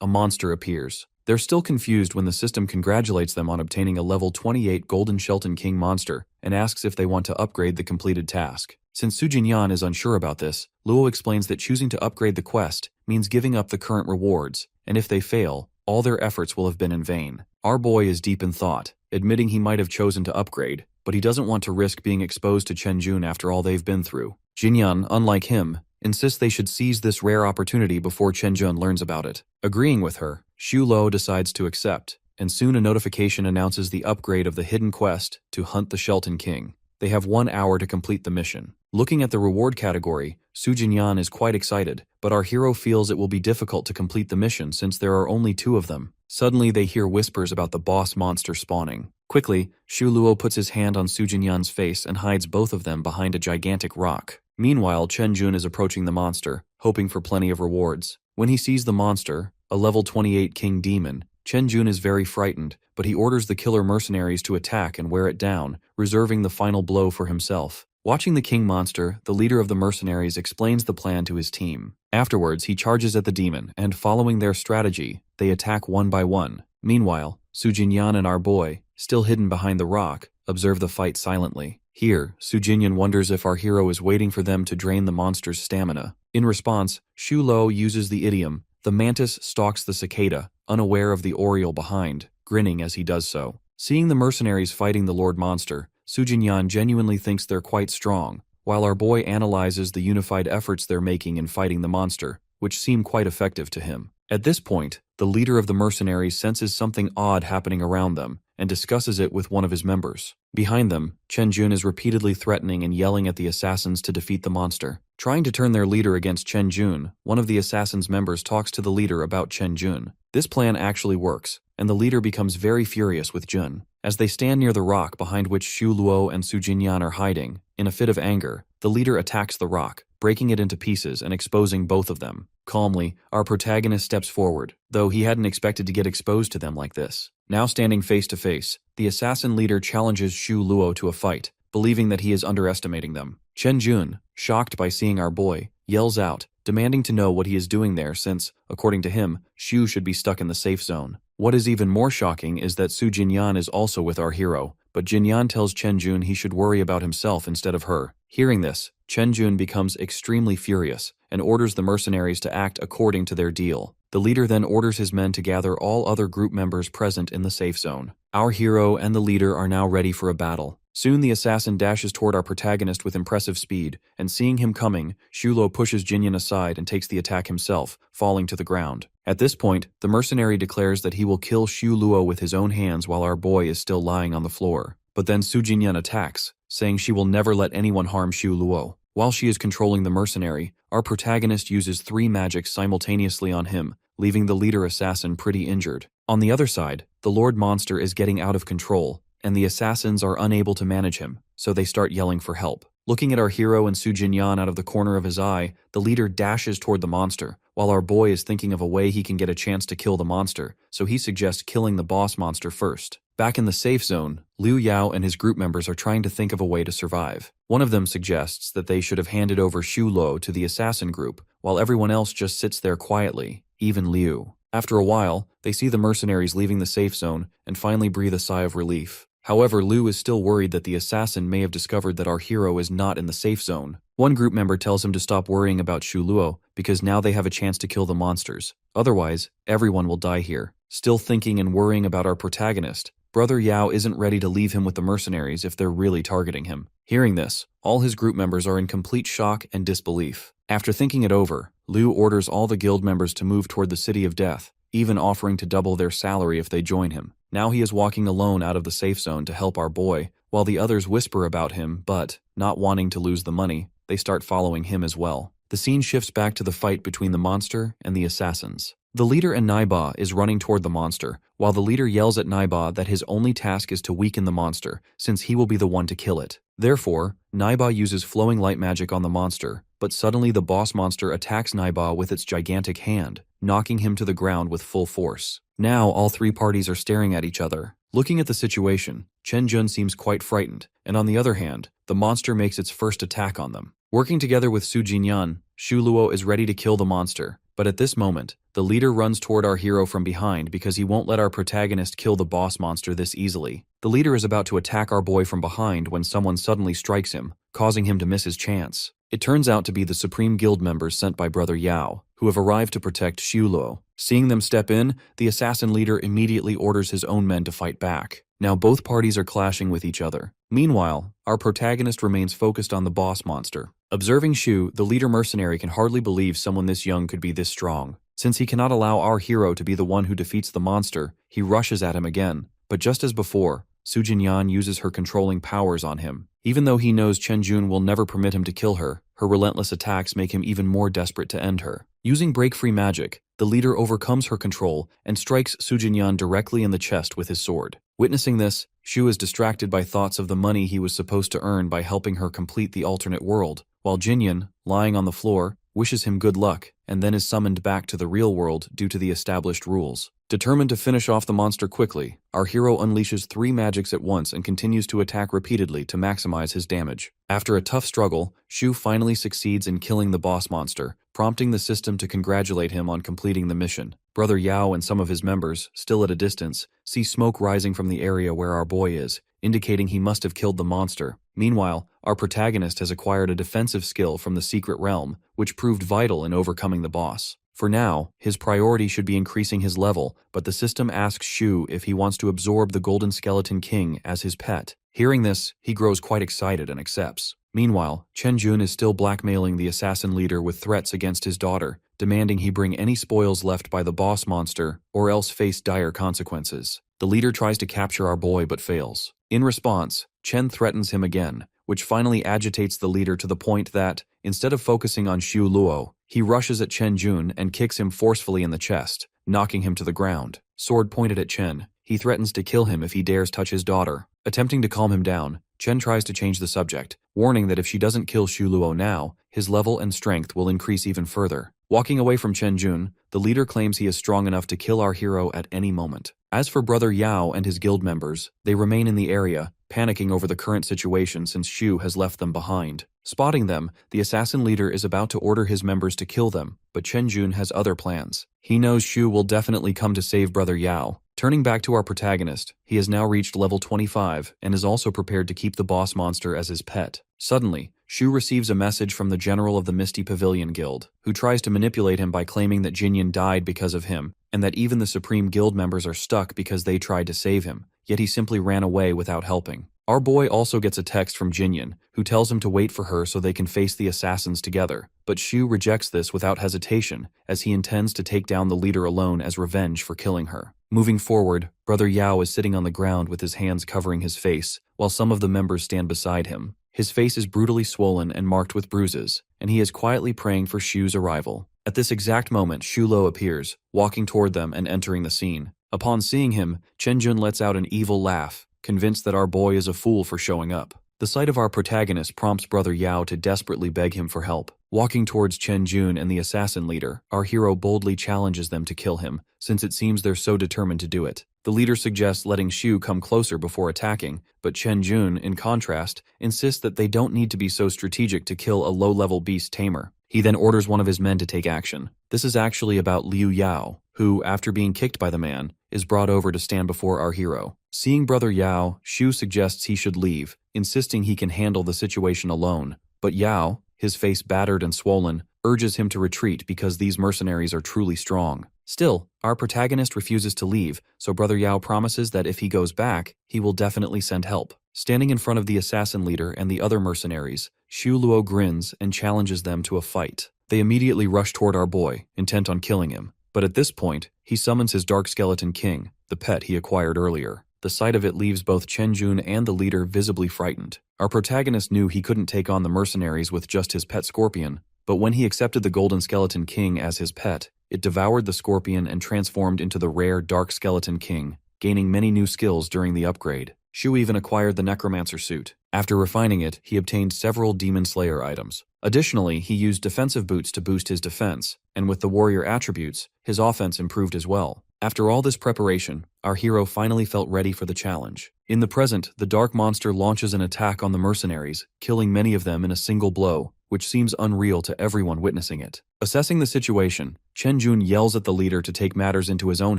a monster appears. They're still confused when the system congratulates them on obtaining a level 28 Golden Shelton King monster and asks if they want to upgrade the completed task. Since Su Jinyan is unsure about this, Luo explains that choosing to upgrade the quest means giving up the current rewards, and if they fail, all their efforts will have been in vain. Our boy is deep in thought, admitting he might have chosen to upgrade, but he doesn't want to risk being exposed to Chen Jun after all they've been through. Jinyan, unlike him, insists they should seize this rare opportunity before Chen Jun learns about it. Agreeing with her, Xu Luo decides to accept, and soon a notification announces the upgrade of the hidden quest to hunt the Shelton King. They have 1 hour to complete the mission. Looking at the reward category, Su Jinyan is quite excited, but our hero feels it will be difficult to complete the mission since there are only 2 of them. Suddenly they hear whispers about the boss monster spawning. Quickly, Xu Luo puts his hand on Su Jinyan's face and hides both of them behind a gigantic rock. Meanwhile, Chen Jun is approaching the monster, hoping for plenty of rewards. When he sees the monster, a level 28 king demon, Chen Jun is very frightened, but he orders the killer mercenaries to attack and wear it down, reserving the final blow for himself. Watching the king monster, the leader of the mercenaries explains the plan to his team. Afterwards, he charges at the demon, and following their strategy, they attack one by one. Meanwhile, Su Jinyan and our boy, still hidden behind the rock, observe the fight silently. Here, Su Jinyan wonders if our hero is waiting for them to drain the monster's stamina. In response, Xu Luo uses the idiom, "The mantis stalks the cicada," unaware of the oriole behind, grinning as he does so. Seeing the mercenaries fighting the Lord Monster, Su Jinyan genuinely thinks they're quite strong, while our boy analyzes the unified efforts they're making in fighting the monster, which seem quite effective to him. At this point, the leader of the mercenaries senses something odd happening around them and discusses it with one of his members. Behind them, Chen Jun is repeatedly threatening and yelling at the assassins to defeat the monster. Trying to turn their leader against Chen Jun, one of the assassins' members talks to the leader about Chen Jun. This plan actually works, and the leader becomes very furious with Jun. As they stand near the rock behind which Xu Luo and Su Jinyan are hiding, in a fit of anger, the leader attacks the rock, breaking it into pieces and exposing both of them. Calmly, our protagonist steps forward, though he hadn't expected to get exposed to them like this. Now standing face to face, the assassin leader challenges Xu Luo to a fight, believing that he is underestimating them. Chen Jun, shocked by seeing our boy, yells out, demanding to know what he is doing there since, according to him, Xu should be stuck in the safe zone. What is even more shocking is that Su Jinyan is also with our hero, but Jinyan tells Chen Jun he should worry about himself instead of her. Hearing this, Chen Jun becomes extremely furious and orders the mercenaries to act according to their deal. The leader then orders his men to gather all other group members present in the safe zone. Our hero and the leader are now ready for a battle. Soon the assassin dashes toward our protagonist with impressive speed, and seeing him coming, Xu Luo pushes Jinyan aside and takes the attack himself, falling to the ground. At this point, the mercenary declares that he will kill Xu Luo with his own hands while our boy is still lying on the floor. But then Su Jinyan attacks, saying she will never let anyone harm Xu Luo. While she is controlling the mercenary, our protagonist uses 3 magics simultaneously on him, leaving the leader assassin pretty injured. On the other side, the Lord Monster is getting out of control, and the assassins are unable to manage him, so they start yelling for help. Looking at our hero and Su Jinyan out of the corner of his eye, the leader dashes toward the monster, while our boy is thinking of a way he can get a chance to kill the monster, so he suggests killing the boss monster first. Back in the safe zone, Liu Yao and his group members are trying to think of a way to survive. One of them suggests that they should have handed over Xu Luo to the assassin group, while everyone else just sits there quietly, even Liu. After a while, they see the mercenaries leaving the safe zone and finally breathe a sigh of relief. However, Liu is still worried that the assassin may have discovered that our hero is not in the safe zone. One group member tells him to stop worrying about Xu Luo because now they have a chance to kill the monsters. Otherwise, everyone will die here. Still thinking and worrying about our protagonist, Brother Yao isn't ready to leave him with the mercenaries if they're really targeting him. Hearing this, all his group members are in complete shock and disbelief. After thinking it over, Liu orders all the guild members to move toward the City of Death, even offering to double their salary if they join him. Now he is walking alone out of the safe zone to help our boy, while the others whisper about him, but, not wanting to lose the money, they start following him as well. The scene shifts back to the fight between the monster and the assassins. The leader and Naiba is running toward the monster, while the leader yells at Naiba that his only task is to weaken the monster, since he will be the one to kill it. Therefore, Naiba uses flowing light magic on the monster, but suddenly the boss monster attacks Naiba with its gigantic hand, knocking him to the ground with full force. Now all 3 parties are staring at each other. Looking at the situation, Chen Jun seems quite frightened, and on the other hand, the monster makes its first attack on them. Working together with Su Jinyan, Xu Luo is ready to kill the monster, but at this moment, the leader runs toward our hero from behind because he won't let our protagonist kill the boss monster this easily. The leader is about to attack our boy from behind when someone suddenly strikes him, causing him to miss his chance. It turns out to be the Supreme Guild members sent by Brother Yao, who have arrived to protect Xu Luo. Seeing them step in, the assassin leader immediately orders his own men to fight back. Now both parties are clashing with each other. Meanwhile, our protagonist remains focused on the boss monster. Observing Xu, the leader mercenary can hardly believe someone this young could be this strong. Since he cannot allow our hero to be the one who defeats the monster, he rushes at him again. But just as before, Su Jinyan uses her controlling powers on him. Even though he knows Chen Jun will never permit him to kill her, her relentless attacks make him even more desperate to end her. Using break-free magic, the leader overcomes her control and strikes Su Jinyan directly in the chest with his sword. Witnessing this, Xu is distracted by thoughts of the money he was supposed to earn by helping her complete the alternate world, while Jinyan, lying on the floor, wishes him good luck and then is summoned back to the real world due to the established rules. Determined to finish off the monster quickly, our hero unleashes 3 magics at once and continues to attack repeatedly to maximize his damage. After a tough struggle, Xu finally succeeds in killing the boss monster, prompting the system to congratulate him on completing the mission. Brother Yao and some of his members, still at a distance, see smoke rising from the area where our boy is, indicating he must have killed the monster. Meanwhile, our protagonist has acquired a defensive skill from the secret realm, which proved vital in overcoming the boss. For now, his priority should be increasing his level, but the system asks Xu if he wants to absorb the Golden Skeleton King as his pet. Hearing this, he grows quite excited and accepts. Meanwhile, Chen Jun is still blackmailing the assassin leader with threats against his daughter, demanding he bring any spoils left by the boss monster or else face dire consequences. The leader tries to capture our boy but fails. In response, Chen threatens him again, which finally agitates the leader to the point that, instead of focusing on Xu Luo, he rushes at Chen Jun and kicks him forcefully in the chest, knocking him to the ground. Sword pointed at Chen, he threatens to kill him if he dares touch his daughter. Attempting to calm him down, Chen tries to change the subject, warning that if she doesn't kill Xu Luo now, his level and strength will increase even further. Walking away from Chen Jun, the leader claims he is strong enough to kill our hero at any moment. As for Brother Yao and his guild members, they remain in the area, panicking over the current situation since Xu has left them behind. Spotting them, the assassin leader is about to order his members to kill them, but Chen Jun has other plans. He knows Xu will definitely come to save Brother Yao. Turning back to our protagonist, he has now reached level 25 and is also prepared to keep the boss monster as his pet. Suddenly, Xu receives a message from the general of the Misty Pavilion Guild, who tries to manipulate him by claiming that Jinyan died because of him, and that even the Supreme Guild members are stuck because they tried to save him, yet he simply ran away without helping. Our boy also gets a text from Jinyan, who tells him to wait for her so they can face the assassins together, but Xu rejects this without hesitation, as he intends to take down the leader alone as revenge for killing her. Moving forward, Brother Yao is sitting on the ground with his hands covering his face, while some of the members stand beside him. His face is brutally swollen and marked with bruises, and he is quietly praying for Xu's arrival. At this exact moment, Xu Luo appears, walking toward them and entering the scene. Upon seeing him, Chen Jun lets out an evil laugh, convinced that our boy is a fool for showing up. The sight of our protagonist prompts Brother Yao to desperately beg him for help. Walking towards Chen Jun and the assassin leader, our hero boldly challenges them to kill him, since it seems they're so determined to do it. The leader suggests letting Xu come closer before attacking, but Chen Jun, in contrast, insists that they don't need to be so strategic to kill a low-level beast tamer. He then orders one of his men to take action. This is actually about Liu Yao, who, after being kicked by the man, is brought over to stand before our hero. Seeing Brother Yao, Xu suggests he should leave, insisting he can handle the situation alone. But Yao, his face battered and swollen, urges him to retreat because these mercenaries are truly strong. Still, our protagonist refuses to leave, so Brother Yao promises that if he goes back, he will definitely send help. Standing in front of the assassin leader and the other mercenaries, Xu Luo grins and challenges them to a fight. They immediately rush toward our boy, intent on killing him. But at this point, he summons his Dark Skeleton King, the pet he acquired earlier. The sight of it leaves both Chen Jun and the leader visibly frightened. Our protagonist knew he couldn't take on the mercenaries with just his pet scorpion, but when he accepted the Golden Skeleton King as his pet, it devoured the scorpion and transformed into the rare Dark Skeleton King, gaining many new skills during the upgrade. Xu even acquired the Necromancer suit. After refining it, he obtained several Demon Slayer items. Additionally, he used defensive boots to boost his defense, and with the warrior attributes, his offense improved as well. After all this preparation, our hero finally felt ready for the challenge. In the present, the dark monster launches an attack on the mercenaries, killing many of them in a single blow, which seems unreal to everyone witnessing it. Assessing the situation, Chen Jun yells at the leader to take matters into his own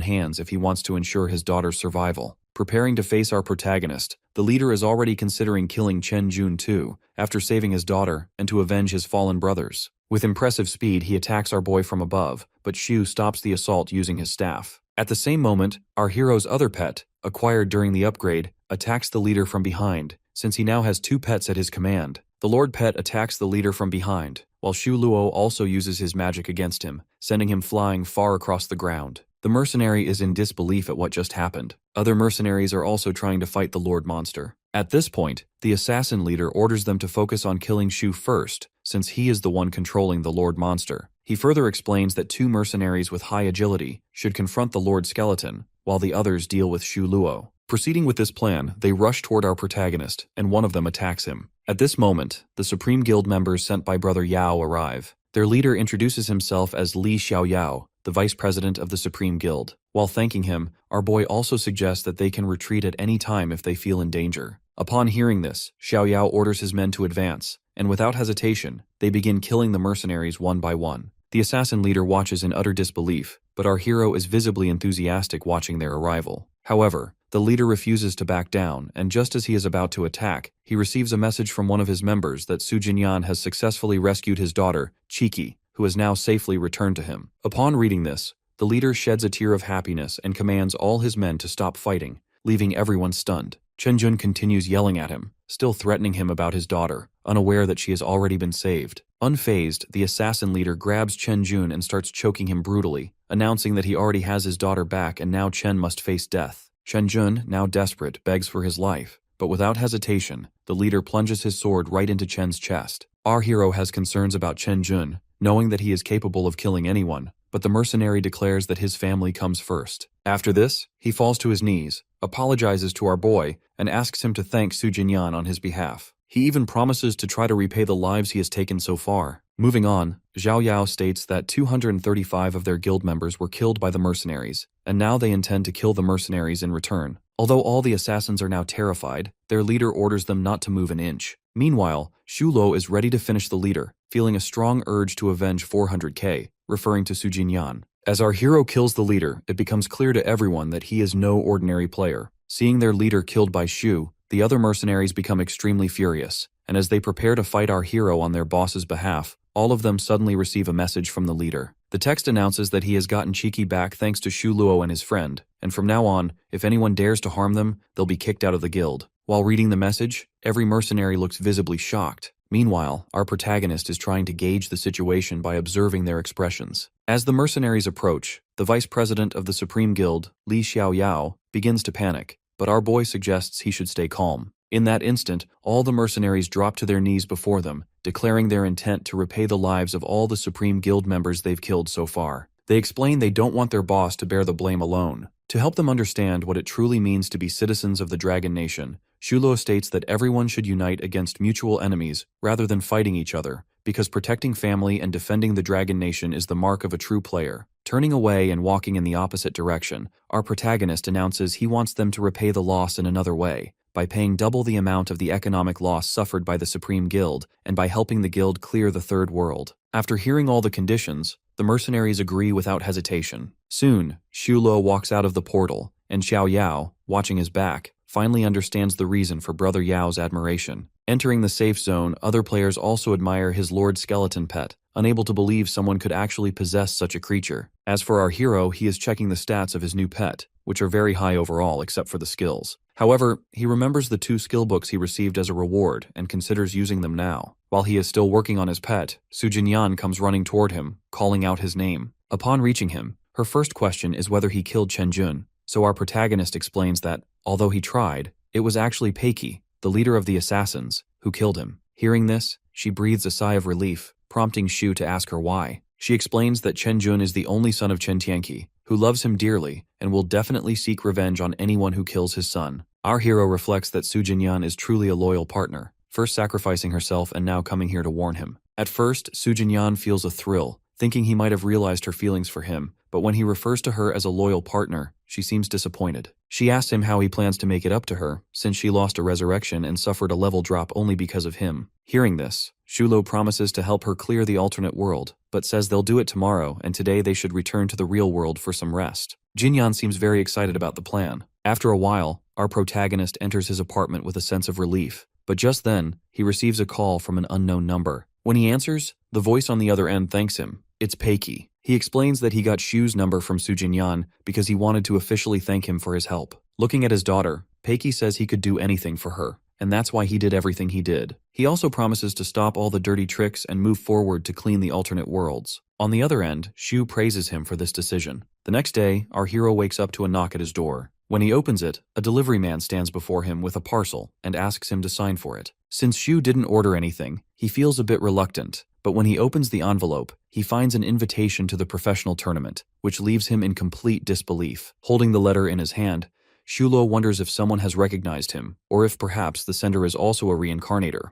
hands if he wants to ensure his daughter's survival. Preparing to face our protagonist, the leader is already considering killing Chen Jun too, after saving his daughter, and to avenge his fallen brothers. With impressive speed, he attacks our boy from above, but Xu stops the assault using his staff. At the same moment, our hero's other pet, acquired during the upgrade, attacks the leader from behind, since he now has two pets at his command. The Lord Pet attacks the leader from behind, while Xu Luo also uses his magic against him, sending him flying far across the ground. The mercenary is in disbelief at what just happened. Other mercenaries are also trying to fight the Lord Monster. At this point, the assassin leader orders them to focus on killing Xu first, since he is the one controlling the Lord Monster. He further explains that two mercenaries with high agility should confront the Lord Skeleton, while the others deal with Xu Luo. Proceeding with this plan, they rush toward our protagonist, and one of them attacks him. At this moment, the Supreme Guild members sent by Brother Yao arrive. Their leader introduces himself as Li Xiaoyao, the vice president of the Supreme Guild. While thanking him, our boy also suggests that they can retreat at any time if they feel in danger. Upon hearing this, Xiaoyao orders his men to advance, and without hesitation, they begin killing the mercenaries one by one. The assassin leader watches in utter disbelief, but our hero is visibly enthusiastic watching their arrival. However, the leader refuses to back down, and just as he is about to attack, he receives a message from one of his members that Su Jinyan has successfully rescued his daughter, Qiki, who is now safely returned to him. Upon reading this, the leader sheds a tear of happiness and commands all his men to stop fighting, leaving everyone stunned. Chen Jun continues yelling at him, still threatening him about his daughter, unaware that she has already been saved. Unfazed, the assassin leader grabs Chen Jun and starts choking him brutally, announcing that he already has his daughter back and now Chen must face death. Chen Jun, now desperate, begs for his life, but without hesitation, the leader plunges his sword right into Chen's chest. Our hero has concerns about Chen Jun, knowing that he is capable of killing anyone, but the mercenary declares that his family comes first. After this, he falls to his knees, apologizes to our boy, and asks him to thank Su Jinyan on his behalf. He even promises to try to repay the lives he has taken so far. Moving on, Zhao Yao states that 235 of their guild members were killed by the mercenaries, and now they intend to kill the mercenaries in return. Although all the assassins are now terrified, their leader orders them not to move an inch. Meanwhile, Xu Luo is ready to finish the leader, feeling a strong urge to avenge 400k, referring to Su Jinyan. As our hero kills the leader, it becomes clear to everyone that he is no ordinary player. Seeing their leader killed by Xu, the other mercenaries become extremely furious, and as they prepare to fight our hero on their boss's behalf, all of them suddenly receive a message from the leader. The text announces that he has gotten Cheeky back thanks to Xu Luo and his friend, and from now on, if anyone dares to harm them, they'll be kicked out of the guild. While reading the message, every mercenary looks visibly shocked. Meanwhile, our protagonist is trying to gauge the situation by observing their expressions. As the mercenaries approach, the vice president of the Supreme Guild, Li Xiaoyao, begins to panic, but our boy suggests he should stay calm. In that instant, all the mercenaries drop to their knees before them, declaring their intent to repay the lives of all the Supreme Guild members they've killed so far. They explain they don't want their boss to bear the blame alone. To help them understand what it truly means to be citizens of the Dragon Nation, Xu Luo states that everyone should unite against mutual enemies rather than fighting each other, because protecting family and defending the Dragon Nation is the mark of a true player. Turning away and walking in the opposite direction, our protagonist announces he wants them to repay the loss in another way, by paying double the amount of the economic loss suffered by the Supreme Guild and by helping the guild clear the Third World. After hearing all the conditions, the mercenaries agree without hesitation. Soon, Xu Luo walks out of the portal, and Xiao Yao, watching his back, finally understands the reason for Brother Yao's admiration. Entering the safe zone, other players also admire his Lord Skeleton pet, unable to believe someone could actually possess such a creature. As for our hero, he is checking the stats of his new pet, which are very high overall except for the skills. However, he remembers the 2 skill books he received as a reward and considers using them now. While he is still working on his pet, Su Jinyan comes running toward him, calling out his name. Upon reaching him, her first question is whether he killed Chen Jun, so our protagonist explains that, although he tried, it was actually Peiki, the leader of the assassins, who killed him. Hearing this, she breathes a sigh of relief, prompting Xu to ask her why. She explains that Chen Jun is the only son of Chen Tianqi, who loves him dearly and will definitely seek revenge on anyone who kills his son. Our hero reflects that Su Jinyan is truly a loyal partner, first sacrificing herself and now coming here to warn him. At first, Su Jinyan feels a thrill, thinking he might have realized her feelings for him, but when he refers to her as a loyal partner, she seems disappointed. She asks him how he plans to make it up to her, since she lost a resurrection and suffered a level drop only because of him. Hearing this, Xu Luo promises to help her clear the alternate world, but says they'll do it tomorrow and today they should return to the real world for some rest. Jinyan seems very excited about the plan. After a while, our protagonist enters his apartment with a sense of relief, but just then, he receives a call from an unknown number. When he answers, the voice on the other end thanks him. It's Peiki. He explains that he got Xu's number from Su Jinyan because he wanted to officially thank him for his help. Looking at his daughter, Peiki says he could do anything for her, and that's why he did everything he did. He also promises to stop all the dirty tricks and move forward to clean the alternate worlds. On the other end, Xu praises him for this decision. The next day, our hero wakes up to a knock at his door. When he opens it, a delivery man stands before him with a parcel and asks him to sign for it. Since Xu didn't order anything, he feels a bit reluctant, but when he opens the envelope, he finds an invitation to the professional tournament, which leaves him in complete disbelief. Holding the letter in his hand, Xu Luo wonders if someone has recognized him, or if perhaps the sender is also a reincarnator.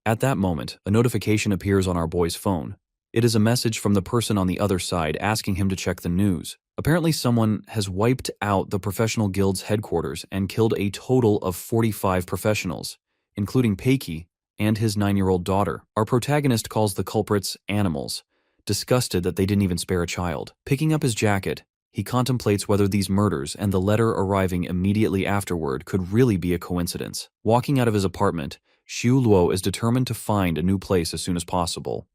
At that moment, a notification appears on our boy's phone. It is a message from the person on the other side asking him to check the news. Apparently someone has wiped out the professional guild's headquarters and killed a total of 45 professionals, including Peiki and his 9-year-old daughter. Our protagonist calls the culprits animals, disgusted that they didn't even spare a child. Picking up his jacket, he contemplates whether these murders and the letter arriving immediately afterward could really be a coincidence. Walking out of his apartment, Xu Luo is determined to find a new place as soon as possible.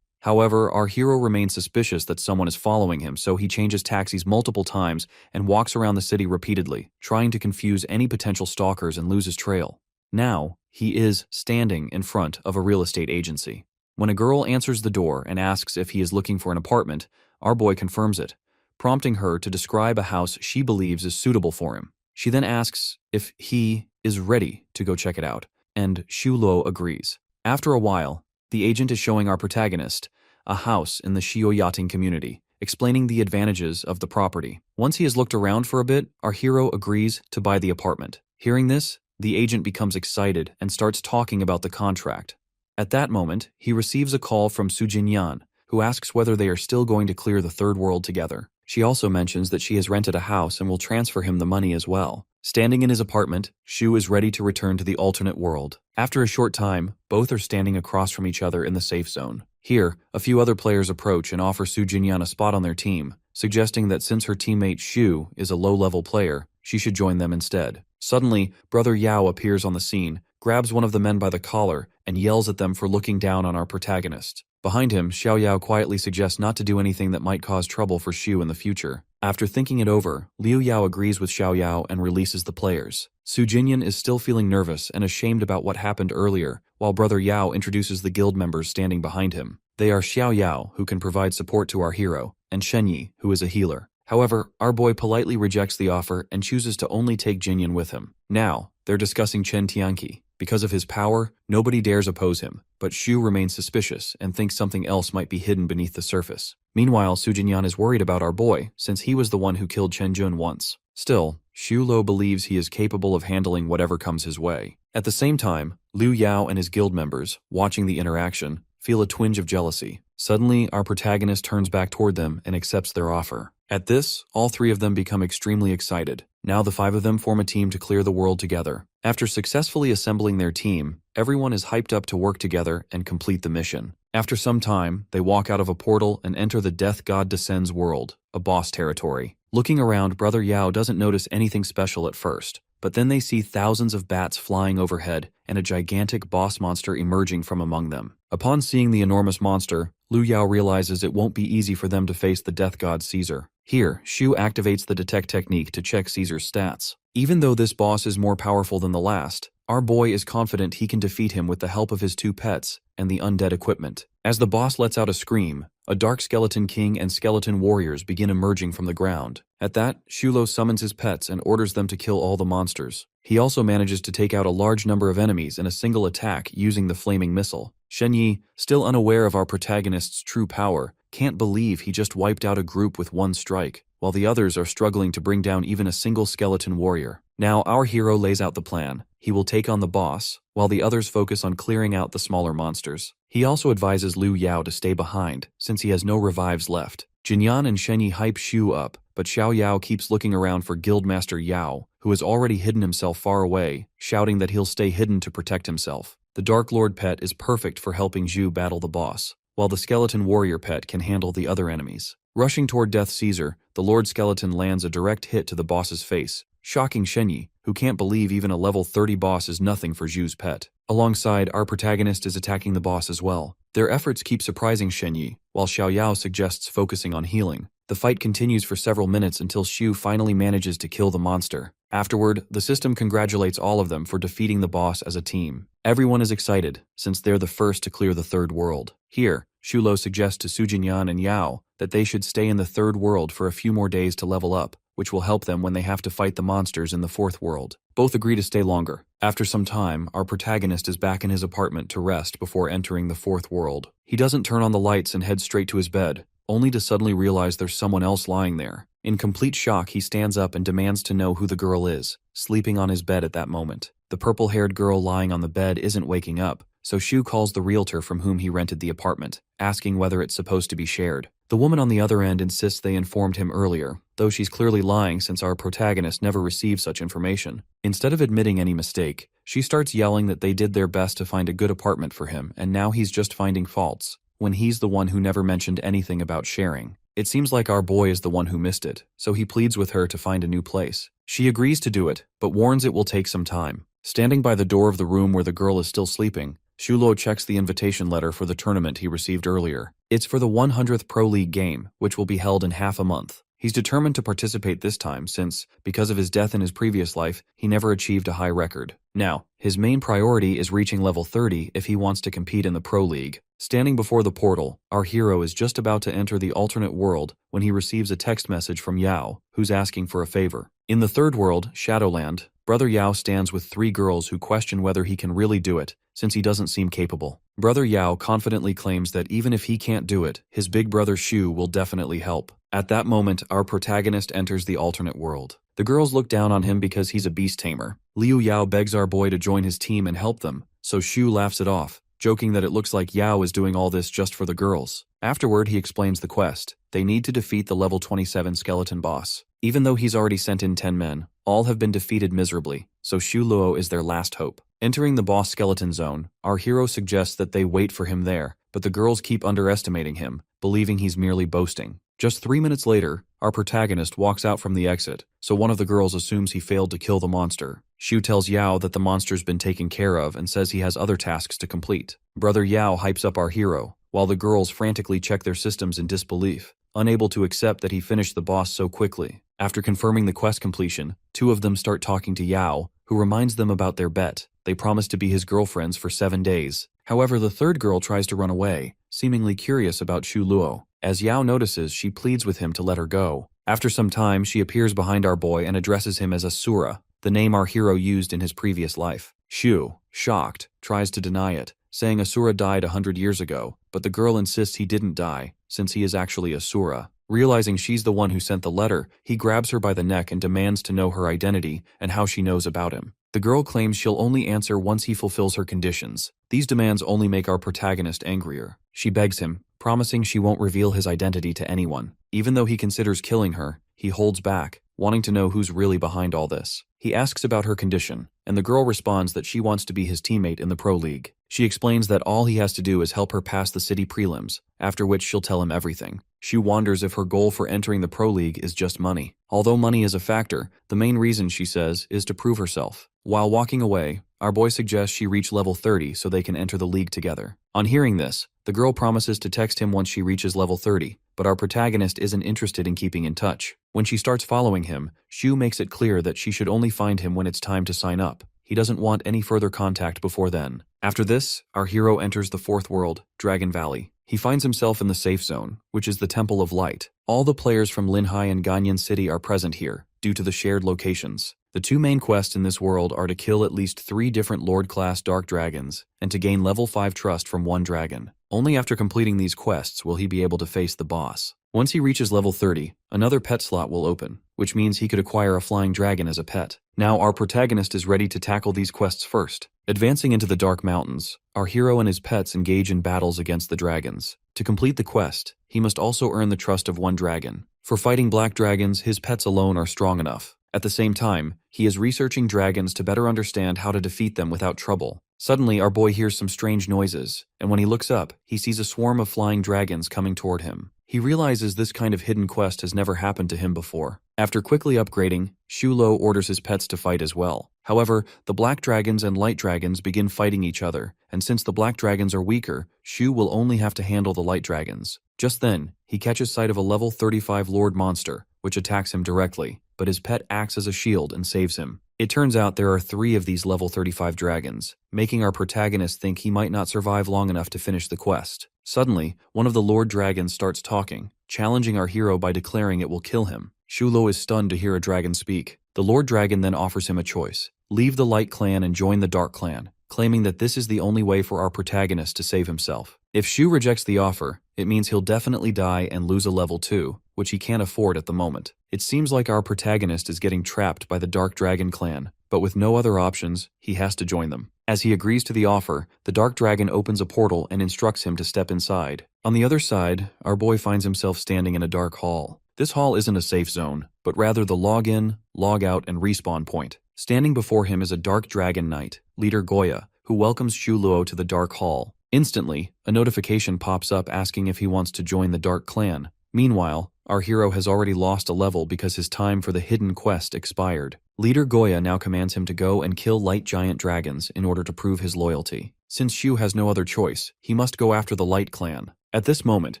However, our hero remains suspicious that someone is following him, so he changes taxis multiple times and walks around the city repeatedly, trying to confuse any potential stalkers and lose his trail. Now, he is standing in front of a real estate agency. When a girl answers the door and asks if he is looking for an apartment, our boy confirms it, prompting her to describe a house she believes is suitable for him. She then asks if he is ready to go check it out, and Xu Luo agrees. After a while, the agent is showing our protagonist a house in the Shio yachting community, explaining the advantages of the property. Once he has looked around for a bit, our hero agrees to buy the apartment. Hearing this, The agent becomes excited and starts talking about the contract. At that moment, he receives a call from Su Jinyan, who asks whether they are still going to clear the third world together. She also mentions that she has rented a house and will transfer him the money as well. Standing in his apartment, Shu is ready to return to the alternate world. After a short time, both are standing across from each other in the safe zone. Here, a few other players approach and offer Su Jinyan a spot on their team, suggesting that since her teammate Shu is a low-level player, she should join them instead. Suddenly, Brother Yao appears on the scene, grabs one of the men by the collar, and yells at them for looking down on our protagonist. Behind him, Xiao Yao quietly suggests not to do anything that might cause trouble for Shu in the future. After thinking it over, Liu Yao agrees with Xiao Yao and releases the players. Su Jinyan is still feeling nervous and ashamed about what happened earlier, while Brother Yao introduces the guild members standing behind him. They are Xiao Yao, who can provide support to our hero, and Shen Yi, who is a healer. However, our boy politely rejects the offer and chooses to only take Jinyan with him. Now, they're discussing Chen Tianqi. Because of his power, nobody dares oppose him, but Shu remains suspicious and thinks something else might be hidden beneath the surface. Meanwhile, Su Jinyan is worried about our boy, since he was the one who killed Chen Jun once. Still, Xu Lo believes he is capable of handling whatever comes his way. At the same time, Liu Yao and his guild members, watching the interaction, feel a twinge of jealousy. Suddenly, our protagonist turns back toward them and accepts their offer. At this, all three of them become extremely excited. Now the five of them form a team to clear the world together. After successfully assembling their team, everyone is hyped up to work together and complete the mission. After some time, they walk out of a portal and enter the Death God Descends world, a boss territory. Looking around, Brother Yao doesn't notice anything special at first, but then they see thousands of bats flying overhead and a gigantic boss monster emerging from among them. Upon seeing the enormous monster, Liu Yao realizes it won't be easy for them to face the Death God Caesar. Here, Shu activates the detect technique to check Caesar's stats. Even though this boss is more powerful than the last, our boy is confident he can defeat him with the help of his two pets and the undead equipment. As the boss lets out a scream, a dark skeleton king and skeleton warriors begin emerging from the ground. At that, Xu Lo summons his pets and orders them to kill all the monsters. He also manages to take out a large number of enemies in a single attack using the flaming missile. Shen Yi, still unaware of our protagonist's true power, can't believe he just wiped out a group with one strike, while the others are struggling to bring down even a single skeleton warrior. Now our hero lays out the plan. He will take on the boss, while the others focus on clearing out the smaller monsters. He also advises Liu Yao to stay behind, since he has no revives left. Jinyan and Shen Yi hype Shu up, but Xiao Yao keeps looking around for Guildmaster Yao, who has already hidden himself far away, shouting that he'll stay hidden to protect himself. The Dark Lord pet is perfect for helping Zhu battle the boss, while the Skeleton Warrior pet can handle the other enemies. Rushing toward Death Caesar, the Lord Skeleton lands a direct hit to the boss's face, shocking Shen Yi, who can't believe even a level 30 boss is nothing for Zhu's pet. Alongside, our protagonist is attacking the boss as well. Their efforts keep surprising Shen Yi, while Xiao Yao suggests focusing on healing. The fight continues for several minutes until Xu finally manages to kill the monster. Afterward, the system congratulates all of them for defeating the boss as a team. Everyone is excited, since they're the first to clear the third world. Here, Xu Lo suggests to Su Jinyan and Yao that they should stay in the third world for a few more days to level up, which will help them when they have to fight the monsters in the fourth world. Both agree to stay longer. After some time, our protagonist is back in his apartment to rest before entering the fourth world. He doesn't turn on the lights and head straight to his bed, only to suddenly realize there's someone else lying there. In complete shock, he stands up and demands to know who the girl is, sleeping on his bed at that moment. The purple-haired girl lying on the bed isn't waking up, so Shu calls the realtor from whom he rented the apartment, asking whether it's supposed to be shared. The woman on the other end insists they informed him earlier, though she's clearly lying since our protagonist never received such information. Instead of admitting any mistake, she starts yelling that they did their best to find a good apartment for him and now he's just finding faults, when he's the one who never mentioned anything about sharing. It seems like our boy is the one who missed it, so he pleads with her to find a new place. She agrees to do it, but warns it will take some time. Standing by the door of the room where the girl is still sleeping, Xu Lo checks the invitation letter for the tournament he received earlier. It's for the 100th Pro League game, which will be held in half a month. He's determined to participate this time since, because of his death in his previous life, he never achieved a high record. Now, his main priority is reaching level 30 if he wants to compete in the Pro League. Standing before the portal, our hero is just about to enter the alternate world when he receives a text message from Yao, who's asking for a favor. In the third world, Shadowland, Brother Yao stands with 3 girls who question whether he can really do it, since he doesn't seem capable. Brother Yao confidently claims that even if he can't do it, his big brother Shu will definitely help. At that moment, our protagonist enters the alternate world. The girls look down on him because he's a beast tamer. Liu Yao begs our boy to join his team and help them, so Shu laughs it off, joking that it looks like Yao is doing all this just for the girls. Afterward, he explains the quest. They need to defeat the level 27 skeleton boss. Even though he's already sent in 10 men, all have been defeated miserably, so Shu Luo is their last hope. Entering the boss skeleton zone, our hero suggests that they wait for him there, but the girls keep underestimating him, believing he's merely boasting. Just 3 minutes later, our protagonist walks out from the exit, so one of the girls assumes he failed to kill the monster. Shu tells Yao that the monster's been taken care of and says he has other tasks to complete. Brother Yao hypes up our hero, while the girls frantically check their systems in disbelief, unable to accept that he finished the boss so quickly. After confirming the quest completion, 2 of them start talking to Yao, who reminds them about their bet. They promise to be his girlfriends for 7 days. However, the 3rd girl tries to run away, seemingly curious about Shu Luo. As Yao notices, she pleads with him to let her go. After some time, she appears behind our boy and addresses him as Asura, the name our hero used in his previous life. Shu, shocked, tries to deny it, saying Asura died 100 years ago, but the girl insists he didn't die, since he is actually Asura. Realizing she's the one who sent the letter, he grabs her by the neck and demands to know her identity and how she knows about him. The girl claims she'll only answer once he fulfills her conditions. These demands only make our protagonist angrier. She begs him, promising she won't reveal his identity to anyone. Even though he considers killing her, he holds back, wanting to know who's really behind all this. He asks about her condition, and the girl responds that she wants to be his teammate in the Pro League. She explains that all he has to do is help her pass the city prelims, after which she'll tell him everything. She wonders if her goal for entering the Pro League is just money. Although money is a factor, the main reason, she says, is to prove herself. While walking away, our boy suggests she reach level 30 so they can enter the league together. On hearing this, the girl promises to text him once she reaches level 30, but our protagonist isn't interested in keeping in touch. When she starts following him, Shu makes it clear that she should only find him when it's time to sign up. He doesn't want any further contact before then. After this, our hero enters the 4th world, Dragon Valley. He finds himself in the safe zone, which is the Temple of Light. All the players from Linhai and Ganyan City are present here, due to the shared locations. The 2 main quests in this world are to kill at least 3 different Lord-class Dark Dragons, and to gain level 5 trust from 1 dragon. Only after completing these quests will he be able to face the boss. Once he reaches level 30, another pet slot will open, which means he could acquire a flying dragon as a pet. Now our protagonist is ready to tackle these quests first. Advancing into the Dark Mountains, our hero and his pets engage in battles against the dragons. To complete the quest, he must also earn the trust of 1 dragon. For fighting black dragons, his pets alone are strong enough. At the same time, he is researching dragons to better understand how to defeat them without trouble. Suddenly, our boy hears some strange noises, and when he looks up, he sees a swarm of flying dragons coming toward him. He realizes this kind of hidden quest has never happened to him before. After quickly upgrading, Shu Luo orders his pets to fight as well. However, the black dragons and light dragons begin fighting each other, and since the black dragons are weaker, Shu will only have to handle the light dragons. Just then, he catches sight of a level 35 Lord monster, which attacks him directly, but his pet acts as a shield and saves him. It turns out there are 3 of these level 35 dragons, making our protagonist think he might not survive long enough to finish the quest. Suddenly, one of the Lord Dragons starts talking, challenging our hero by declaring it will kill him. Shu Luo is stunned to hear a dragon speak. The Lord Dragon then offers him a choice: leave the Light Clan and join the Dark Clan, claiming that this is the only way for our protagonist to save himself. If Shu rejects the offer, it means he'll definitely die and lose a level 2, which he can't afford at the moment. It seems like our protagonist is getting trapped by the Dark Dragon clan, but with no other options, he has to join them. As he agrees to the offer, the Dark Dragon opens a portal and instructs him to step inside. On the other side, our boy finds himself standing in a dark hall. This hall isn't a safe zone, but rather the log-in, log-out, and respawn point. Standing before him is a Dark Dragon Knight, Leader Goya, who welcomes Shu Luo to the Dark Hall. Instantly, a notification pops up asking if he wants to join the Dark Clan. Meanwhile, our hero has already lost a level because his time for the hidden quest expired. Leader Goya now commands him to go and kill light giant dragons in order to prove his loyalty. Since Shu has no other choice, he must go after the Light Clan. At this moment,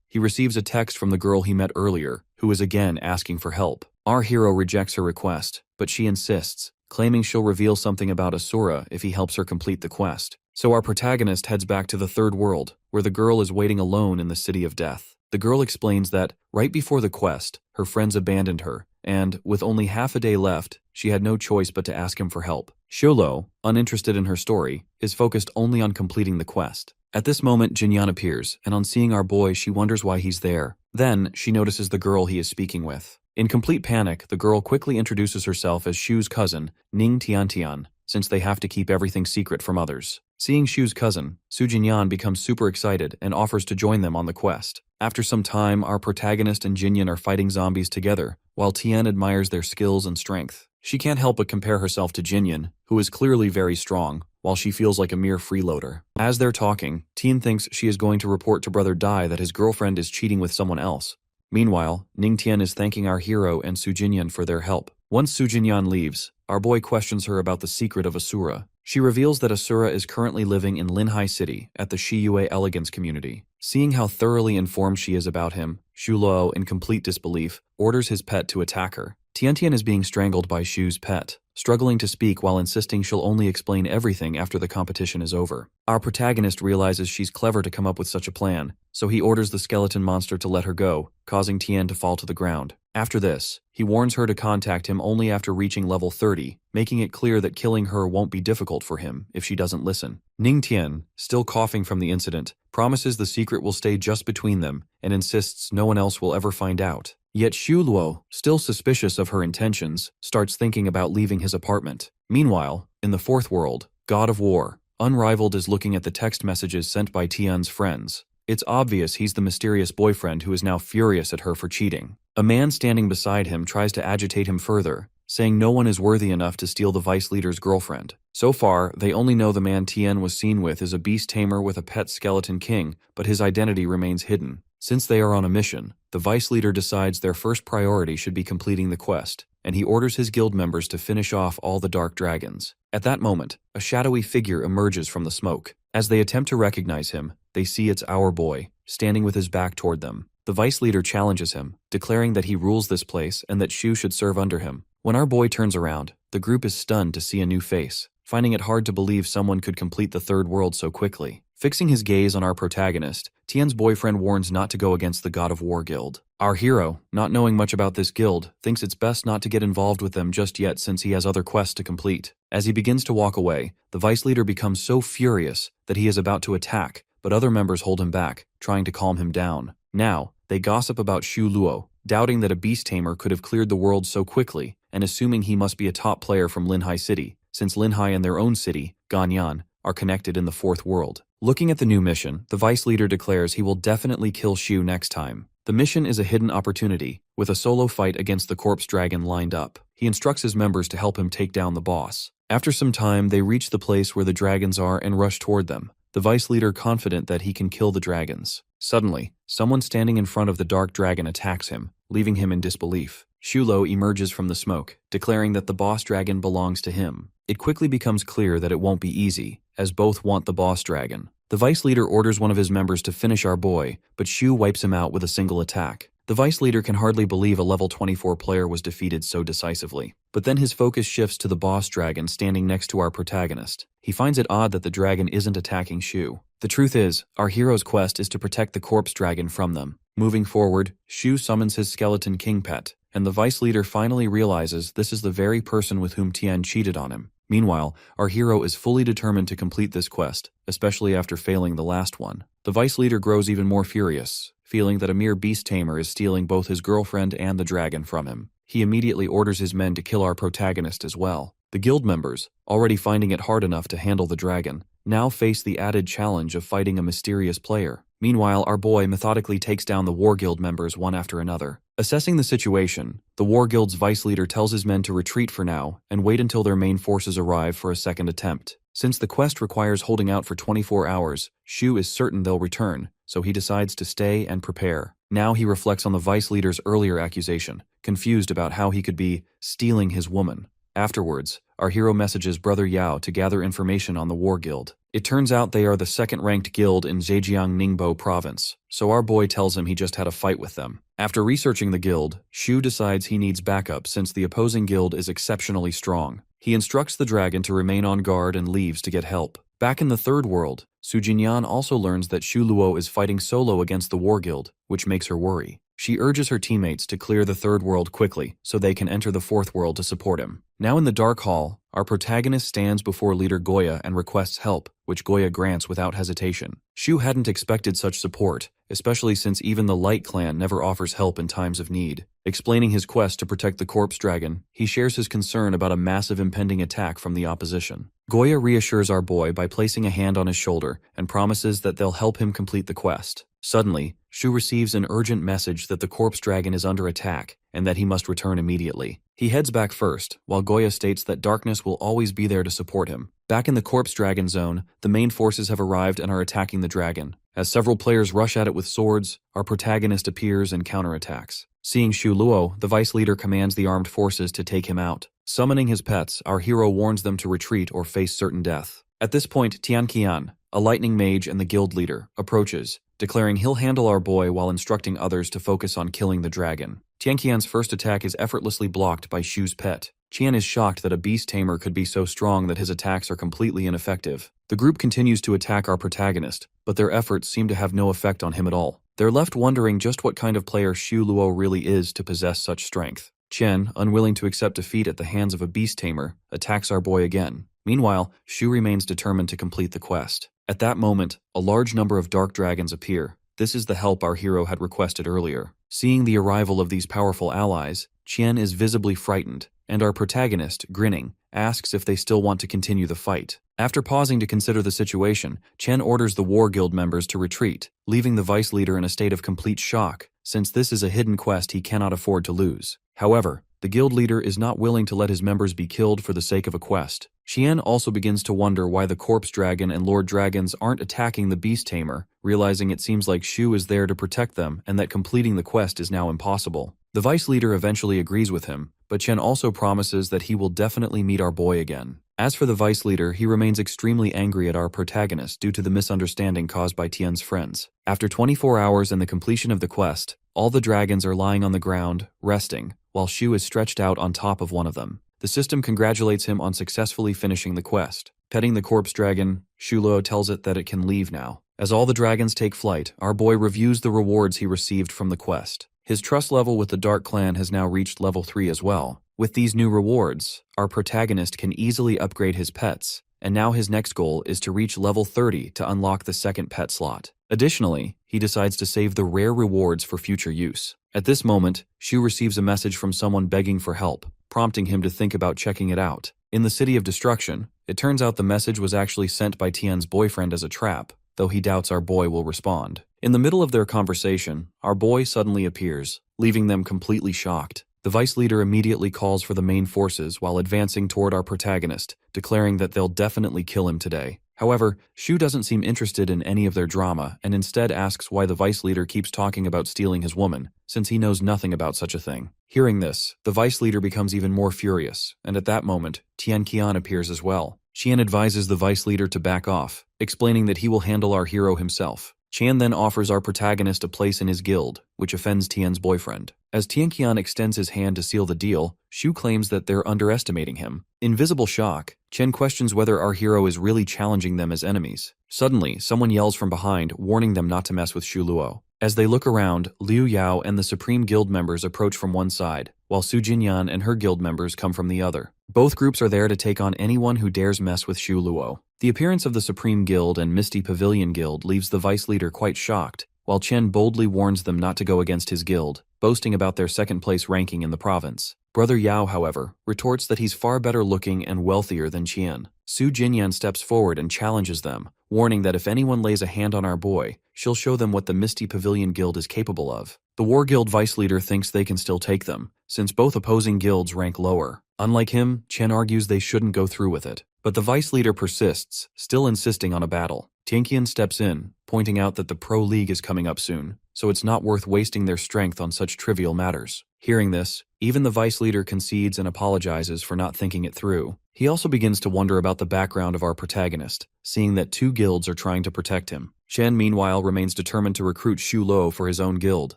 he receives a text from the girl he met earlier, who is again asking for help. Our hero rejects her request, but she insists, claiming she'll reveal something about Asura if he helps her complete the quest. So our protagonist heads back to the 3rd world, where the girl is waiting alone in the City of Death. The girl explains that, right before the quest, her friends abandoned her, and, with only half a day left, she had no choice but to ask him for help. Xiulo, uninterested in her story, is focused only on completing the quest. At this moment, Jinyan appears, and on seeing our boy, she wonders why he's there. Then, she notices the girl he is speaking with. In complete panic, the girl quickly introduces herself as Xu's cousin, Ning Tiantian, since they have to keep everything secret from others. Seeing Xu's cousin, Su Jinyan becomes super excited and offers to join them on the quest. After some time, our protagonist and Jinyan are fighting zombies together, while Tian admires their skills and strength. She can't help but compare herself to Jinyan, who is clearly very strong, while she feels like a mere freeloader. As they're talking, Tian thinks she is going to report to Brother Dai that his girlfriend is cheating with someone else. Meanwhile, Ning Tian is thanking our hero and Su Jinyan for their help. Once Su Jinyan leaves, our boy questions her about the secret of Asura. She reveals that Asura is currently living in Linhai City at the Shiyue Elegance community. Seeing how thoroughly informed she is about him, Xiulo, in complete disbelief, orders his pet to attack her. Tiantian is being strangled by Xu's pet, struggling to speak while insisting she'll only explain everything after the competition is over. Our protagonist realizes she's clever to come up with such a plan, so he orders the skeleton monster to let her go, causing Tian to fall to the ground. After this, he warns her to contact him only after reaching level 30, making it clear that killing her won't be difficult for him if she doesn't listen. Ning Tian, still coughing from the incident, promises the secret will stay just between them and insists no one else will ever find out. Yet Xiulo, still suspicious of her intentions, starts thinking about leaving his apartment. Meanwhile, in the fourth world, God of War, Unrivaled is looking at the text messages sent by Tian's friends. It's obvious he's the mysterious boyfriend who is now furious at her for cheating. A man standing beside him tries to agitate him further, saying no one is worthy enough to steal the vice leader's girlfriend. So far, they only know the man Tian was seen with is a beast tamer with a pet skeleton king, but his identity remains hidden. Since they are on a mission, the vice leader decides their first priority should be completing the quest, and he orders his guild members to finish off all the dark dragons. At that moment, a shadowy figure emerges from the smoke. As they attempt to recognize him, they see it's our boy, standing with his back toward them. The vice leader challenges him, declaring that he rules this place and that Xu should serve under him. When our boy turns around, the group is stunned to see a new face, finding it hard to believe someone could complete the third world so quickly. Fixing his gaze on our protagonist, Tian's boyfriend warns not to go against the God of War guild. Our hero, not knowing much about this guild, thinks it's best not to get involved with them just yet since he has other quests to complete. As he begins to walk away, the vice leader becomes so furious that he is about to attack, but other members hold him back, trying to calm him down. Now, they gossip about Xu Luo, doubting that a beast tamer could have cleared the world so quickly, and assuming he must be a top player from Linhai City, since Linhai and their own city, Ganyan, are connected in the fourth world. Looking at the new mission, the vice leader declares he will definitely kill Xu next time. The mission is a hidden opportunity, with a solo fight against the corpse dragon lined up. He instructs his members to help him take down the boss. After some time, they reach the place where the dragons are and rush toward them, the vice leader confident that he can kill the dragons. Suddenly, someone standing in front of the dark dragon attacks him, leaving him in disbelief. Xiulo emerges from the smoke, declaring that the boss dragon belongs to him. It quickly becomes clear that it won't be easy, as both want the boss dragon. The vice leader orders one of his members to finish our boy, but Xu wipes him out with a single attack. The vice leader can hardly believe a level 24 player was defeated so decisively. But then his focus shifts to the boss dragon standing next to our protagonist. He finds it odd that the dragon isn't attacking Xu. The truth is, our hero's quest is to protect the corpse dragon from them. Moving forward, Xu summons his skeleton king pet, and the vice leader finally realizes this is the very person with whom Tian cheated on him. Meanwhile, our hero is fully determined to complete this quest, especially after failing the last one. The vice leader grows even more furious, feeling that a mere beast tamer is stealing both his girlfriend and the dragon from him. He immediately orders his men to kill our protagonist as well. The guild members, already finding it hard enough to handle the dragon, now face the added challenge of fighting a mysterious player. Meanwhile, our boy methodically takes down the War Guild members one after another. Assessing the situation, the War Guild's vice leader tells his men to retreat for now and wait until their main forces arrive for a second attempt. Since the quest requires holding out for 24 hours, Xu is certain they'll return, so he decides to stay and prepare. Now he reflects on the vice leader's earlier accusation, confused about how he could be stealing his woman. Afterwards, our hero messages Brother Yao to gather information on the War Guild. It turns out they are the second-ranked guild in Zhejiang Ningbo province, so our boy tells him he just had a fight with them. After researching the guild, Xu decides he needs backup since the opposing guild is exceptionally strong. He instructs the dragon to remain on guard and leaves to get help. Back in the third world, Su Jinyan also learns that Xu Luo is fighting solo against the War Guild, which makes her worry. She urges her teammates to clear the third world quickly so they can enter the fourth world to support him. Now in the Dark Hall, our protagonist stands before leader Goya and requests help, which Goya grants without hesitation. Shu hadn't expected such support, especially since even the Light Clan never offers help in times of need. Explaining his quest to protect the corpse dragon, he shares his concern about a massive impending attack from the opposition. Goya reassures our boy by placing a hand on his shoulder and promises that they'll help him complete the quest. Suddenly, Shu receives an urgent message that the corpse dragon is under attack and that he must return immediately. He heads back first, while Goya states that darkness will always be there to support him. Back in the corpse dragon zone, the main forces have arrived and are attacking the dragon. As several players rush at it with swords, our protagonist appears and counterattacks. Seeing Shu Luo, the vice leader commands the armed forces to take him out. Summoning his pets, our hero warns them to retreat or face certain death. At this point, Tian Qian, a lightning mage and the guild leader, approaches, declaring he'll handle our boy while instructing others to focus on killing the dragon. Tian Qian's first attack is effortlessly blocked by Shu's pet. Qian is shocked that a beast tamer could be so strong that his attacks are completely ineffective. The group continues to attack our protagonist, but their efforts seem to have no effect on him at all. They're left wondering just what kind of player Shu Luo really is to possess such strength. Chen, unwilling to accept defeat at the hands of a beast tamer, attacks our boy again. Meanwhile, Shu remains determined to complete the quest. At that moment, a large number of dark dragons appear. This is the help our hero had requested earlier. Seeing the arrival of these powerful allies, Qian is visibly frightened, and our protagonist, grinning, asks if they still want to continue the fight. After pausing to consider the situation, Chen orders the War Guild members to retreat, leaving the vice leader in a state of complete shock, since this is a hidden quest he cannot afford to lose. However, the guild leader is not willing to let his members be killed for the sake of a quest. Qian also begins to wonder why the corpse dragon and lord dragons aren't attacking the beast tamer, realizing it seems like Shu is there to protect them and that completing the quest is now impossible. The vice leader eventually agrees with him, but Chen also promises that he will definitely meet our boy again. As for the vice leader, he remains extremely angry at our protagonist due to the misunderstanding caused by Tian's friends. After 24 hours and the completion of the quest, all the dragons are lying on the ground, resting, while Shu is stretched out on top of one of them. The system congratulates him on successfully finishing the quest. Petting the corpse dragon, Shu Luo tells it that it can leave now. As all the dragons take flight, our boy reviews the rewards he received from the quest. His trust level with the Dark Clan has now reached level 3 as well. With these new rewards, our protagonist can easily upgrade his pets, and now his next goal is to reach level 30 to unlock the second pet slot. Additionally, he decides to save the rare rewards for future use. At this moment, Shu receives a message from someone begging for help, prompting him to think about checking it out. In the City of Destruction, it turns out the message was actually sent by Tian's boyfriend as a trap, though he doubts our boy will respond. In the middle of their conversation, our boy suddenly appears, leaving them completely shocked. The vice leader immediately calls for the main forces while advancing toward our protagonist, declaring that they'll definitely kill him today. However, Shu doesn't seem interested in any of their drama and instead asks why the vice leader keeps talking about stealing his woman, since he knows nothing about such a thing. Hearing this, the vice leader becomes even more furious, and at that moment, Tian Qian appears as well. Qian advises the vice leader to back off, explaining that he will handle our hero himself. Qian then offers our protagonist a place in his guild, which offends Tian's boyfriend. As Tian Qian extends his hand to seal the deal, Shu claims that they're underestimating him. In visible shock, Chen questions whether our hero is really challenging them as enemies. Suddenly, someone yells from behind, warning them not to mess with Shu Luo. As they look around, Liu Yao and the Supreme Guild members approach from one side, while Su Jinyan and her guild members come from the other. Both groups are there to take on anyone who dares mess with Shu Luo. The appearance of the Supreme Guild and Misty Pavilion Guild leaves the vice leader quite shocked, while Chen boldly warns them not to go against his guild, boasting about their second-place ranking in the province. Brother Yao, however, retorts that he's far better looking and wealthier than Qian. Su Jinyan steps forward and challenges them, warning that if anyone lays a hand on our boy, she'll show them what the Misty Pavilion Guild is capable of. The War Guild vice leader thinks they can still take them, since both opposing guilds rank lower. Unlike him, Chen argues they shouldn't go through with it. But the vice leader persists, still insisting on a battle. Tianqian steps in, pointing out that the Pro League is coming up soon, so it's not worth wasting their strength on such trivial matters. Hearing this, even the vice leader concedes and apologizes for not thinking it through. He also begins to wonder about the background of our protagonist, seeing that 2 guilds are trying to protect him. Chen, meanwhile, remains determined to recruit Shu Luo for his own guild.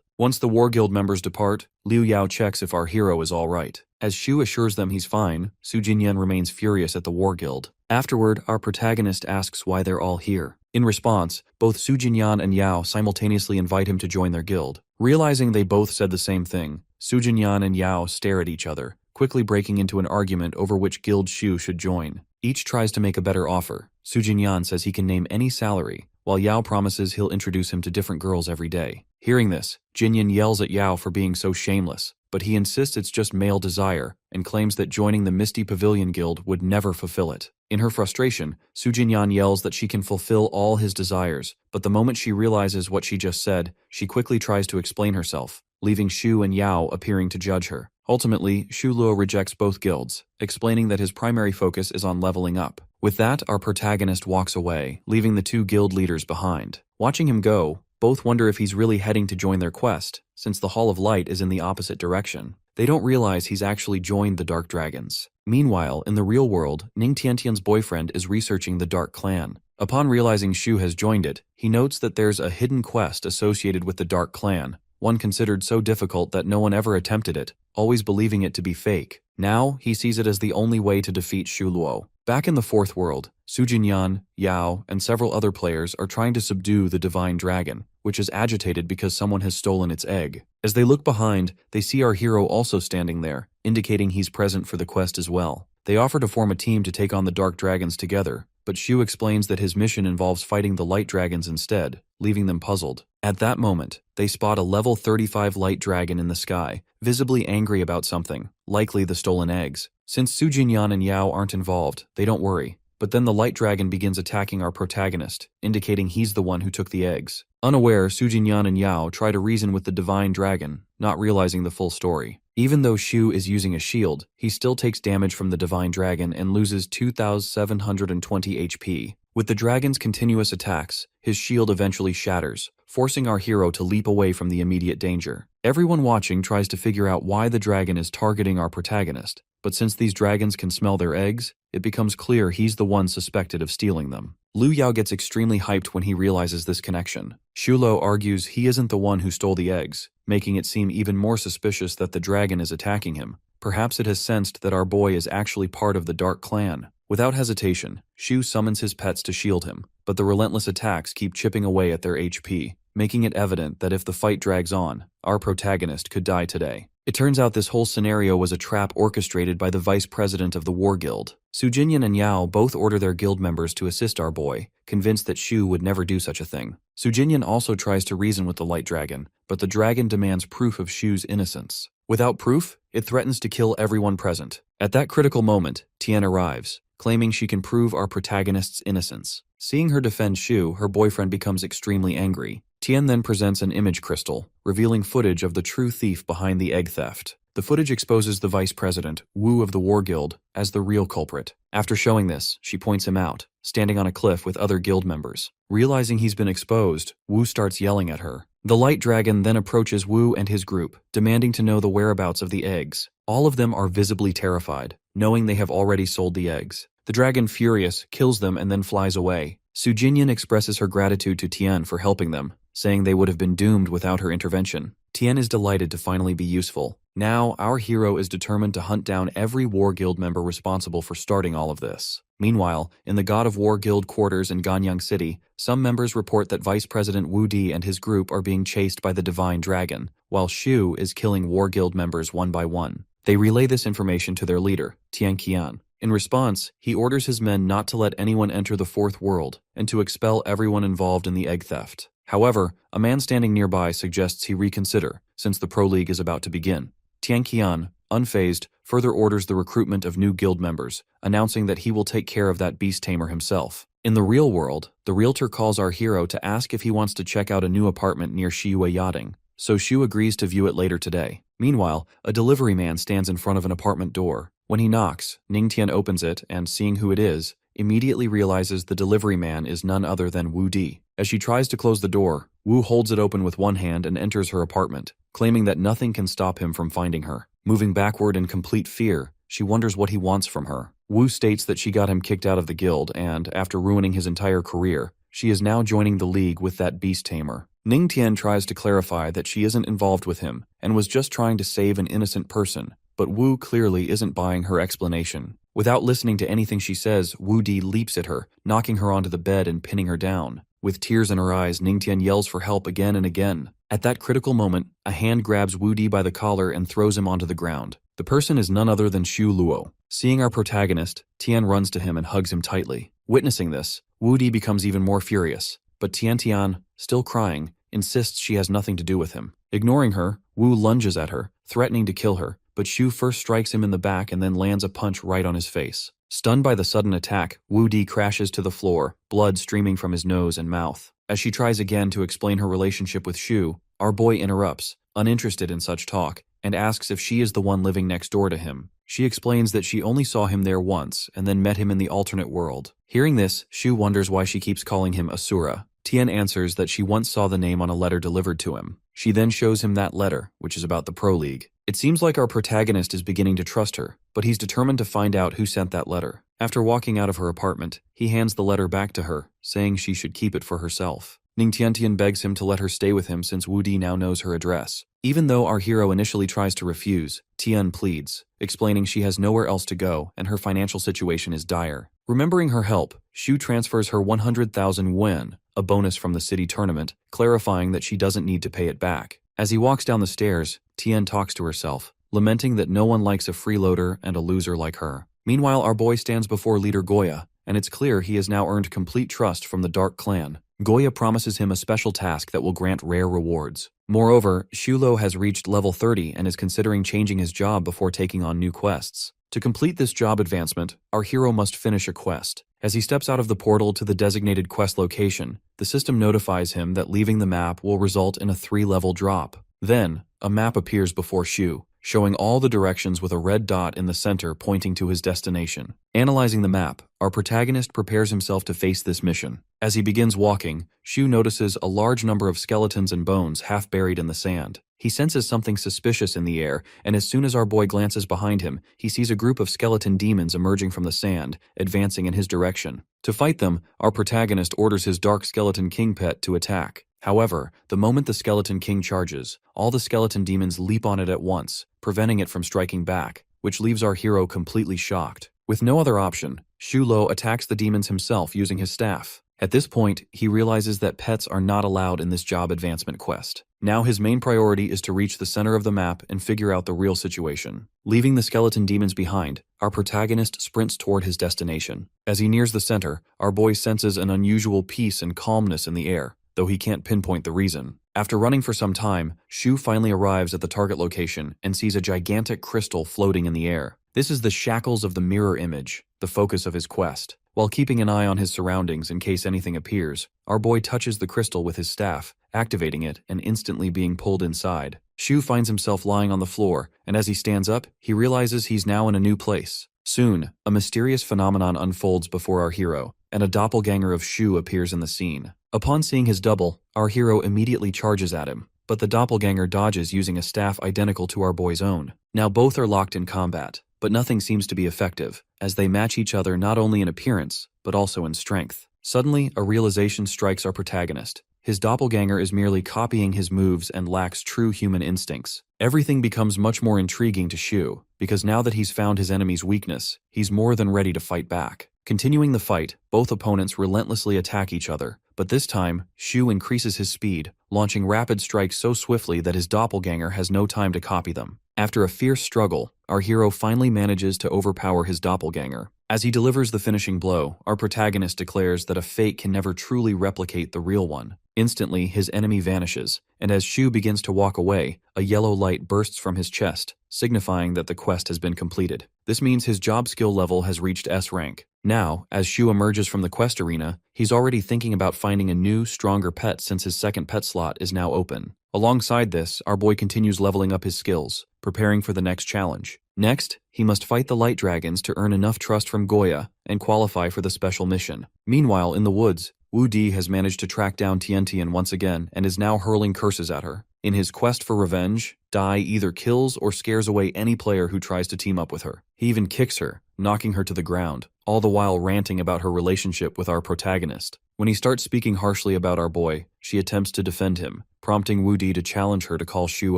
Once the War Guild members depart, Liu Yao checks if our hero is all right. As Shu assures them he's fine, Su Jinyan remains furious at the War Guild. Afterward, our protagonist asks why they're all here. In response, both Su Jinyan and Yao simultaneously invite him to join their guild. Realizing they both said the same thing, Su Jinyan and Yao stare at each other, quickly breaking into an argument over which guild Shu should join. Each tries to make a better offer. Su Jinyan says he can name any salary, while Yao promises he'll introduce him to different girls every day. Hearing this, Jinyan yells at Yao for being so shameless, but he insists it's just male desire and claims that joining the Misty Pavilion Guild would never fulfill it. In her frustration, Su Jinyan yells that she can fulfill all his desires, but the moment she realizes what she just said, she quickly tries to explain herself, leaving Shu and Yao appearing to judge her. Ultimately, Shu Luo rejects both guilds, explaining that his primary focus is on leveling up. With that, our protagonist walks away, leaving the two guild leaders behind. Watching him go, both wonder if he's really heading to join their quest, since the Hall of Light is in the opposite direction. They don't realize he's actually joined the Dark Dragons. Meanwhile, in the real world, Ning Tiantian's boyfriend is researching the Dark Clan. Upon realizing Shu has joined it, he notes that there's a hidden quest associated with the Dark Clan, one considered so difficult that no one ever attempted it, always believing it to be fake. Now, he sees it as the only way to defeat Shu Luo. Back in the Fourth World, Su Jinyan, Yao, and several other players are trying to subdue the Divine Dragon, which is agitated because someone has stolen its egg. As they look behind, they see our hero also standing there, indicating he's present for the quest as well. They offer to form a team to take on the Dark Dragons together, but Shu explains that his mission involves fighting the Light Dragons instead, leaving them puzzled. At that moment, they spot a level 35 Light Dragon in the sky, visibly angry about something, likely the stolen eggs. Since Su Jinyan and Yao aren't involved, they don't worry. But then the Light Dragon begins attacking our protagonist, indicating he's the one who took the eggs. Unaware, Su Jinyan and Yao try to reason with the Divine Dragon, not realizing the full story. Even though Shu is using a shield, he still takes damage from the Divine Dragon and loses 2,720 HP. With the dragon's continuous attacks, his shield eventually shatters, forcing our hero to leap away from the immediate danger. Everyone watching tries to figure out why the dragon is targeting our protagonist, but since these dragons can smell their eggs, it becomes clear he's the one suspected of stealing them. Liu Yao gets extremely hyped when he realizes this connection. Shu Luo argues he isn't the one who stole the eggs, making it seem even more suspicious that the dragon is attacking him. Perhaps it has sensed that our boy is actually part of the Dark Clan. Without hesitation, Shu summons his pets to shield him, but the relentless attacks keep chipping away at their HP, making it evident that if the fight drags on, our protagonist could die today. It turns out this whole scenario was a trap orchestrated by the vice president of the War Guild. Su Jinyan and Yao both order their guild members to assist our boy, convinced that Shu would never do such a thing. Su Jinyan also tries to reason with the Light Dragon, but the dragon demands proof of Shu's innocence. Without proof, it threatens to kill everyone present. At that critical moment, Tian arrives, claiming she can prove our protagonist's innocence. Seeing her defend Shu, her boyfriend becomes extremely angry. Tian then presents an image crystal, revealing footage of the true thief behind the egg theft. The footage exposes the vice president, Wu of the War Guild, as the real culprit. After showing this, she points him out, standing on a cliff with other guild members. Realizing he's been exposed, Wu starts yelling at her. The Light Dragon then approaches Wu and his group, demanding to know the whereabouts of the eggs. All of them are visibly terrified, knowing they have already sold the eggs. The dragon, furious, kills them and then flies away. Su Jinyan expresses her gratitude to Tian for helping them, saying they would have been doomed without her intervention. Tian is delighted to finally be useful. Now, our hero is determined to hunt down every War Guild member responsible for starting all of this. Meanwhile, in the God of War Guild quarters in Ganyang City, some members report that Vice President Wu Di and his group are being chased by the Divine Dragon, while Shu is killing War Guild members one by one. They relay this information to their leader, Tian Qian. In response, he orders his men not to let anyone enter the Fourth World and to expel everyone involved in the egg theft. However, a man standing nearby suggests he reconsider, since the Pro League is about to begin. Tian Qian, unfazed, further orders the recruitment of new guild members, announcing that he will take care of that beast tamer himself. In the real world, the realtor calls our hero to ask if he wants to check out a new apartment near Shiyue Yachting, so Shu agrees to view it later today. Meanwhile, a delivery man stands in front of an apartment door. When he knocks, Ning Tian opens it and, seeing who it is, immediately realizes the delivery man is none other than Wu Di. As she tries to close the door, Wu holds it open with one hand and enters her apartment, claiming that nothing can stop him from finding her. Moving backward in complete fear, she wonders what he wants from her. Wu states that she got him kicked out of the guild and, after ruining his entire career, she is now joining the league with that beast tamer. Ning Tian tries to clarify that she isn't involved with him and was just trying to save an innocent person, but Wu clearly isn't buying her explanation. Without listening to anything she says, Wu Di leaps at her, knocking her onto the bed and pinning her down. With tears in her eyes, Ningtian yells for help again and again. At that critical moment, a hand grabs Wu Di by the collar and throws him onto the ground. The person is none other than Xu Luo. Seeing our protagonist, Tian runs to him and hugs him tightly. Witnessing this, Wu Di becomes even more furious, but Tian, still crying, insists she has nothing to do with him. Ignoring her, Wu lunges at her, threatening to kill her, but Xu first strikes him in the back and then lands a punch right on his face. Stunned by the sudden attack, Wu Di crashes to the floor, blood streaming from his nose and mouth. As she tries again to explain her relationship with Xu, our boy interrupts, uninterested in such talk, and asks if she is the one living next door to him. She explains that she only saw him there once and then met him in the alternate world. Hearing this, Xu wonders why she keeps calling him Asura. Tian answers that she once saw the name on a letter delivered to him. She then shows him that letter, which is about the Pro League. It seems like our protagonist is beginning to trust her, but he's determined to find out who sent that letter. After walking out of her apartment, he hands the letter back to her, saying she should keep it for herself. Ningtian begs him to let her stay with him since Wu Di now knows her address. Even though our hero initially tries to refuse, Tian pleads, explaining she has nowhere else to go and her financial situation is dire. Remembering her help, Xu transfers her 100,000 yuan, a bonus from the city tournament, clarifying that she doesn't need to pay it back. As he walks down the stairs, Tian talks to herself, lamenting that no one likes a freeloader and a loser like her. Meanwhile, our boy stands before leader Goya, and it's clear he has now earned complete trust from the Dark Clan. Goya promises him a special task that will grant rare rewards. Moreover, Shulo has reached level 30 and is considering changing his job before taking on new quests. To complete this job advancement, our hero must finish a quest. As he steps out of the portal to the designated quest location, the system notifies him that leaving the map will result in a 3-level drop. Then, a map appears before Shu, showing all the directions with a red dot in the center pointing to his destination. Analyzing the map, our protagonist prepares himself to face this mission. As he begins walking, Shu notices a large number of skeletons and bones half buried in the sand. He senses something suspicious in the air, and as soon as our boy glances behind him, he sees a group of skeleton demons emerging from the sand, advancing in his direction. To fight them, our protagonist orders his dark skeleton king pet to attack. However, the moment the skeleton king charges, all the skeleton demons leap on it at once, preventing it from striking back, which leaves our hero completely shocked. With no other option, Shulo attacks the demons himself using his staff. At this point, he realizes that pets are not allowed in this job advancement quest. Now his main priority is to reach the center of the map and figure out the real situation. Leaving the skeleton demons behind, our protagonist sprints toward his destination. As he nears the center, our boy senses an unusual peace and calmness in the air, though he can't pinpoint the reason. After running for some time, Shu finally arrives at the target location and sees a gigantic crystal floating in the air. This is the shackles of the mirror image, the focus of his quest. While keeping an eye on his surroundings in case anything appears, our boy touches the crystal with his staff, activating it and instantly being pulled inside. Shu finds himself lying on the floor, and as he stands up, he realizes he's now in a new place. Soon, a mysterious phenomenon unfolds before our hero, and a doppelganger of Shu appears in the scene. Upon seeing his double, our hero immediately charges at him, but the doppelganger dodges using a staff identical to our boy's own. Now both are locked in combat, but nothing seems to be effective, as they match each other not only in appearance, but also in strength. Suddenly, a realization strikes our protagonist. His doppelganger is merely copying his moves and lacks true human instincts. Everything becomes much more intriguing to Shu, because now that he's found his enemy's weakness, he's more than ready to fight back. Continuing the fight, both opponents relentlessly attack each other, but this time, Shu increases his speed, launching rapid strikes so swiftly that his doppelganger has no time to copy them. After a fierce struggle, our hero finally manages to overpower his doppelganger. As he delivers the finishing blow, our protagonist declares that a fake can never truly replicate the real one. Instantly, his enemy vanishes, and as Shu begins to walk away, a yellow light bursts from his chest, signifying that the quest has been completed. This means his job skill level has reached S rank. Now, as Shu emerges from the quest arena, he's already thinking about finding a new, stronger pet since his second pet slot is now open. Alongside this, our boy continues leveling up his skills, preparing for the next challenge. Next, he must fight the light dragons to earn enough trust from Goya and qualify for the special mission. Meanwhile, in the woods, Wu Di has managed to track down Tian once again and is now hurling curses at her. In his quest for revenge, Dai either kills or scares away any player who tries to team up with her. He even kicks her, knocking her to the ground, all the while ranting about her relationship with our protagonist. When he starts speaking harshly about our boy, she attempts to defend him, prompting Wu Di to challenge her to call Shu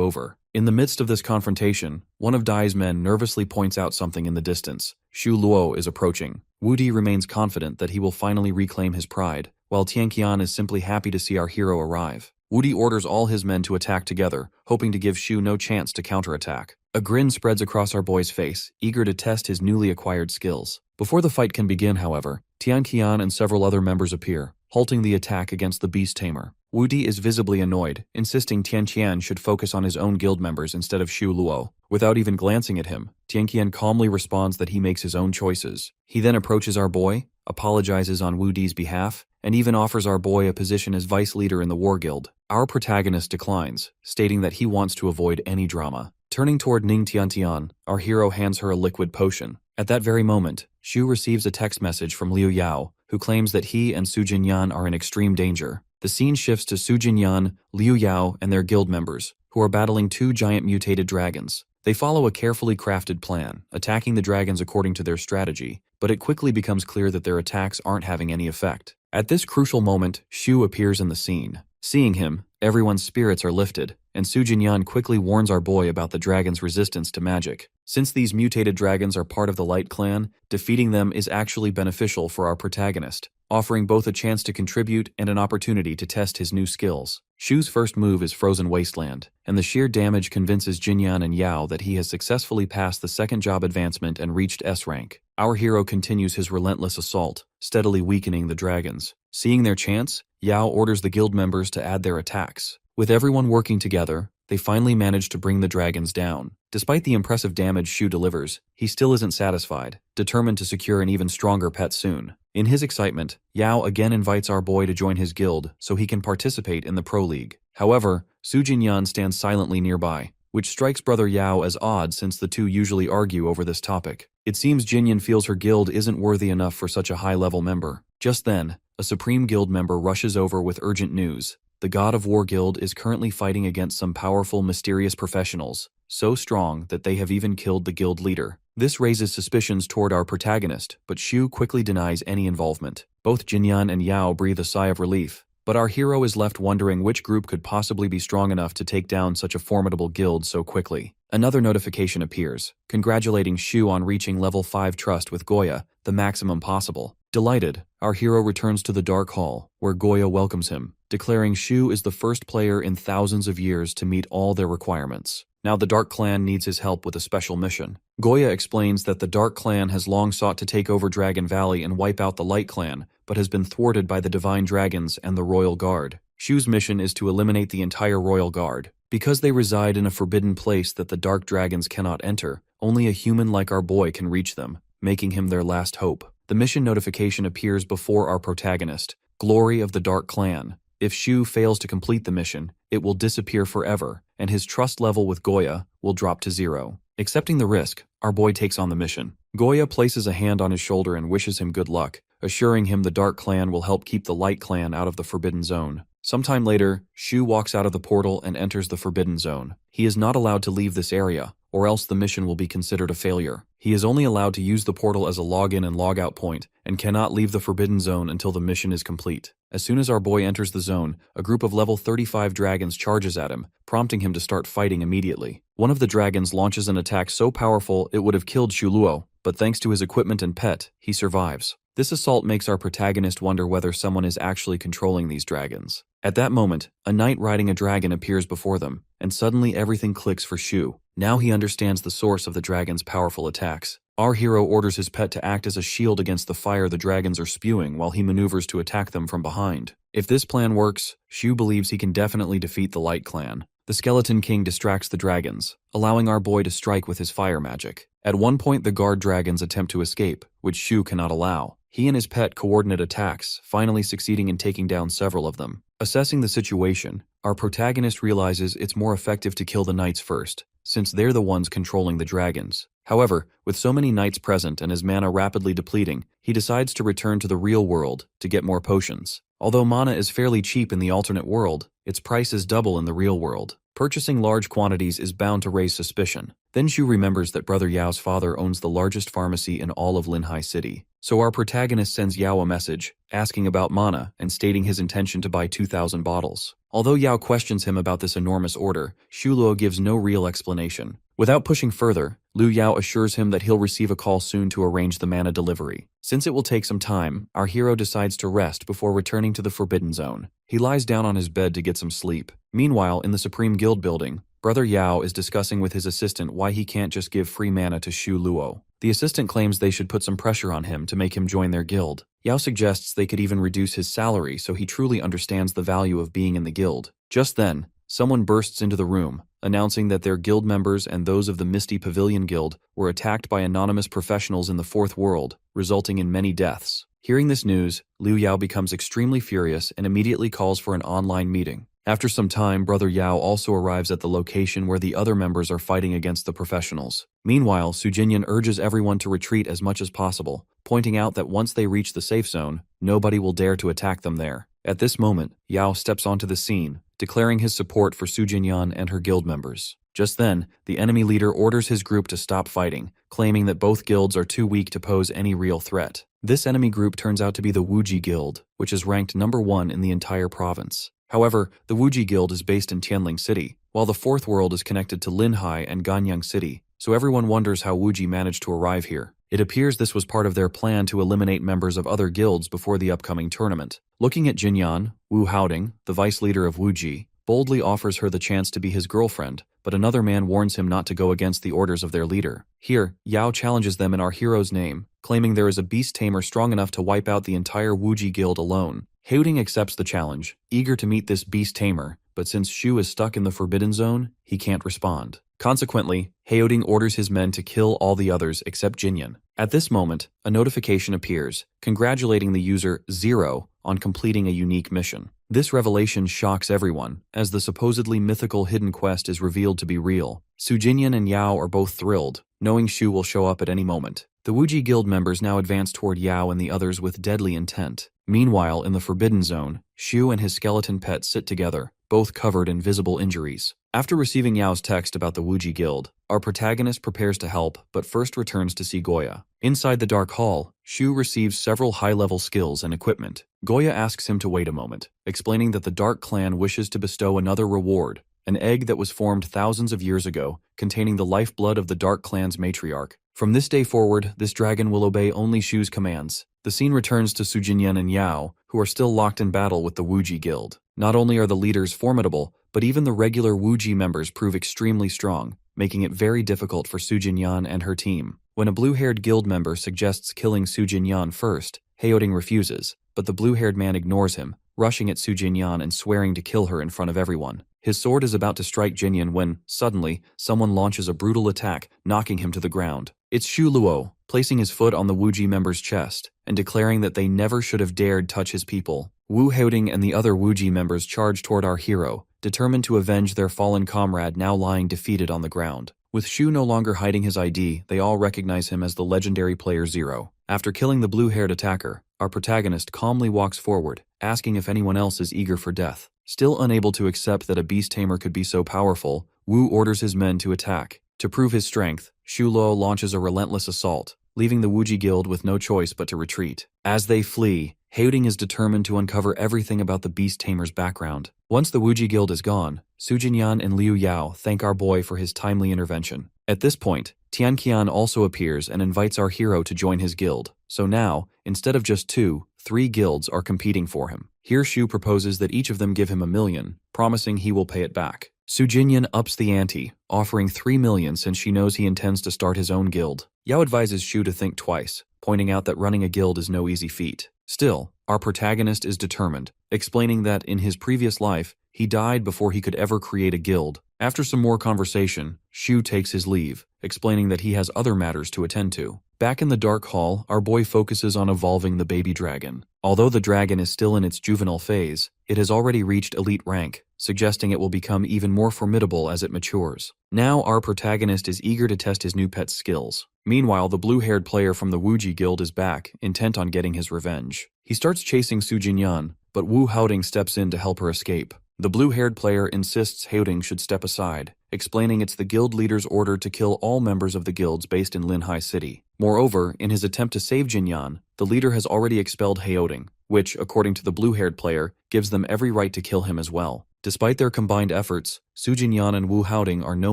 over. In the midst of this confrontation, one of Dai's men nervously points out something in the distance. Shu Luo is approaching. Wu Di remains confident that he will finally reclaim his pride, while Tian Qian is simply happy to see our hero arrive. Wu Di orders all his men to attack together, hoping to give Shu no chance to counterattack. A grin spreads across our boy's face, eager to test his newly acquired skills. Before the fight can begin, however, Tian Qian and several other members appear, halting the attack against the beast tamer. Wu Di is visibly annoyed, insisting Tian Qian should focus on his own guild members instead of Shu Luo. Without even glancing at him, Tian Qian calmly responds that he makes his own choices. He then approaches our boy, apologizes on Wu Di's behalf, and even offers our boy a position as vice leader in the war guild. Our protagonist declines, stating that he wants to avoid any drama. Turning toward Ning Tiantian, our hero hands her a liquid potion. At that very moment, Shu receives a text message from Liu Yao, who claims that he and Su Jinyan are in extreme danger. The scene shifts to Su Jinyan, Liu Yao, and their guild members, who are battling two giant mutated dragons. They follow a carefully crafted plan, attacking the dragons according to their strategy, but it quickly becomes clear that their attacks aren't having any effect. At this crucial moment, Shu appears in the scene. Seeing him, everyone's spirits are lifted, and Su Jinyan quickly warns our boy about the dragon's resistance to magic. Since these mutated dragons are part of the Light Clan, defeating them is actually beneficial for our protagonist, offering both a chance to contribute and an opportunity to test his new skills. Shu's first move is Frozen Wasteland, and the sheer damage convinces Jinyan and Yao that he has successfully passed the second job advancement and reached S rank. Our hero continues his relentless assault, steadily weakening the dragons. Seeing their chance, Yao orders the guild members to add their attacks. With everyone working together, they finally manage to bring the dragons down. Despite the impressive damage Shu delivers, he still isn't satisfied, determined to secure an even stronger pet soon. In his excitement, Yao again invites our boy to join his guild so he can participate in the Pro League. However, Su Jinyan stands silently nearby, which strikes brother Yao as odd since the two usually argue over this topic. It seems Jinyan feels her guild isn't worthy enough for such a high-level member. Just then, a Supreme Guild member rushes over with urgent news. The God of War Guild is currently fighting against some powerful, mysterious professionals, so strong that they have even killed the guild leader. This raises suspicions toward our protagonist, but Shu quickly denies any involvement. Both Jinyan and Yao breathe a sigh of relief, but our hero is left wondering which group could possibly be strong enough to take down such a formidable guild so quickly. Another notification appears, congratulating Shu on reaching level 5 trust with Goya, the maximum possible. Delighted, our hero returns to the Dark Hall, where Goya welcomes him, declaring Shu is the first player in thousands of years to meet all their requirements. Now the Dark Clan needs his help with a special mission. Goya explains that the Dark Clan has long sought to take over Dragon Valley and wipe out the Light Clan, but has been thwarted by the Divine Dragons and the Royal Guard. Shu's mission is to eliminate the entire Royal Guard. Because they reside in a forbidden place that the Dark Dragons cannot enter, only a human like our boy can reach them, making him their last hope. The mission notification appears before our protagonist, Glory of the Dark Clan. If Shu fails to complete the mission, it will disappear forever, and his trust level with Goya will drop to 0. Accepting the risk, our boy takes on the mission. Goya places a hand on his shoulder and wishes him good luck, assuring him the Dark Clan will help keep the Light Clan out of the Forbidden Zone. Sometime later, Shu walks out of the portal and enters the Forbidden Zone. He is not allowed to leave this area, or else the mission will be considered a failure. He is only allowed to use the portal as a login and logout point, and cannot leave the Forbidden Zone until the mission is complete. As soon as our boy enters the zone, a group of level 35 dragons charges at him, prompting him to start fighting immediately. One of the dragons launches an attack so powerful it would have killed Shu Luo, but thanks to his equipment and pet, he survives. This assault makes our protagonist wonder whether someone is actually controlling these dragons. At that moment, a knight riding a dragon appears before them, and suddenly everything clicks for Shu. Now he understands the source of the dragon's powerful attacks. Our hero orders his pet to act as a shield against the fire the dragons are spewing while he maneuvers to attack them from behind. If this plan works, Shu believes he can definitely defeat the Light Clan. The Skeleton King distracts the dragons, allowing our boy to strike with his fire magic. At one point, the guard dragons attempt to escape, which Shu cannot allow. He and his pet coordinate attacks, finally succeeding in taking down several of them. Assessing the situation, our protagonist realizes it's more effective to kill the knights first, since they're the ones controlling the dragons. However, with so many knights present and his mana rapidly depleting, he decides to return to the real world to get more potions. Although mana is fairly cheap in the alternate world, Its price is double in the real world. Purchasing large quantities is bound to raise suspicion. Then Shu remembers that Brother Yao's father owns the largest pharmacy in all of Linhai City. So our protagonist sends Yao a message, asking about mana and stating his intention to buy 2,000 bottles. Although Yao questions him about this enormous order, Shu Luo gives no real explanation. Without pushing further, Liu Yao assures him that he'll receive a call soon to arrange the mana delivery. Since it will take some time, our hero decides to rest before returning to the Forbidden Zone. He lies down on his bed to get some sleep. Meanwhile, in the Supreme Guild building, Brother Yao is discussing with his assistant why he can't just give free mana to Shu Luo. The assistant claims they should put some pressure on him to make him join their guild. Yao suggests they could even reduce his salary so he truly understands the value of being in the guild. Just then, someone bursts into the room, announcing that their guild members and those of the Misty Pavilion Guild were attacked by anonymous professionals in the Fourth World, resulting in many deaths. Hearing this news, Liu Yao becomes extremely furious and immediately calls for an online meeting. After some time, Brother Yao also arrives at the location where the other members are fighting against the professionals. Meanwhile, Su Jinyan urges everyone to retreat as much as possible, pointing out that once they reach the safe zone, nobody will dare to attack them there. At this moment, Yao steps onto the scene, declaring his support for Su Jinyan and her guild members. Just then, the enemy leader orders his group to stop fighting, claiming that both guilds are too weak to pose any real threat. This enemy group turns out to be the Wuji Guild, which is ranked #1 in the entire province. However, the Wuji Guild is based in Tianling City, while the Fourth World is connected to Linhai and Ganyang City, so everyone wonders how Wuji managed to arrive here. It appears this was part of their plan to eliminate members of other guilds before the upcoming tournament. Looking at Jinyan, Wu Haoding, the vice leader of Wuji, boldly offers her the chance to be his girlfriend, but another man warns him not to go against the orders of their leader. Here, Yao challenges them in our hero's name, claiming there is a beast tamer strong enough to wipe out the entire Wuji Guild alone. Haoding accepts the challenge, eager to meet this beast tamer, but since Shu is stuck in the Forbidden Zone, he can't respond. Consequently, Haoding orders his men to kill all the others except Jinyan. At this moment, a notification appears, congratulating the user Zero on completing a unique mission. This revelation shocks everyone, as the supposedly mythical hidden quest is revealed to be real. Su Jinyan and Yao are both thrilled, knowing Shu will show up at any moment. The Wuji Guild members now advance toward Yao and the others with deadly intent. Meanwhile, in the Forbidden Zone, Shu and his skeleton pet sit together, both covered in visible injuries. After receiving Yao's text about the Wuji Guild, our protagonist prepares to help, but first returns to see Goya. Inside the Dark Hall, Shu receives several high-level skills and equipment. Goya asks him to wait a moment, explaining that the Dark Clan wishes to bestow another reward, an egg that was formed thousands of years ago, containing the lifeblood of the Dark Clan's matriarch. From this day forward, this dragon will obey only Shu's commands. The scene returns to Su Jinyan and Yao, who are still locked in battle with the Wuji Guild. Not only are the leaders formidable, but even the regular Wuji members prove extremely strong, making it very difficult for Su Jinyan and her team. When a blue-haired guild member suggests killing Su Jinyan first, Haoding refuses, but the blue-haired man ignores him, rushing at Su Jinyan and swearing to kill her in front of everyone. His sword is about to strike Jinyan when, suddenly, someone launches a brutal attack, knocking him to the ground. It's Shu Luo, placing his foot on the Wuji member's chest, and declaring that they never should have dared touch his people. Wu Haoding and the other Wuji members charge toward our hero, determined to avenge their fallen comrade now lying defeated on the ground. With Shu no longer hiding his ID, they all recognize him as the legendary player Zero. After killing the blue-haired attacker, our protagonist calmly walks forward, asking if anyone else is eager for death. Still unable to accept that a beast tamer could be so powerful, Wu orders his men to attack. To prove his strength, Shu Luo launches a relentless assault, leaving the Wuji Guild with no choice but to retreat. As they flee, Haoding is determined to uncover everything about the beast tamer's background. Once the Wuji Guild is gone, Su Jinyan and Liu Yao thank our boy for his timely intervention. At this point, Tian Qian also appears and invites our hero to join his guild. So now, instead of just 2, 3 guilds are competing for him. Here Shu proposes that each of them give him $1 million, promising he will pay it back. Su Jinyan ups the ante, offering 3 million since she knows he intends to start his own guild. Yao advises Shu to think twice, pointing out that running a guild is no easy feat. Still, our protagonist is determined, explaining that in his previous life, he died before he could ever create a guild. After some more conversation, Shu takes his leave, explaining that he has other matters to attend to. Back in the Dark Hall, our boy focuses on evolving the baby dragon. Although the dragon is still in its juvenile phase, it has already reached elite rank, suggesting it will become even more formidable as it matures. Now our protagonist is eager to test his new pet's skills. Meanwhile, the blue-haired player from the Wuji Guild is back, intent on getting his revenge. He starts chasing Su Jinyan, but Wu Haoding steps in to help her escape. The blue-haired player insists Haoding should step aside, explaining it's the guild leader's order to kill all members of the guilds based in Linhai City. Moreover, in his attempt to save Jinyan, the leader has already expelled Haoding, which, according to the blue-haired player, gives them every right to kill him as well. Despite their combined efforts, Su Jinyan and Wu Haoding are no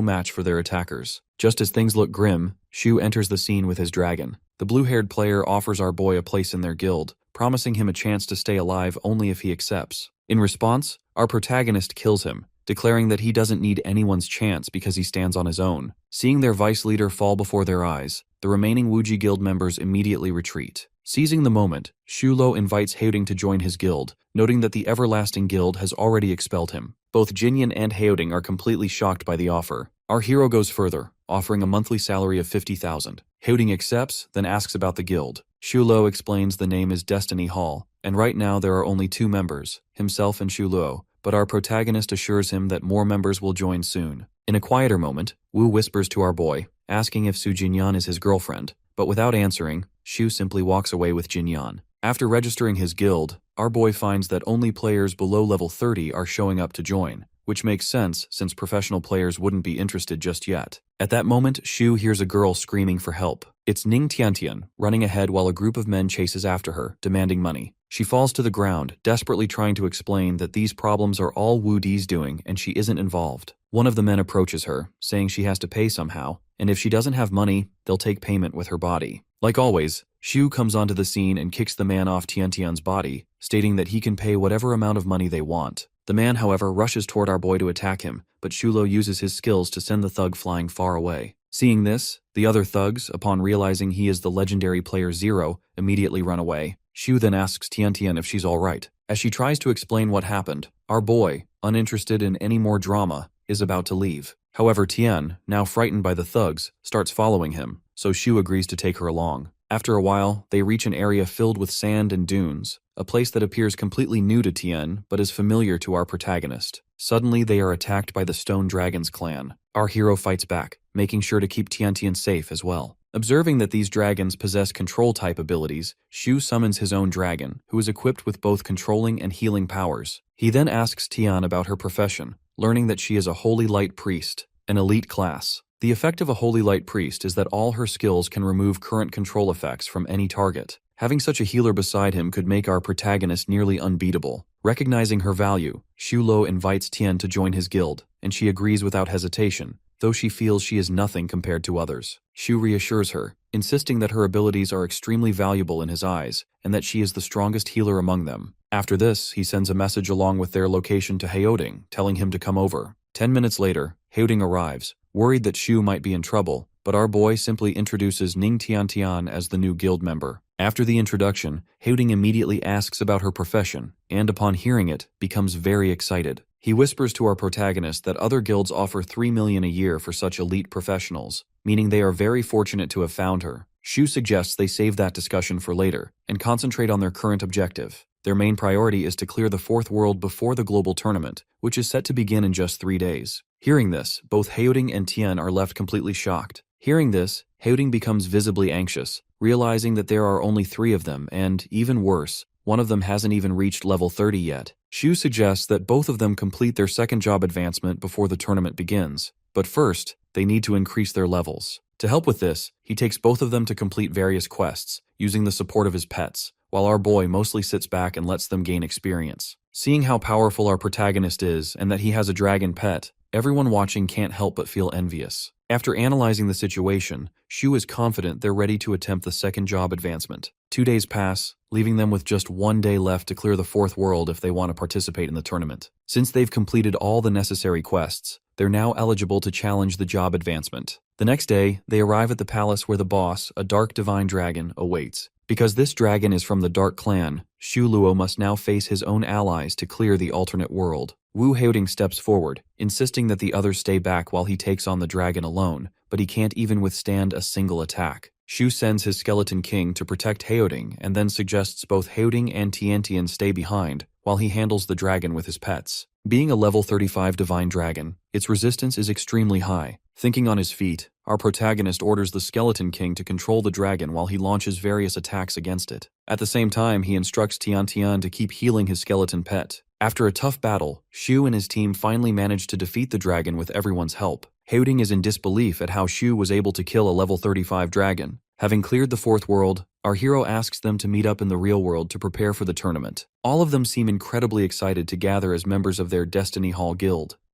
match for their attackers. Just as things look grim, Shu enters the scene with his dragon. The blue-haired player offers our boy a place in their guild, promising him a chance to stay alive only if he accepts. In response, our protagonist kills him, declaring that he doesn't need anyone's chance because he stands on his own. Seeing their vice leader fall before their eyes, the remaining Wuji guild members immediately retreat. Seizing the moment, Shulo invites Haoding to join his guild, noting that the Everlasting Guild has already expelled him. Both Jinyan and Haoding are completely shocked by the offer. Our hero goes further, offering a monthly salary of 50,000. Haoding accepts, then asks about the guild. Shulo explains the name is Destiny Hall, and right now there are only 2 members, himself and Shulo, but our protagonist assures him that more members will join soon. In a quieter moment, Wu whispers to our boy, asking if Su Jinyan is his girlfriend, but without answering, Shu simply walks away with Jinyan. After registering his guild, our boy finds that only players below level 30 are showing up to join, which makes sense since professional players wouldn't be interested just yet. At that moment, Shu hears a girl screaming for help. It's Ning Tiantian, running ahead while a group of men chases after her, demanding money. She falls to the ground, desperately trying to explain that these problems are all Wu Di's doing and she isn't involved. One of the men approaches her, saying she has to pay somehow, and if she doesn't have money, they'll take payment with her body. Like always, Shu comes onto the scene and kicks the man off Tiantian's body, stating that he can pay whatever amount of money they want. The man, however, rushes toward our boy to attack him, but Shulo uses his skills to send the thug flying far away. Seeing this, the other thugs, upon realizing he is the legendary player Zero, immediately run away. Shu then asks Tiantian if she's alright. As she tries to explain what happened, our boy, uninterested in any more drama, is about to leave. However, Tian, now frightened by the thugs, starts following him, so Shu agrees to take her along. After a while, they reach an area filled with sand and dunes, a place that appears completely new to Tian but is familiar to our protagonist. Suddenly, they are attacked by the Stone Dragons clan. Our hero fights back, making sure to keep Tiantian safe as well. Observing that these dragons possess control-type abilities, Shu summons his own dragon, who is equipped with both controlling and healing powers. He then asks Tian about her profession, learning that she is a Holy Light Priest, an elite class. The effect of a Holy Light Priest is that all her skills can remove current control effects from any target. Having such a healer beside him could make our protagonist nearly unbeatable. Recognizing her value, Shulo invites Tian to join his guild, and she agrees without hesitation, though she feels she is nothing compared to others. Shu reassures her, insisting that her abilities are extremely valuable in his eyes, and that she is the strongest healer among them. After this, he sends a message along with their location to Haoding, telling him to come over. 10 minutes later, Haoding arrives, worried that Shu might be in trouble, but our boy simply introduces Ning Tiantian as the new guild member. After the introduction, Haoding immediately asks about her profession, and upon hearing it, becomes very excited. He whispers to our protagonist that other guilds offer 3 million a year for such elite professionals, meaning they are very fortunate to have found her. Shu suggests they save that discussion for later, and concentrate on their current objective. Their main priority is to clear the 4th world before the global tournament, which is set to begin in just 3 days. Hearing this, both Haoding and Tian are left completely shocked. Hearing this, Haoding becomes visibly anxious, realizing that there are only 3 of them and, even worse, one of them hasn't even reached level 30 yet. Shu suggests that both of them complete their second job advancement before the tournament begins, but first, they need to increase their levels. To help with this, he takes both of them to complete various quests, using the support of his pets, while our boy mostly sits back and lets them gain experience. Seeing how powerful our protagonist is and that he has a dragon pet, everyone watching can't help but feel envious. After analyzing the situation, Shu is confident they're ready to attempt the second job advancement. 2 days pass, leaving them with just 1 day left to clear the 4th world if they want to participate in the tournament. Since they've completed all the necessary quests, they're now eligible to challenge the job advancement. The next day, they arrive at the palace where the boss, a dark divine dragon, awaits. Because this dragon is from the Dark Clan, Shu Luo must now face his own allies to clear the alternate world. Wu Haoding steps forward, insisting that the others stay back while he takes on the dragon alone, but he can't even withstand a single attack. Shu sends his Skeleton King to protect Haoding and then suggests both Haoding and Tiantian stay behind while he handles the dragon with his pets. Being a level 35 divine dragon, its resistance is extremely high. Thinking on his feet, our protagonist orders the Skeleton King to control the dragon while he launches various attacks against it. At the same time, he instructs Tiantian to keep healing his skeleton pet, After a tough battle, Shu and his team finally managed to defeat the dragon with everyone's help. Haoding is in disbelief at how Shu was able to kill a level 35 dragon. Having cleared the fourth world, our hero asks them to meet up in the real world to prepare for the tournament. All of them seem incredibly excited to gather as members of their Destiny Hall guild.